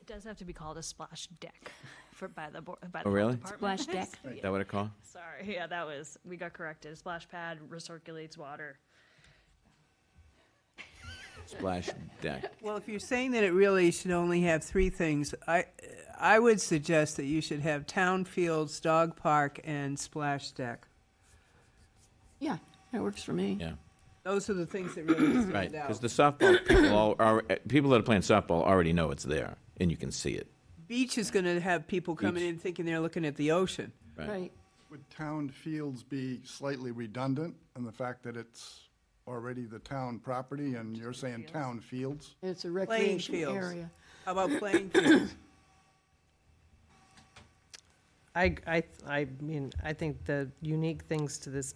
Speaker 2: It does have to be called a splash deck by the
Speaker 7: Oh,
Speaker 2: health
Speaker 7: really?
Speaker 2: department.
Speaker 5: Splash deck?
Speaker 7: Is that what it called?
Speaker 2: Sorry, yeah, we got corrected. Splash pad recirculates water.
Speaker 7: Splash deck.
Speaker 1: Well, if you're saying that it really should only have 3 things, I would suggest that you should have town fields, dog park, and splash deck.
Speaker 5: Yeah, that works for me.
Speaker 7: Yeah.
Speaker 1: Those are the things that really stand
Speaker 7: Right,
Speaker 1: out.
Speaker 7: because the softball people that are playing softball already know it's there, and you can see it.
Speaker 1: Beach is going to have people coming
Speaker 7: Beach.
Speaker 1: in thinking they're looking at the ocean.
Speaker 5: Right.
Speaker 22: Would town fields be slightly redundant in the fact that it's already the town property and you're saying town fields?
Speaker 5: It's a
Speaker 1: Playing
Speaker 5: recreation
Speaker 1: fields.
Speaker 5: area.
Speaker 1: How about playing fields?
Speaker 4: I mean, I think the unique things to this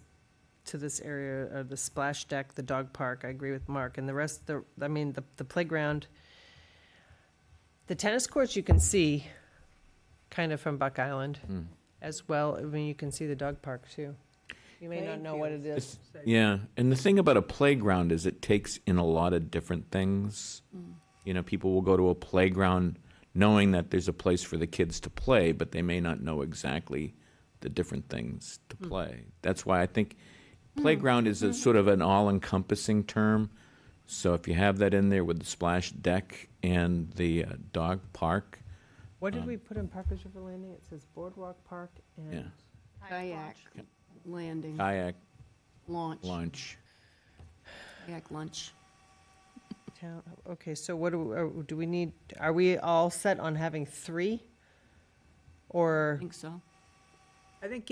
Speaker 4: area are the splash deck, the dog park, I agree with Mark, and the rest, the playground. The tennis courts you can see kind of from Buck Island. as well. I mean, you can see the dog park too. You may not know what it is.
Speaker 7: Yeah, and the thing about a playground is it takes in a lot of different things. You know, people will go to a playground knowing that there's a place for the kids to play, but they may not know exactly the different things to play. That's why I think playground is a sort of an all-encompassing term. So if you have that in there with the splash deck and the dog park,
Speaker 4: What did we put in Parker's River Landing? It says Boardwalk Park and.
Speaker 7: yeah,
Speaker 5: Kayak landing,
Speaker 7: kayak
Speaker 5: launch,
Speaker 7: launch.
Speaker 5: kayak lunch.
Speaker 4: Town, okay, so what do we need, are we all set on having 3?
Speaker 5: I
Speaker 4: Or,
Speaker 5: think so.
Speaker 1: I think,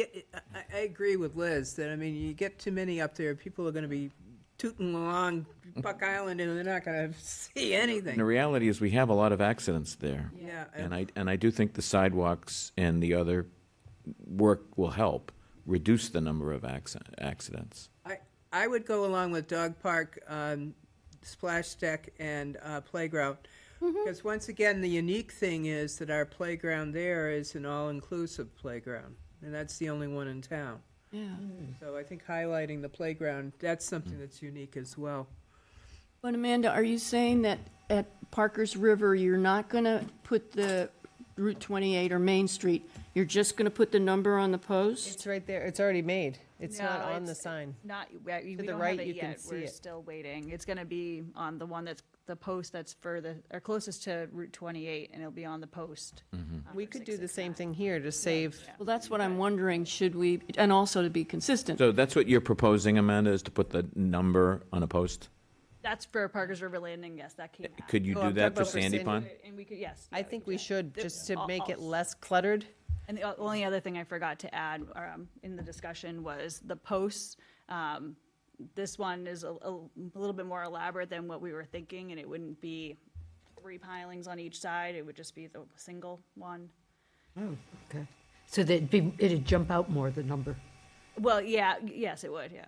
Speaker 1: I agree with Liz, that, I mean, you get too many up there, people are gonna be tooting along Buck Island, and they're not gonna see
Speaker 7: And the
Speaker 1: anything.
Speaker 7: reality is we have a lot of accidents there.
Speaker 1: Yeah,
Speaker 7: And I do think the sidewalks and the other work will help reduce the number of accidents.
Speaker 1: I would go along with dog park, splash deck, and playground. Because once again, the unique thing is that our playground there is an all-inclusive playground, and that's the only one in town.
Speaker 5: Yeah.
Speaker 1: So I think highlighting the playground, that's something that's unique as well.
Speaker 5: But Amanda, are you saying that at Parker's River, you're not going to put the Route 28 or Main Street? You're just going to put the number on the post?
Speaker 4: it's right there, it's already made. It's not
Speaker 2: No,
Speaker 4: on the
Speaker 2: it's
Speaker 4: sign.
Speaker 2: Not, we
Speaker 4: the
Speaker 2: don't
Speaker 4: right,
Speaker 2: have it
Speaker 4: you can
Speaker 2: yet.
Speaker 4: see
Speaker 2: We're
Speaker 4: it.
Speaker 2: still waiting. It's gonna be on the one that's, the post that's further, or closest to Route 28, and it'll be on the post.
Speaker 4: We could do the same thing here to save,
Speaker 5: Well, that's what I'm wondering, should we, and also to be consistent.
Speaker 7: So that's what you're proposing, Amanda, is to put the number on a post?
Speaker 2: That's for Parker's River Landing, yes, that came out.
Speaker 7: Could you
Speaker 4: Oh,
Speaker 7: do
Speaker 4: I'm
Speaker 7: that
Speaker 4: talking
Speaker 7: for
Speaker 4: about for
Speaker 7: Sandy
Speaker 4: Sandy.
Speaker 7: Pond?
Speaker 2: And we could, yes.
Speaker 4: I think we should, just to make it
Speaker 2: I'll-
Speaker 4: less cluttered.
Speaker 2: And the only other thing I forgot to add in the discussion was the posts. This one is a little bit more elaborate than what we were thinking, and it wouldn't be 3 pilings on each side. It would just be the single one.
Speaker 6: Oh, okay. So that it'd jump out more, the number.
Speaker 2: Well, yeah, yes, it would, yeah.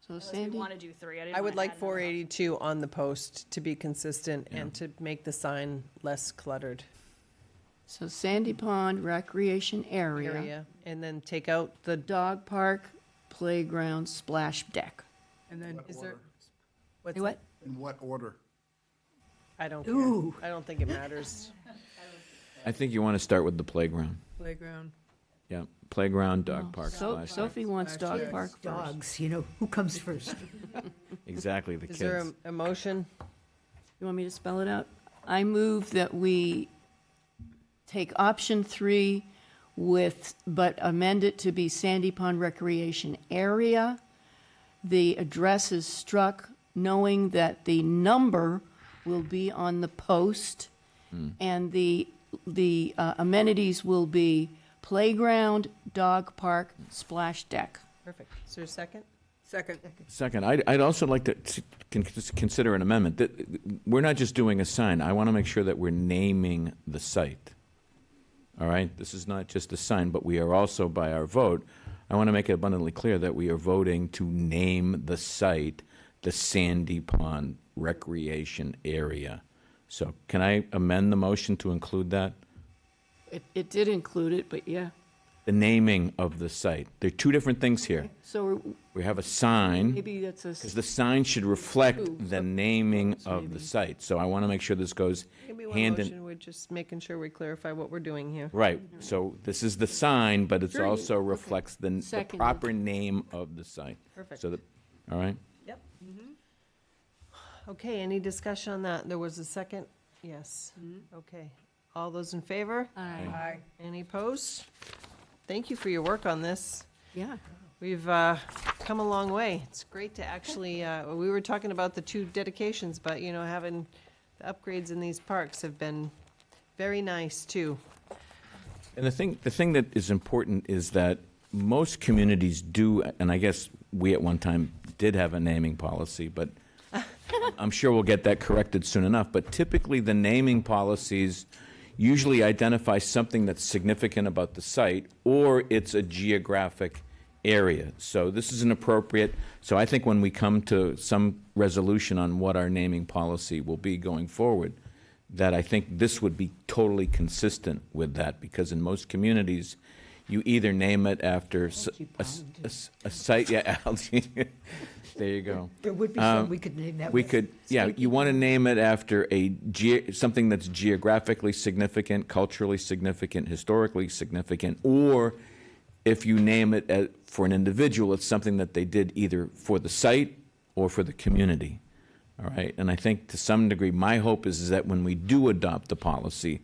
Speaker 5: So
Speaker 2: Unless we
Speaker 5: Sandy,
Speaker 2: want to do 3. I didn't
Speaker 4: I would
Speaker 2: wanna
Speaker 4: like
Speaker 2: add another
Speaker 4: 482 on the post to be consistent and to make the sign less cluttered
Speaker 5: so Sandy Pond Recreation Area,
Speaker 4: area. And then take out the,
Speaker 5: dog park, playground, splash deck.
Speaker 1: And then,
Speaker 4: is there?
Speaker 5: Say what?
Speaker 22: In what order?
Speaker 4: I don't care.
Speaker 6: Ooh.
Speaker 4: I don't think it matters.
Speaker 7: I think you want to start with the playground.
Speaker 1: playground.
Speaker 7: Yeah, playground, dog park,
Speaker 5: So,
Speaker 7: splash.
Speaker 5: Sophie wants
Speaker 1: Splash
Speaker 5: dog
Speaker 1: deck.
Speaker 5: park first.
Speaker 6: Dogs, who comes first?
Speaker 7: Exactly, the
Speaker 4: Is there
Speaker 7: kids.
Speaker 4: a motion?
Speaker 5: You want me to spell it out? I move that we take option 3 but amend it to be Sandy Pond Recreation Area. The address is struck, knowing that the number will be on the post, and the amenities will be playground, dog park, splash deck.
Speaker 4: Perfect. Is there a second?
Speaker 1: Second.
Speaker 7: Second, I'd also like to consider an amendment. That we're not just doing a sign. I want to make sure that we're naming the site. All right? This is not just a sign, but we are also, by our vote, I want to make it abundantly clear that we are voting to name the site the Sandy Pond Recreation Area. So can I amend the motion to include that?
Speaker 5: It did include it, but yeah.
Speaker 7: The naming of the site. There are two different things here.
Speaker 5: So
Speaker 7: We have a sign.
Speaker 5: maybe that's a,
Speaker 7: Because the sign should reflect
Speaker 5: Ooh,
Speaker 7: the naming of the site. So I want to make sure this goes
Speaker 4: Maybe one
Speaker 7: hand in.
Speaker 4: motion, we're just making sure we clarify what we're doing here.
Speaker 7: Right, so this is the sign, but it's
Speaker 5: Sure.
Speaker 7: also reflects the
Speaker 5: Seconded.
Speaker 7: proper name of the site.
Speaker 4: Perfect.
Speaker 7: So that, all right?
Speaker 4: Yep. Okay, any discussion on that? There was a second? Yes. Okay. All those in favor?
Speaker 1: Aye.
Speaker 4: Any opposed? Thank you for your work on this.
Speaker 5: yeah.
Speaker 4: We've come a long way. It's great to actually, we were talking about the 2 dedications, but, having the upgrades in these parks have been very nice, too.
Speaker 7: And the thing that is important is that most communities do, and I guess we at one time did have a naming policy, but I'm sure we'll get that corrected soon enough. But typically, the naming policies usually identify something that's significant about the site, or it's a geographic area. So this is inappropriate. So I think when we come to some resolution on what our naming policy will be going forward, that I think this would be totally consistent with that, because in most communities, you either name it after a site, yeah, algae. There you go.
Speaker 6: There would be some we could name that
Speaker 7: We
Speaker 6: with.
Speaker 7: could, yeah, you want to name it after something that's geographically significant, culturally significant, historically significant, or if you name it for an individual, it's something that they did either for the site or for the community. All right, and I think to some degree, my hope is that when we do adopt the policy,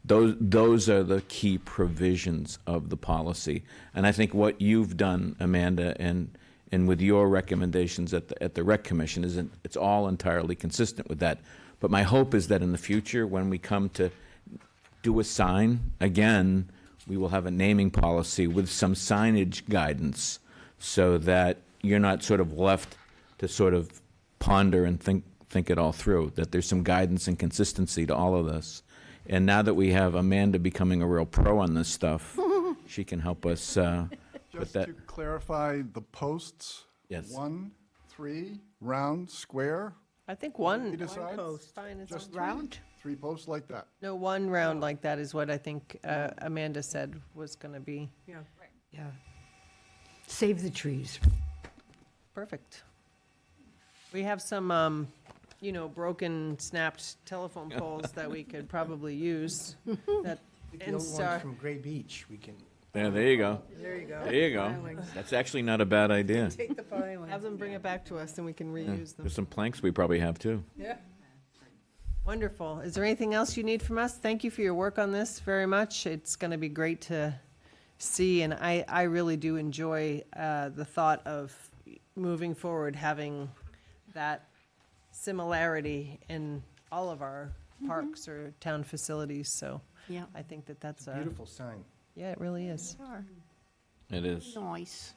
Speaker 7: those are the key provisions of the policy. And I think what you've done, Amanda, and with your recommendations at the Rec Commission, it's all entirely consistent with that. But my hope is that in the future, when we come to do a sign, again, we will have a naming policy with some signage guidance, so that you're not sort of left to sort of ponder and think it all through, that there's some guidance and consistency to all of this. And now that we have Amanda becoming a real pro on this stuff, she can help us put
Speaker 22: Just
Speaker 7: that.
Speaker 22: to clarify, the posts?
Speaker 7: Yes.
Speaker 22: 1, 3, round, square?
Speaker 4: I think one
Speaker 22: You decide?
Speaker 4: post, fine, it's
Speaker 22: Just
Speaker 6: round?
Speaker 22: 3 posts like that?
Speaker 4: No, one round like that is what I think Amanda said was going to be.
Speaker 1: Yeah.
Speaker 6: Yeah. Save the trees.
Speaker 4: Perfect. We have some, broken, snapped telephone poles that we could probably use. That
Speaker 16: The old
Speaker 4: N-Star.
Speaker 16: one from Gray Beach, we can.
Speaker 7: Yeah, there you go.
Speaker 1: There you go.
Speaker 7: There you go.
Speaker 1: Filings.
Speaker 7: That's actually not a bad idea.
Speaker 1: Take the filings.
Speaker 4: Have them bring it back to us and we can
Speaker 7: Yeah.
Speaker 4: reuse them.
Speaker 7: There's some planks we probably have too.
Speaker 1: Yeah.
Speaker 4: Wonderful. Is there anything else you need from us? Thank you for your work on this very much. It's going to be great to see, and I really do enjoy the thought of moving forward, having that similarity in all of our parks or town facilities, so
Speaker 5: Yeah.
Speaker 4: I think that's a,
Speaker 16: Beautiful sign.
Speaker 4: yeah, it really is.
Speaker 7: It is.
Speaker 5: Nice.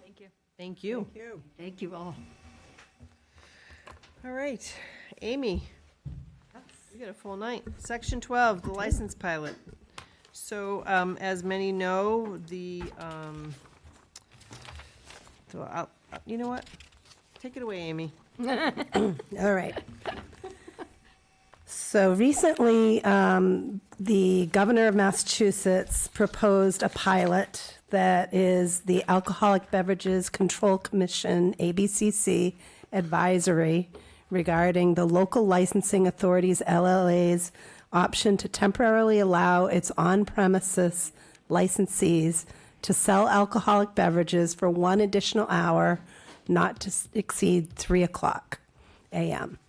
Speaker 2: Thank you.
Speaker 4: Thank you.
Speaker 1: Thank you.
Speaker 6: Thank you all.
Speaker 4: All right, Amy, you got a full night. Section 12, the license pilot. So, as many know, you know what? Take it away, Amy.
Speaker 3: All right. So recently, the governor of Massachusetts proposed a pilot that is the Alcoholic Beverages Control Commission, ABCC, advisory regarding the local licensing authorities, LLA's, option to temporarily allow its on-premises licensees to sell alcoholic beverages for 1 additional hour, not to exceed 3:00 a.m.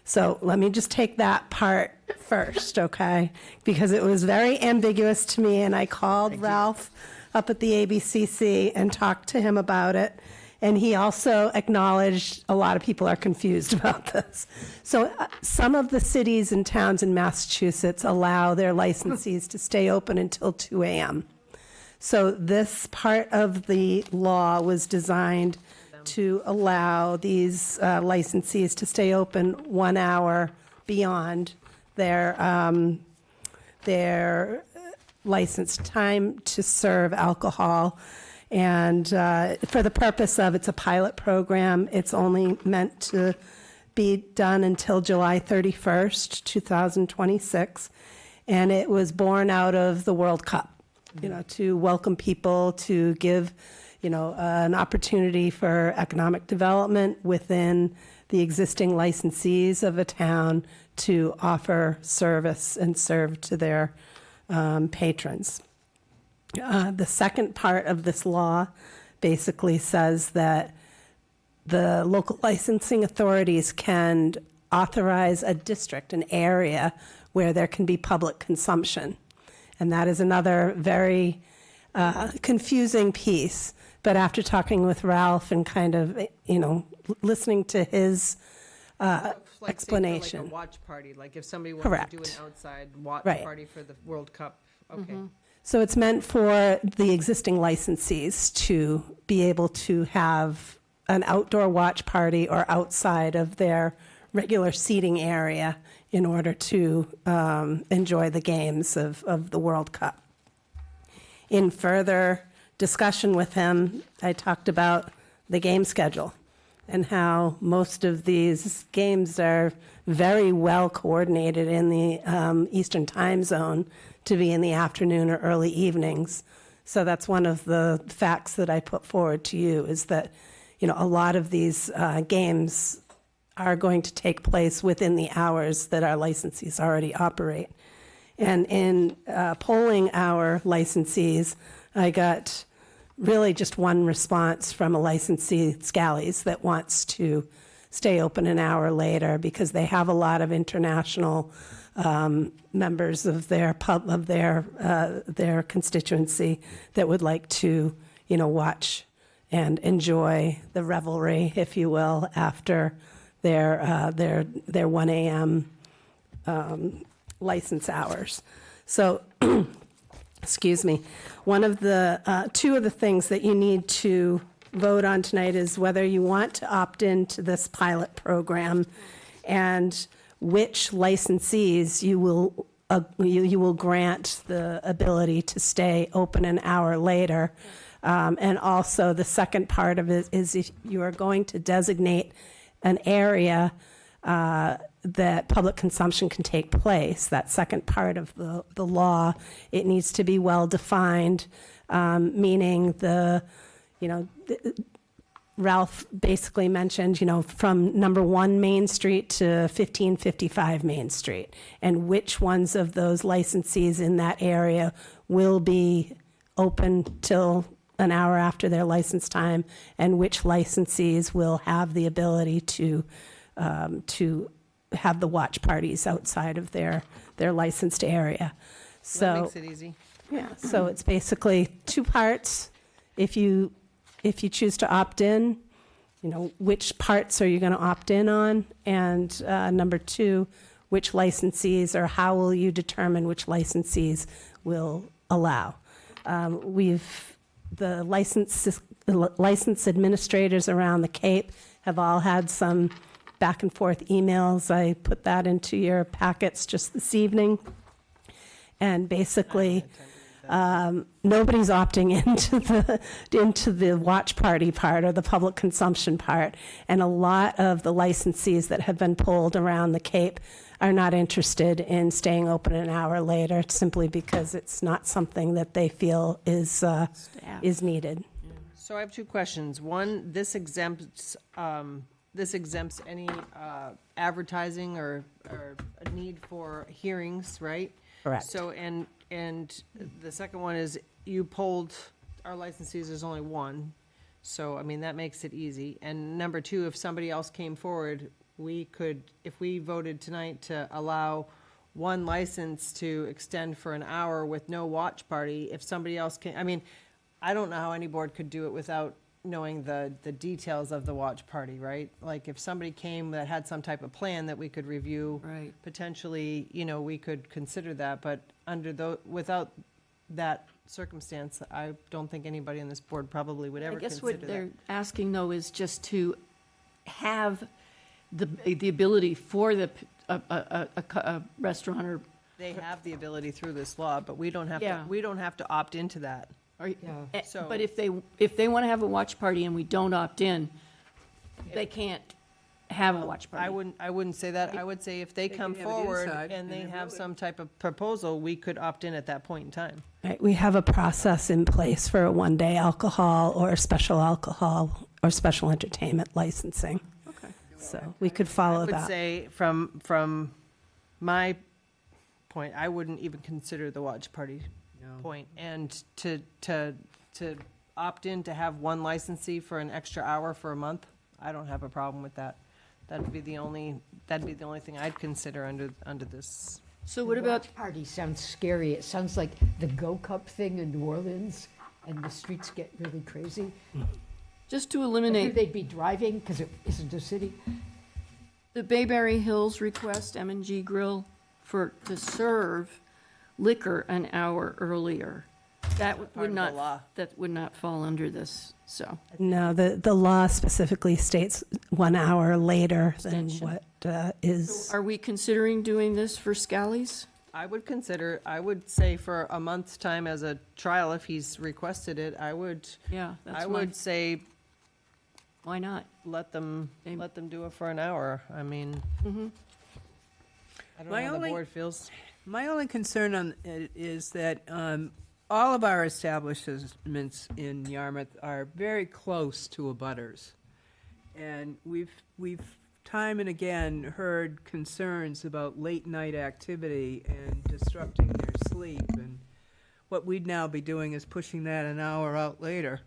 Speaker 3: So let me just take that part first, okay? Because it was very ambiguous to me, and I called Ralph up at the ABCC and talked to him about it. And he also acknowledged a lot of people are confused about this. So some of the cities and towns in Massachusetts allow their licensees to stay open until 2 a.m. So this part of the law was designed to allow these licensees to stay open 1 hour beyond their licensed time to serve alcohol. And for the purpose of, it's a pilot program, it's only meant to be done until July 31st, 2026. And it was born out of the World Cup, to welcome people, to give, an opportunity for economic development within the existing licensees of a town to offer service and serve to their patrons. The second part of this law basically says that the local licensing authorities can authorize a district, an area, where there can be public consumption. And that is another very confusing piece. But after talking with Ralph and kind of, listening to his explanation.
Speaker 4: Like a watch party, like if somebody wanted to do
Speaker 3: Correct.
Speaker 4: an outside watch
Speaker 3: Right.
Speaker 4: party for the World Cup. Okay.
Speaker 3: So it's meant for the existing licensees to be able to have an outdoor watch party or outside of their regular seating area in order to enjoy the games of the World Cup. In further discussion with him, I talked about the game schedule and how most of these games are very well coordinated in the Eastern Time Zone to be in the afternoon or early evenings. So that's one of the facts that I put forward to you, is that, you know, a lot of these games are going to take place within the hours that our licensees already operate. And in polling our licensees, I got really just one response from a licensee, Scally's, that wants to stay open an hour later because they have a lot of international members of their their constituency that would like to, you know, watch and enjoy the revelry, if you will, after their 1 a.m. License hours. So, excuse me, one of the two of the things that you need to vote on tonight is whether you want to opt into this pilot program and which licensees you will grant the ability to stay open an hour later. And also the second part of it is if you are going to designate an area that public consumption can take place, that second part of the law, it needs to be well defined, meaning Ralph basically mentioned, you know, from number 1 Main Street to 1555 Main Street, and which ones of those licensees in that area will be open till an hour after their license time, and which licensees will have the ability to have the watch parties outside of their licensed area. So
Speaker 4: That makes it easy.
Speaker 3: yeah, so it's basically 2 parts. If you choose to opt in, you know, which parts are you going to opt in on? And number 2, which licensees, or how will you determine which licensees will allow? The license administrators around the Cape have all had some back and forth emails. I put that into your packets just this evening. And basically, nobody's opting into the watch party part or the public consumption part. And a lot of the licensees that have been polled around the Cape are not interested in staying open an hour later, simply because it's not something that they feel is needed.
Speaker 4: So I have 2 questions. One, this exempts any advertising or a need for hearings, right?
Speaker 3: Correct.
Speaker 4: So, and the second one is, you polled our licensees, there's only 1. So, I mean, that makes it easy. And number 2, if somebody else came forward, we could, if we voted tonight to allow 1 license to extend for an hour with no watch party, if somebody else can, I mean, I don't know how any board could do it without knowing the details of the watch party, right? Like, if somebody came that had some type of plan that we could review,
Speaker 5: Right.
Speaker 4: potentially, you know, we could consider that, but without that circumstance, I don't think anybody on this board probably would ever
Speaker 5: I guess
Speaker 4: consider
Speaker 5: what
Speaker 4: that.
Speaker 5: they're asking, though, is just to have the ability for a restaurant or.
Speaker 4: They have the ability through this law, but we don't have to,
Speaker 5: Yeah.
Speaker 4: we don't have to opt into that. So-
Speaker 5: But if they want to have a watch party and we don't opt in, they can't have a watch party.
Speaker 4: I wouldn't say that. I would say if they come
Speaker 1: can have it
Speaker 4: forward
Speaker 1: inside
Speaker 4: and they
Speaker 1: and
Speaker 4: have some type of proposal, we could opt in at that point in time.
Speaker 3: Right, we have a process in place for a 1-day alcohol or special alcohol or special entertainment licensing.
Speaker 5: Okay.
Speaker 3: So we could follow
Speaker 4: I would
Speaker 3: that.
Speaker 4: say from my point, I wouldn't even consider the watch party point. And to opt in to have 1 licensee for an extra hour for a month, I don't have a problem with that. That'd be the only thing I'd consider under this.
Speaker 5: So what about,
Speaker 6: Watch party sounds scary. It sounds like the Go Cup thing in New Orleans, and the streets get really crazy.
Speaker 5: just to
Speaker 6: Maybe
Speaker 5: eliminate
Speaker 6: they'd be driving because it isn't a city.
Speaker 5: the Bayberry Hills request, M&G Grill, to serve liquor an hour earlier? That
Speaker 4: Part
Speaker 5: would
Speaker 4: of the
Speaker 5: not,
Speaker 4: law.
Speaker 5: that would not fall under this, so.
Speaker 3: No, the law specifically states 1 hour later than
Speaker 5: Extension.
Speaker 3: what is.
Speaker 5: Are we considering doing this for Scally's?
Speaker 4: I would say for a month's time as a trial, if he's requested it,
Speaker 5: Yeah, that's
Speaker 4: I
Speaker 5: my.
Speaker 4: would say
Speaker 5: Why not?
Speaker 4: let them do it for an hour. I mean, I don't know
Speaker 1: My
Speaker 4: how the
Speaker 1: only-
Speaker 4: board feels.
Speaker 1: My only concern on it is that all of our establishments in Yarmouth are very close to abutters. And we've time and again heard concerns about late-night activity and disrupting their sleep. And what we'd now be doing is pushing that an hour out later.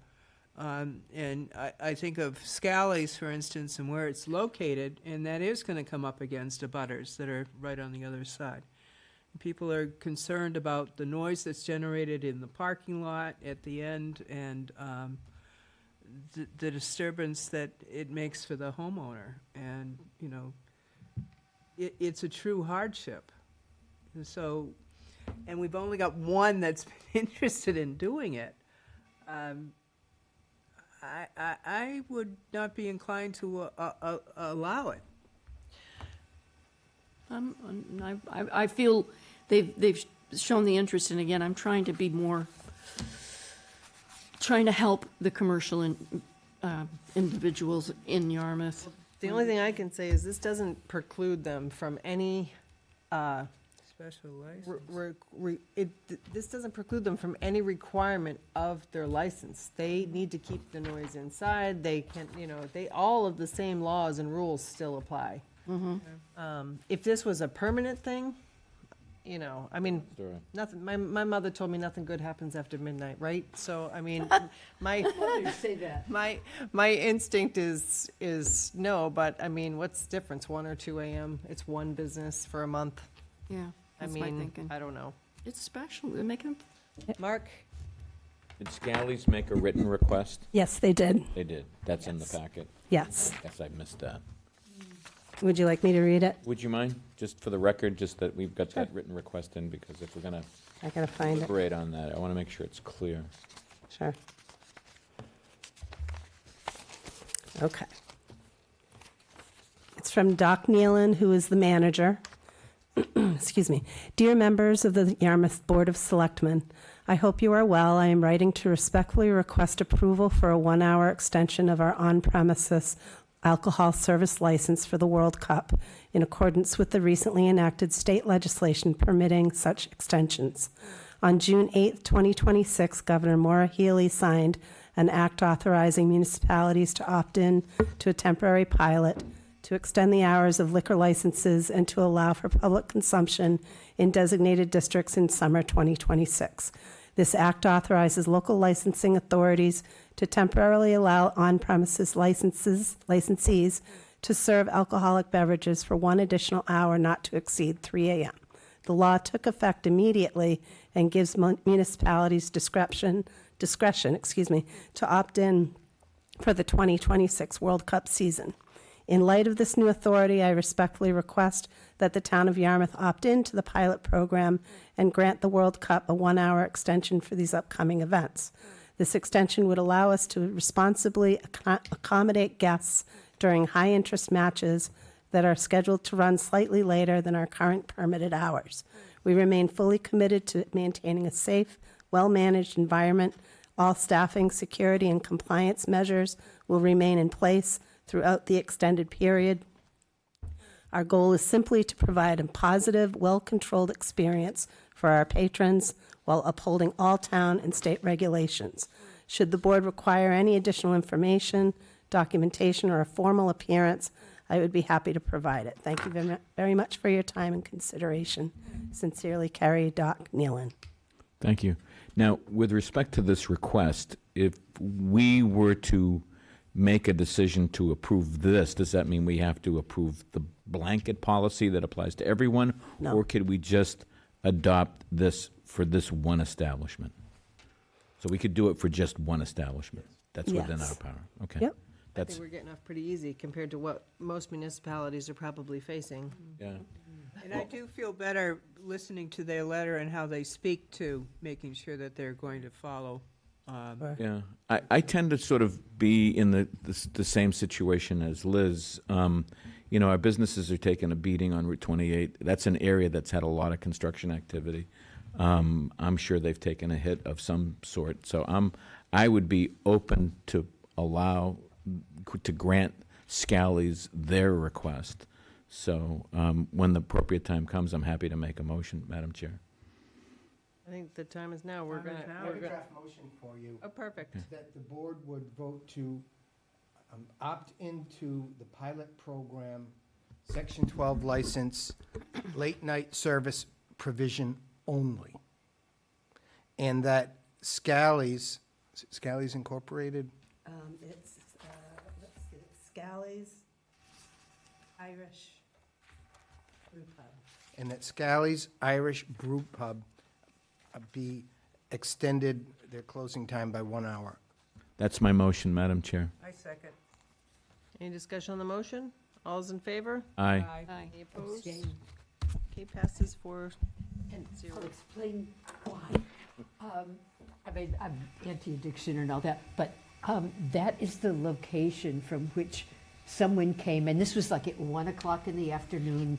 Speaker 1: And I think of Scally's, for instance, and where it's located, and that is going to come up against abutters that are right on the other side. People are concerned about the noise that's generated in the parking lot at the end and the disturbance that it makes for the homeowner. And, you know, it's a true hardship. And so, and we've only got one that's been interested in doing it. I would not be inclined to allow it.
Speaker 5: I feel they've shown the interest, and again, I'm trying to be more, trying to help the commercial individuals in Yarmouth.
Speaker 4: The only thing I can say is this doesn't preclude them from any,
Speaker 1: Special license.
Speaker 4: this doesn't preclude them from any requirement of their license. They need to keep the noise inside, they can, you know, all of the same laws and rules still apply. If this was a permanent thing, you know, I mean, nothing, my mother told me nothing good happens after midnight, right? So, I mean,
Speaker 6: Say that.
Speaker 4: my instinct is no, but I mean, what's the difference, 1 or 2 a.m.? It's one business for a month.
Speaker 5: Yeah,
Speaker 4: I
Speaker 5: that's my
Speaker 4: mean,
Speaker 5: thinking.
Speaker 4: I don't know.
Speaker 5: It's special, they're making,
Speaker 4: Mark?
Speaker 7: Did Scally's make a written request?
Speaker 3: Yes, they did.
Speaker 7: They did. That's in the packet.
Speaker 3: Yes.
Speaker 7: Guess I missed that.
Speaker 3: Would you like me to read it?
Speaker 7: Would you mind, just for the record, just that we've got that written request in, because if we're going to
Speaker 3: I gotta find it.
Speaker 7: deliberate on that, I want to make sure it's clear.
Speaker 3: Sure. Okay. It's from Doc Nealon, who is the manager. Excuse me. Dear members of the Yarmouth Board of Selectmen, I hope you are well. I am writing to respectfully request approval for a 1-hour extension of our on-premises alcohol service license for the World Cup in accordance with the recently enacted state legislation permitting such extensions. On June 8, 2026, Governor Maura Healey signed an act authorizing municipalities to opt in to a temporary pilot to extend the hours of liquor licenses and to allow for public consumption in designated districts in summer 2026. This act authorizes local licensing authorities to temporarily allow on-premises licensees to serve alcoholic beverages for 1 additional hour not to exceed 3 a.m. The law took effect immediately and gives municipalities discretion, to opt in for the 2026 World Cup season. In light of this new authority, I respectfully request that the town of Yarmouth opt in to the pilot program and grant the World Cup a 1-hour extension for these upcoming events. This extension would allow us to responsibly accommodate guests during high-interest matches that are scheduled to run slightly later than our current permitted hours. We remain fully committed to maintaining a safe, well-managed environment. All staffing, security, and compliance measures will remain in place throughout the extended period. Our goal is simply to provide a positive, well-controlled experience for our patrons while upholding all town and state regulations. Should the board require any additional information, documentation, or a formal appearance, I would be happy to provide it. Thank you very much for your time and consideration. Sincerely, Carrie Doc Nealon.
Speaker 7: Thank you. Now, with respect to this request, if we were to make a decision to approve this, does that mean we have to approve the blanket policy that applies to everyone?
Speaker 3: No.
Speaker 7: Or could we just adopt this for this one establishment? So we could do it for just one establishment. That's within
Speaker 3: Yes.
Speaker 7: our power. Okay.
Speaker 3: Yep.
Speaker 4: I
Speaker 7: That's,
Speaker 4: think we're getting off pretty easy compared to what most municipalities are probably facing.
Speaker 7: yeah.
Speaker 1: And I do feel better listening to their letter and how they speak to making sure that they're going to follow.
Speaker 7: Yeah, I tend to sort of be in the same situation as Liz. You know, our businesses are taking a beating on Route 28. That's an area that's had a lot of construction activity. I'm sure they've taken a hit of some sort. So I would be open to allow to grant Scally's their request. So when the appropriate time comes, I'm happy to make a motion, Madam Chair.
Speaker 4: I think the time is now.
Speaker 16: I have a draft motion for you.
Speaker 4: Oh, perfect.
Speaker 16: That the board would vote to opt into the pilot program, Section 12 license, late-night service provision only. And that Scally's Incorporated,
Speaker 3: It's, let's see, Scally's Irish Brew Pub.
Speaker 16: and that Scally's Irish Brew Pub be extended their closing time by 1 hour.
Speaker 7: That's my motion, Madam Chair.
Speaker 1: I second.
Speaker 4: Any discussion on the motion? All's in favor?
Speaker 7: Aye.
Speaker 5: Aye.
Speaker 4: Any opposed?
Speaker 6: Abstain.
Speaker 4: Okay, passes 4-0.
Speaker 6: And I'll explain why. I mean, I'm anti-addiction and all that, but that is the location from which someone came, and this was like at 1 o'clock in the afternoon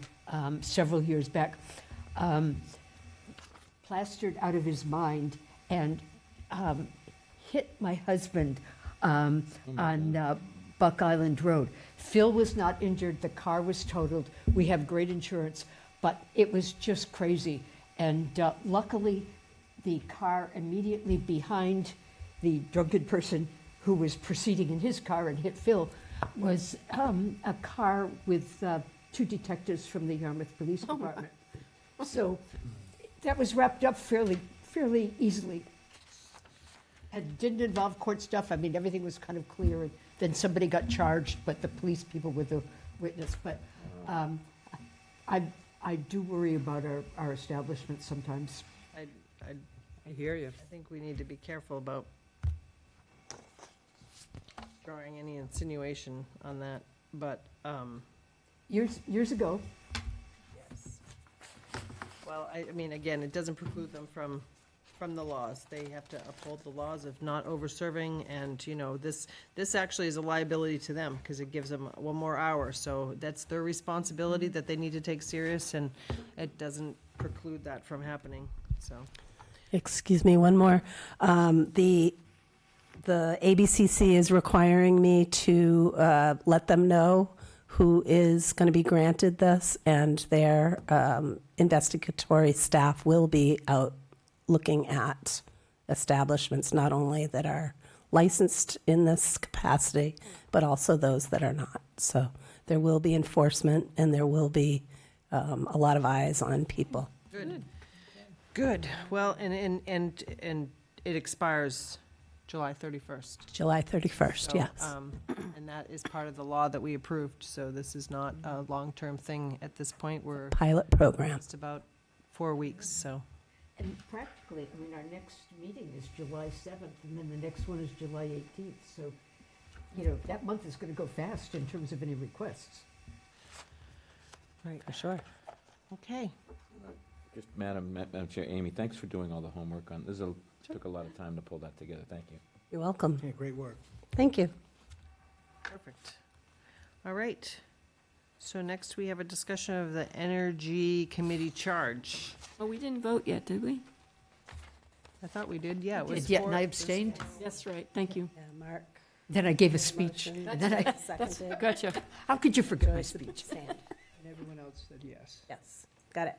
Speaker 6: several years back, plastered out of his mind and hit my husband on Buck Island Road. Phil was not injured. The car was totaled. We have great insurance, but it was just crazy. And luckily, the car immediately behind the drunken person who was proceeding in his car and hit Phil was a car with 2 detectives from the Yarmouth Police Department. So that was wrapped up fairly easily. It didn't involve court stuff. I mean, everything was kind of clear. And then somebody got charged, but the police people were the witness. But I do worry about our establishment sometimes.
Speaker 1: I hear you.
Speaker 4: I think we need to be careful about drawing any insinuation on that, but,
Speaker 6: Years ago,
Speaker 4: yes. Well, I mean, again, it doesn't preclude them from the laws. They have to uphold the laws of not over-serving, and, you know, this actually is a liability to them, because it gives them 1 more hour, so that's their responsibility that they need to take serious, and it doesn't preclude that from happening, so.
Speaker 3: Excuse me, one more. The ABCC is requiring me to let them know who is going to be granted this, and their investigatory staff will be out looking at establishments, not only that are licensed in this capacity, but also those that are not. So there will be enforcement, and there will be a lot of eyes on people.
Speaker 4: Good. Well, and it expires July 31st.
Speaker 3: July 31st,
Speaker 4: So,
Speaker 3: yes.
Speaker 4: And that is part of the law that we approved, so this is not a long-term thing at this point. We're
Speaker 3: Pilot program.
Speaker 4: just about 4 weeks, so.
Speaker 6: and practically, I mean, our next meeting is July 7th, and then the next one is July 18th. So, you know, that month is going to go fast in terms of any requests.
Speaker 4: Right.
Speaker 3: For sure.
Speaker 4: Okay.
Speaker 7: Just Madam Chair, Amy, thanks for doing all the homework on, took a lot of time to pull that together. Thank you.
Speaker 3: You're welcome.
Speaker 16: Yeah, great work.
Speaker 3: Thank you.
Speaker 4: Perfect. All right. So next we have a discussion of the Energy Committee charge.
Speaker 5: Oh, we didn't vote yet, did we?
Speaker 4: I thought we did, yeah. It was
Speaker 6: Yet,
Speaker 4: four-
Speaker 6: and I abstained.
Speaker 5: That's right, thank you.
Speaker 3: Yeah, Mark.
Speaker 6: Then I gave a speech.
Speaker 3: Motion.
Speaker 6: And then I,
Speaker 3: Seconded.
Speaker 5: Gotcha.
Speaker 6: how could you forget my
Speaker 3: Joyce
Speaker 6: speech?
Speaker 3: abstained.
Speaker 22: And everyone else said yes.
Speaker 3: Yes, got it.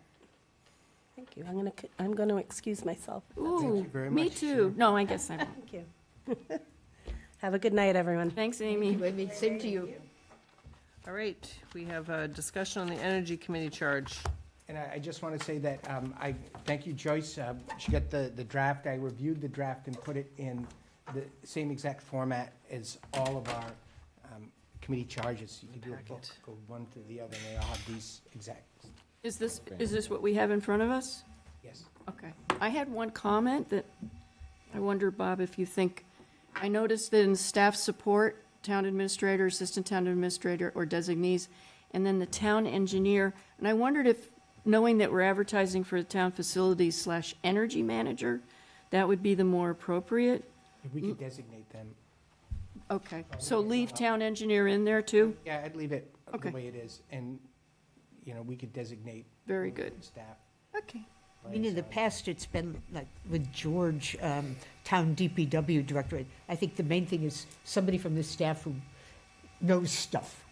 Speaker 3: Thank you. I'm going to excuse myself.
Speaker 5: Ooh,
Speaker 16: you very
Speaker 5: me
Speaker 16: much,
Speaker 5: too. No, I guess I won't.
Speaker 3: Thank you. Have a good night, everyone.
Speaker 5: Thanks, Amy.
Speaker 6: Same to you.
Speaker 4: All right, we have a discussion on the Energy Committee charge.
Speaker 16: And I just want to say that I thank you, Joyce. She got the draft. I reviewed the draft and put it in the same exact format as all of our committee charges. You can do a book, go one to the other, and they all have these exact.
Speaker 5: Is this what we have in front of us?
Speaker 16: Yes.
Speaker 5: Okay. I had one comment that I wonder, Bob, if you think, I noticed that in staff support, town administrator, assistant town administrator, or designees, and then the town engineer, and I wondered if, knowing that we're advertising for a town facilities / energy manager, that would be the more appropriate?
Speaker 16: If we could designate them.
Speaker 5: Okay, so leave town engineer in there too?
Speaker 16: Yeah, I'd leave it
Speaker 5: Okay.
Speaker 16: the way it is, and, you know, we could designate.
Speaker 5: Very good.
Speaker 16: Staff.
Speaker 5: Okay.
Speaker 6: I mean, in the past, it's been like with George, town DPW director. I think the main thing is somebody from the staff who knows stuff.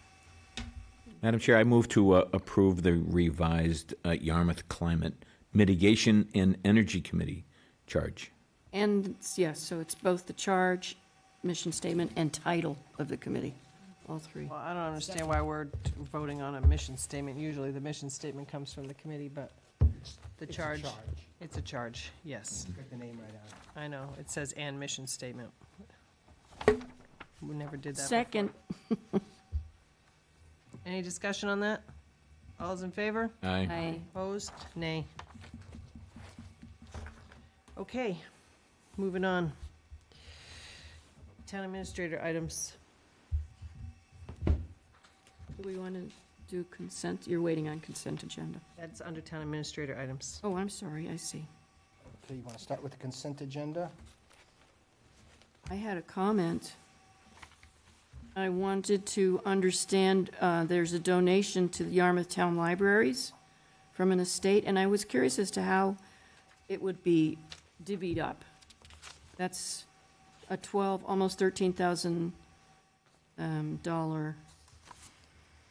Speaker 7: Madam Chair, I move to approve the revised Yarmouth Climate Mitigation and Energy Committee charge.
Speaker 5: And, yes, so it's both the charge, mission statement, and title of the committee, all three.
Speaker 4: Well, I don't understand why we're voting on a mission statement. Usually the mission statement comes from the committee, but the charge. It's a charge, yes.
Speaker 16: Got the name right on it.
Speaker 4: I know, it says and mission statement. We never did that before.
Speaker 5: Second.
Speaker 4: Any discussion on that? All's in favor?
Speaker 7: Aye.
Speaker 5: Aye.
Speaker 4: Opposed? Nay. Okay, moving on. Town administrator items.
Speaker 5: Do we want to do consent? You're waiting on consent agenda.
Speaker 4: That's under town administrator items.
Speaker 5: Oh, I'm sorry, I see.
Speaker 16: Okay, you want to start with the consent agenda?
Speaker 5: I had a comment. I wanted to understand, there's a donation to the Yarmouth Town Libraries from an estate, and I was curious as to how it would be divvied up. That's a almost $13,000 dollar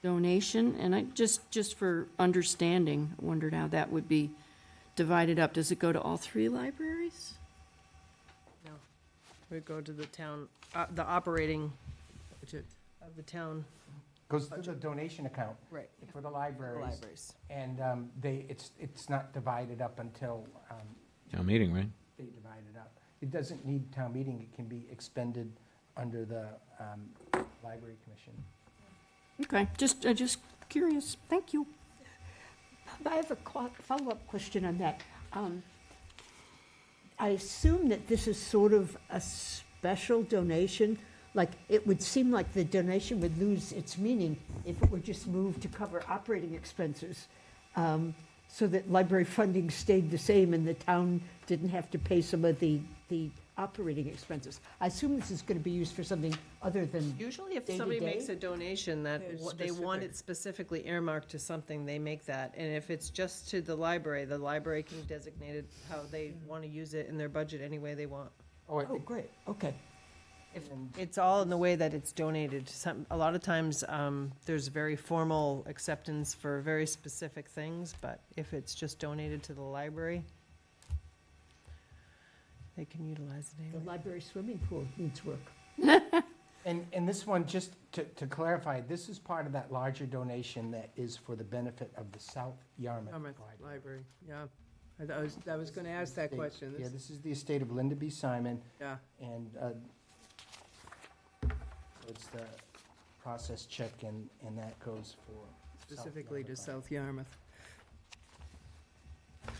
Speaker 5: donation, and I just for understanding, wondered how that would be divided up. Does it go to all three libraries?
Speaker 4: No. We go to the town, the operating budget of the town.
Speaker 16: Goes to the donation account.
Speaker 4: Right.
Speaker 16: For the libraries.
Speaker 4: Libraries.
Speaker 16: And it's not divided up until
Speaker 7: Town meeting, right?
Speaker 16: they divide it up. It doesn't need town meeting, it can be expended under the library commission.
Speaker 5: Okay, just curious. Thank you.
Speaker 6: I have a follow-up question on that. I assume that this is sort of a special donation. Like, it would seem like the donation would lose its meaning if it were just moved to cover operating expenses, so that library funding stayed the same and the town didn't have to pay some of the operating expenses. I assume this is going to be used for something other than
Speaker 4: Usually if somebody
Speaker 6: day-to-day?
Speaker 4: makes a donation that they want it specifically earmarked to something, they make that. And if it's just to the library can designate it how they want to use it in their budget any way they want.
Speaker 6: Oh, great, okay.
Speaker 4: It's all in the way that it's donated. A lot of times, there's very formal acceptance for very specific things, but if it's just donated to the library, they can utilize it
Speaker 6: The
Speaker 4: anyway.
Speaker 6: library swimming pool needs work.
Speaker 16: And this one, just to clarify, this is part of that larger donation that is for the benefit of the South Yarmouth
Speaker 1: Yarmouth
Speaker 16: Library.
Speaker 1: Library, yeah. I was going to ask that question.
Speaker 16: Yeah, this is the estate of Linda B. Simon.
Speaker 1: Yeah.
Speaker 16: And it's the process check, and that goes for
Speaker 1: Specifically to South Yarmouth.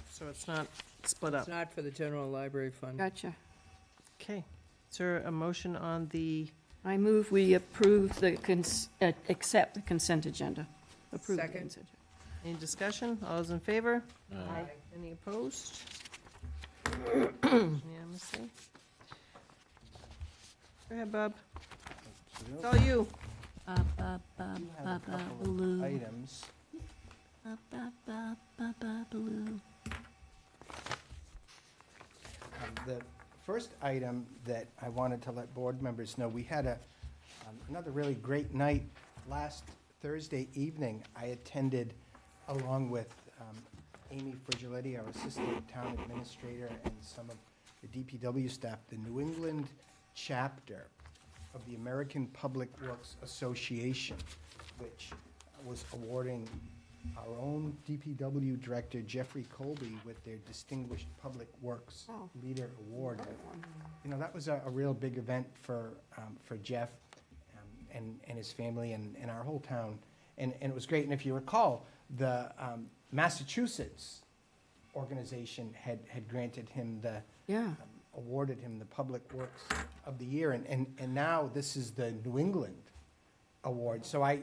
Speaker 4: So it's not split up.
Speaker 1: It's not for the general library fund.
Speaker 5: Gotcha.
Speaker 4: Okay. Is there a motion on the,
Speaker 5: I move we approve the, accept the consent agenda. Approve the
Speaker 1: Second.
Speaker 5: consent.
Speaker 4: any discussion? All those in favor?
Speaker 7: Aye.
Speaker 4: Any opposed? Unanimously. Go ahead, Bob. It's all you.
Speaker 16: We have a couple of items. The first item that I wanted to let board members know, we had another really great night last Thursday evening. I attended, along with Amy Frigiletti, our assistant town administrator, and some of the DPW staff, the New England chapter of the American Public Works Association, which was awarding our own DPW director, Jeffrey Colby, with their Distinguished Public Works Leader Award. You know, that was a real big event for Jeff and his family and our whole town. And it was great. And if you recall, the Massachusetts organization had granted him the, awarded him the Public Works of the Year. And now this is the New England award. So I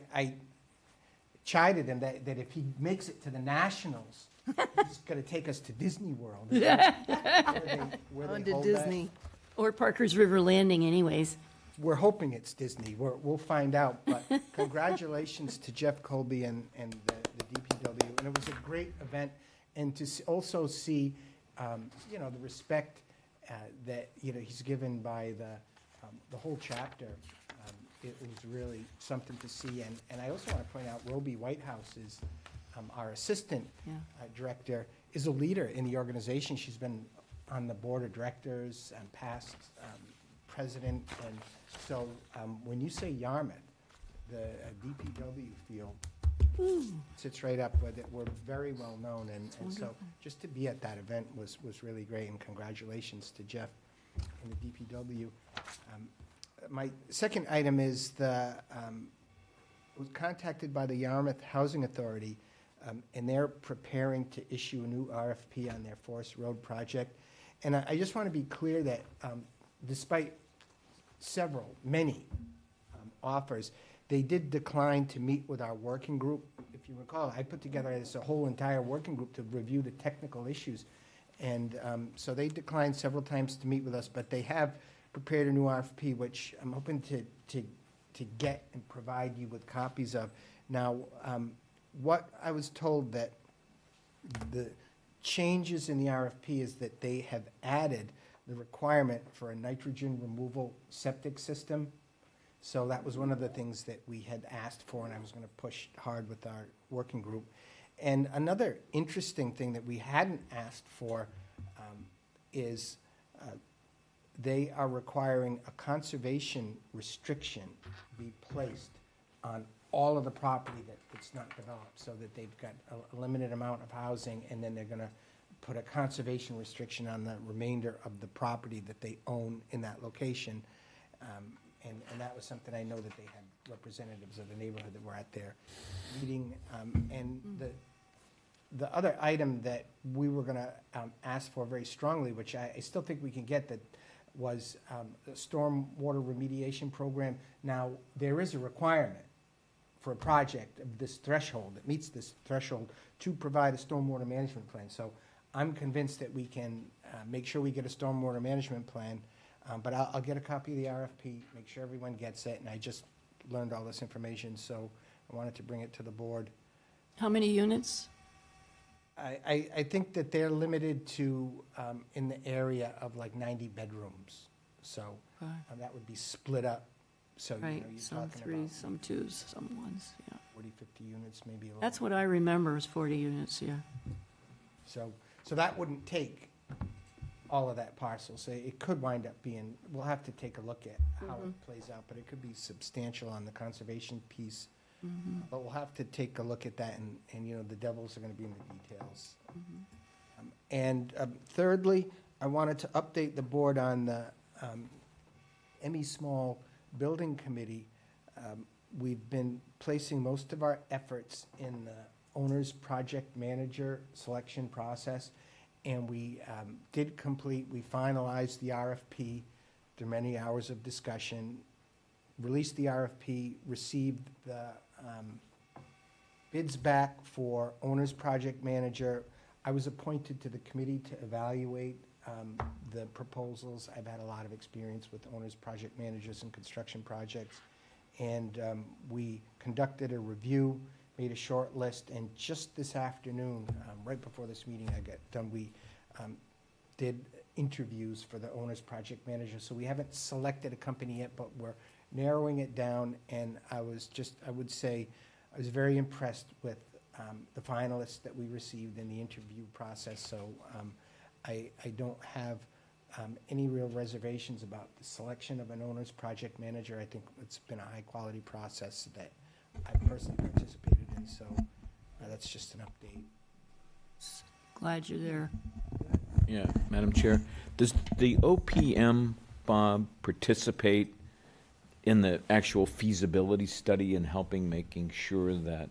Speaker 16: chided him that if he makes it to the Nationals, he's going to take us to Disney World. Where they hold that.
Speaker 5: Or Parker's River Landing anyways.
Speaker 16: We're hoping it's Disney. We'll find out. But congratulations to Jeff Colby and the DPW. And it was a great event. And to also see, the respect that, he's given by the whole chapter it was really something to see. And I also want to point out, Roby Whitehouse is our assistant director, is a leader in the organization. She's been on the board of directors and past president. And so when you say Yarmouth, the DPW field sits right up with it. We're very well known. And so just to be at that event was really great. And congratulations to Jeff and the DPW. My second item is was contacted by the Yarmouth Housing Authority, and they're preparing to issue a new RFP on their Forest Road project. And I just want to be clear that despite many offers, they did decline to meet with our working group. If you recall, I put together a whole entire working group to review the technical issues. And so they declined several times to meet with us, but they have prepared a new RFP, which I'm hoping to get and provide you with copies of. Now, what I was told that the changes in the RFP is that they have added the requirement for a nitrogen removal septic system. So that was one of the things that we had asked for, and I was going to push hard with our working group. And another interesting thing that we hadn't asked for is they are requiring a conservation restriction be placed on all of the property that's not developed, so that they've got a limited amount of housing, and then they're going to put a conservation restriction on the remainder of the property that they own in that location. And that was something I know that they had representatives of the neighborhood that were at their meeting. And the other item that we were going to ask for very strongly, which I still think we can get, that was the stormwater remediation program. Now, there is a requirement for a project of this threshold, that meets this threshold, to provide a stormwater management plan. So I'm convinced that we can make sure we get a stormwater management plan. But I'll get a copy of the RFP, make sure everyone gets it, and I just learned all this information, so I wanted to bring it to the board.
Speaker 5: How many units?
Speaker 16: I think that they're limited to, in the area of like 90 bedrooms, so that would be split up. So, you know,
Speaker 5: Right,
Speaker 16: you're
Speaker 5: some
Speaker 16: talking
Speaker 5: threes,
Speaker 16: about
Speaker 5: some twos, some ones, yeah.
Speaker 16: 40, 50 units, maybe a little.
Speaker 5: That's what I remember is 40 units, yeah.
Speaker 16: So that wouldn't take all of that parcel, so it could wind up being, we'll have to take a look at how it plays out, but it could be substantial on the conservation piece. But we'll have to take a look at that, and you know, the devils are gonna be in the details. And thirdly, I wanted to update the board on the Emmy Small Building Committee. We've been placing most of our efforts in the owner's project manager selection process. And we did complete, we finalized the RFP through many hours of discussion, released the RFP, received the bids back for owner's project manager. I was appointed to the committee to evaluate the proposals. I've had a lot of experience with owner's project managers and construction projects. And we conducted a review, made a short list, and just this afternoon, right before this meeting I got done, we did interviews for the owner's project manager. So we haven't selected a company yet, but we're narrowing it down, and I would say, I was very impressed with the finalists that we received in the interview process. So I don't have any real reservations about the selection of an owner's project manager. I think it's been a high-quality process that I personally participated in, so that's just an update.
Speaker 5: Glad you're there.
Speaker 7: Yeah, Madam Chair, does the OPM, Bob, participate in the actual feasibility study in making sure that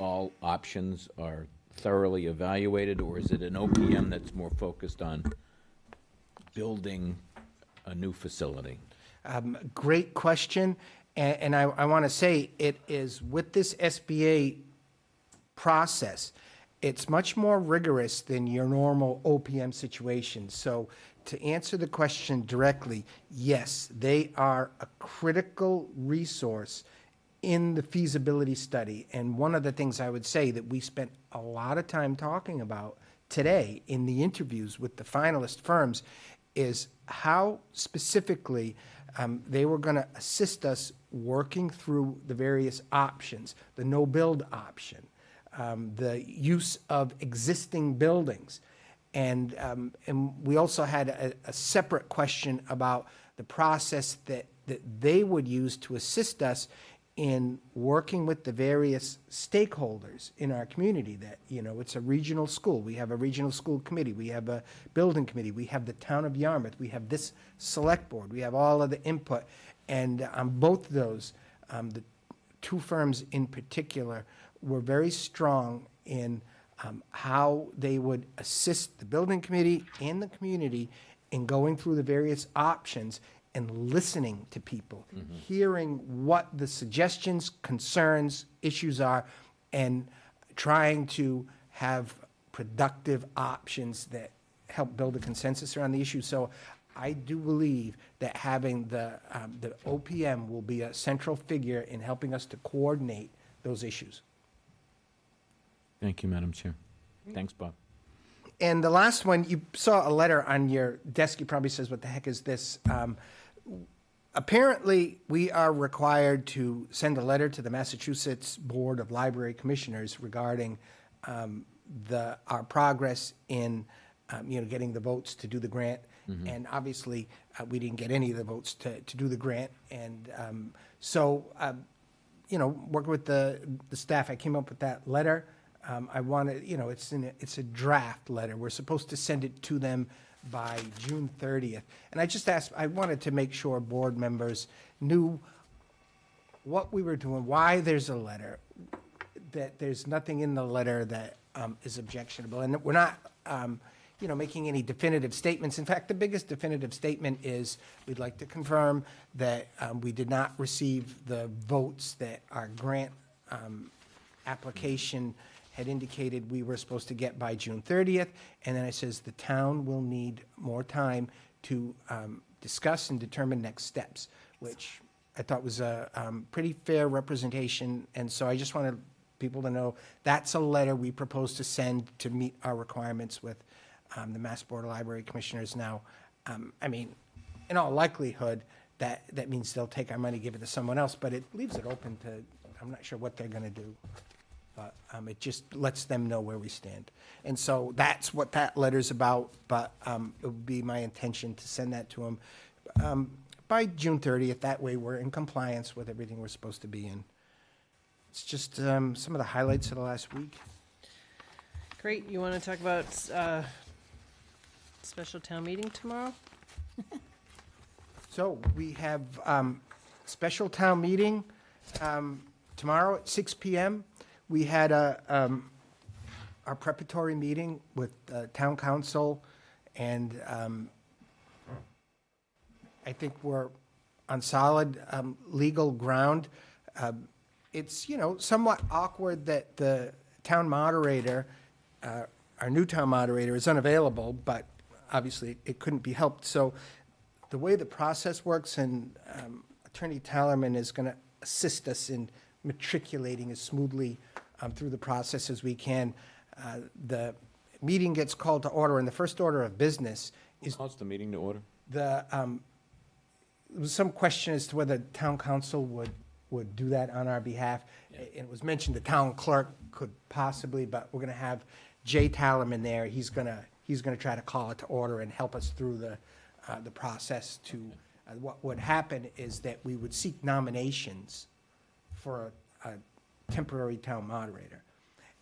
Speaker 7: all options are thoroughly evaluated, or is it an OPM that's more focused on building a new facility?
Speaker 16: Great question. And I want to say, it is with this SBA process, it's much more rigorous than your normal OPM situation. So to answer the question directly, yes, they are a critical resource in the feasibility study. And one of the things I would say that we spent a lot of time talking about today in the interviews with the finalist firms is how specifically They were going to assist us working through the various options, the no-build option, the use of existing buildings. And we also had a separate question about the process that they would use to assist us in working with the various stakeholders in our community. That, you know, it's a regional school. We have a regional school committee. We have a building committee. We have the town of Yarmouth. We have this select board. We have all of the input. And on both of those, the two firms in particular were very strong in how they would assist the building committee and the community in going through the various options and listening to people, hearing what the suggestions, concerns, issues are, and trying to have productive options that help build a consensus around the issue. So I do believe that having the OPM will be a central figure in helping us to coordinate those issues.
Speaker 7: Thank you, Madam Chair. Thanks, Bob.
Speaker 16: And the last one, you saw a letter on your desk. You probably says, what the heck is this? Apparently, we are required to send a letter to the Massachusetts Board of Library Commissioners regarding our progress in getting the votes to do the grant. And obviously, we didn't get any of the votes to do the grant. And so, working with the staff, I came up with that letter. I wanted, it's a draft letter. We're supposed to send it to them by June 30th. And I wanted to make sure board members knew what we were doing, why there's a letter, that there's nothing in the letter that is objectionable. And we're not, making any definitive statements. In fact, the biggest definitive statement is we'd like to confirm that we did not receive the votes that our grant application had indicated we were supposed to get by June 30th. And then it says the town will need more time to discuss and determine next steps, which I thought was a pretty fair representation. And so I just wanted people to know that's a letter we propose to send to meet our requirements with the Mass Board of Library Commissioners. Now, in all likelihood, that means they'll take our money, give it to someone else, but it leaves it open to, I'm not sure what they're going to do. But it just lets them know where we stand. And so that's what that letter's about, but it would be my intention to send that to them by June 30th. That way we're in compliance with everything we're supposed to be in. It's just some of the highlights of the last week.
Speaker 4: Great. You want to talk about special town meeting tomorrow?
Speaker 16: So we have special town meeting tomorrow at 6 p.m. We had our preparatory meeting with town council, and I think we're on solid legal ground. It's, somewhat awkward that the town moderator, our new town moderator, is unavailable, but obviously it couldn't be helped. So the way the process works, and Attorney Tallerman is going to assist us in matriculating as smoothly through the process as we can. The meeting gets called to order, and the first order of business is...
Speaker 7: Calls the meeting to order?
Speaker 16: There was some question as to whether town council would do that on our behalf. Yeah. It was mentioned the town clerk could possibly, but we're going to have Jay Tallerman there. He's going to try to call it to order and help us through the process. To what would happen is that we would seek nominations for a temporary town moderator.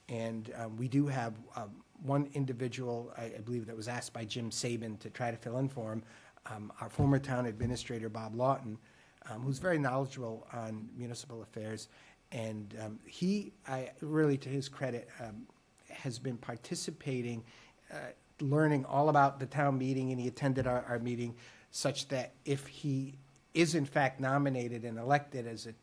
Speaker 16: And we do have one individual, I believe, that was asked by Jim Sabin to try to fill in for him, our former town administrator, Bob Lawton, who's very knowledgeable on municipal affairs. And he, really to his credit, has been participating, learning all about the town meeting, and he attended our meeting, such that if he is in fact nominated and elected as a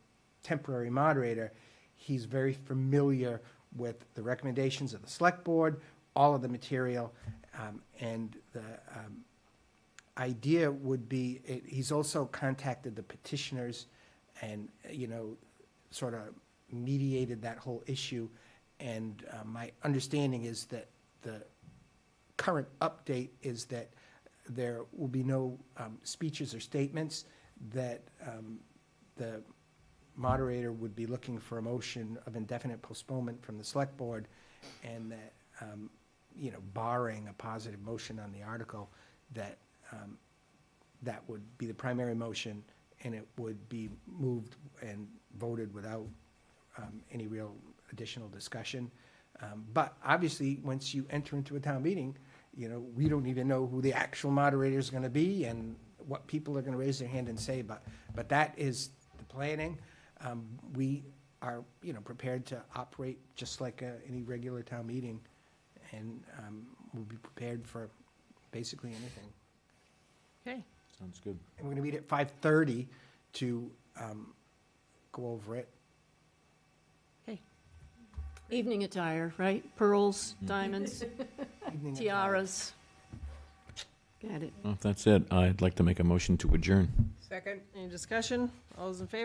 Speaker 16: temporary moderator, he's very familiar with the recommendations of the select board, all of the material, and the idea would be, he's also contacted the petitioners and, sort of mediated that whole issue. And my understanding is that the current update is that there will be no speeches or statements, that the moderator would be looking for a motion of indefinite postponement from the select board, and that, you know, barring a positive motion on the article, that that would be the primary motion, and it would be moved and voted without any real additional discussion. But obviously, once you enter into a town meeting, you know, we don't even know who the actual moderator is going to be and what people are going to raise their hand and say, but that is the planning. We are, you know, prepared to operate just like any regular town meeting, and we'll be prepared for basically anything.
Speaker 4: Okay.
Speaker 7: Sounds good.
Speaker 16: And we're going to meet at 5:30 to go over it.
Speaker 4: Okay.
Speaker 5: Evening attire, right? Pearls, diamonds,
Speaker 16: Evening attire.
Speaker 5: tiaras. Got it.
Speaker 7: Well, if that's it, I'd like to make a motion to adjourn.
Speaker 1: Second?
Speaker 4: Any discussion? All those in favor?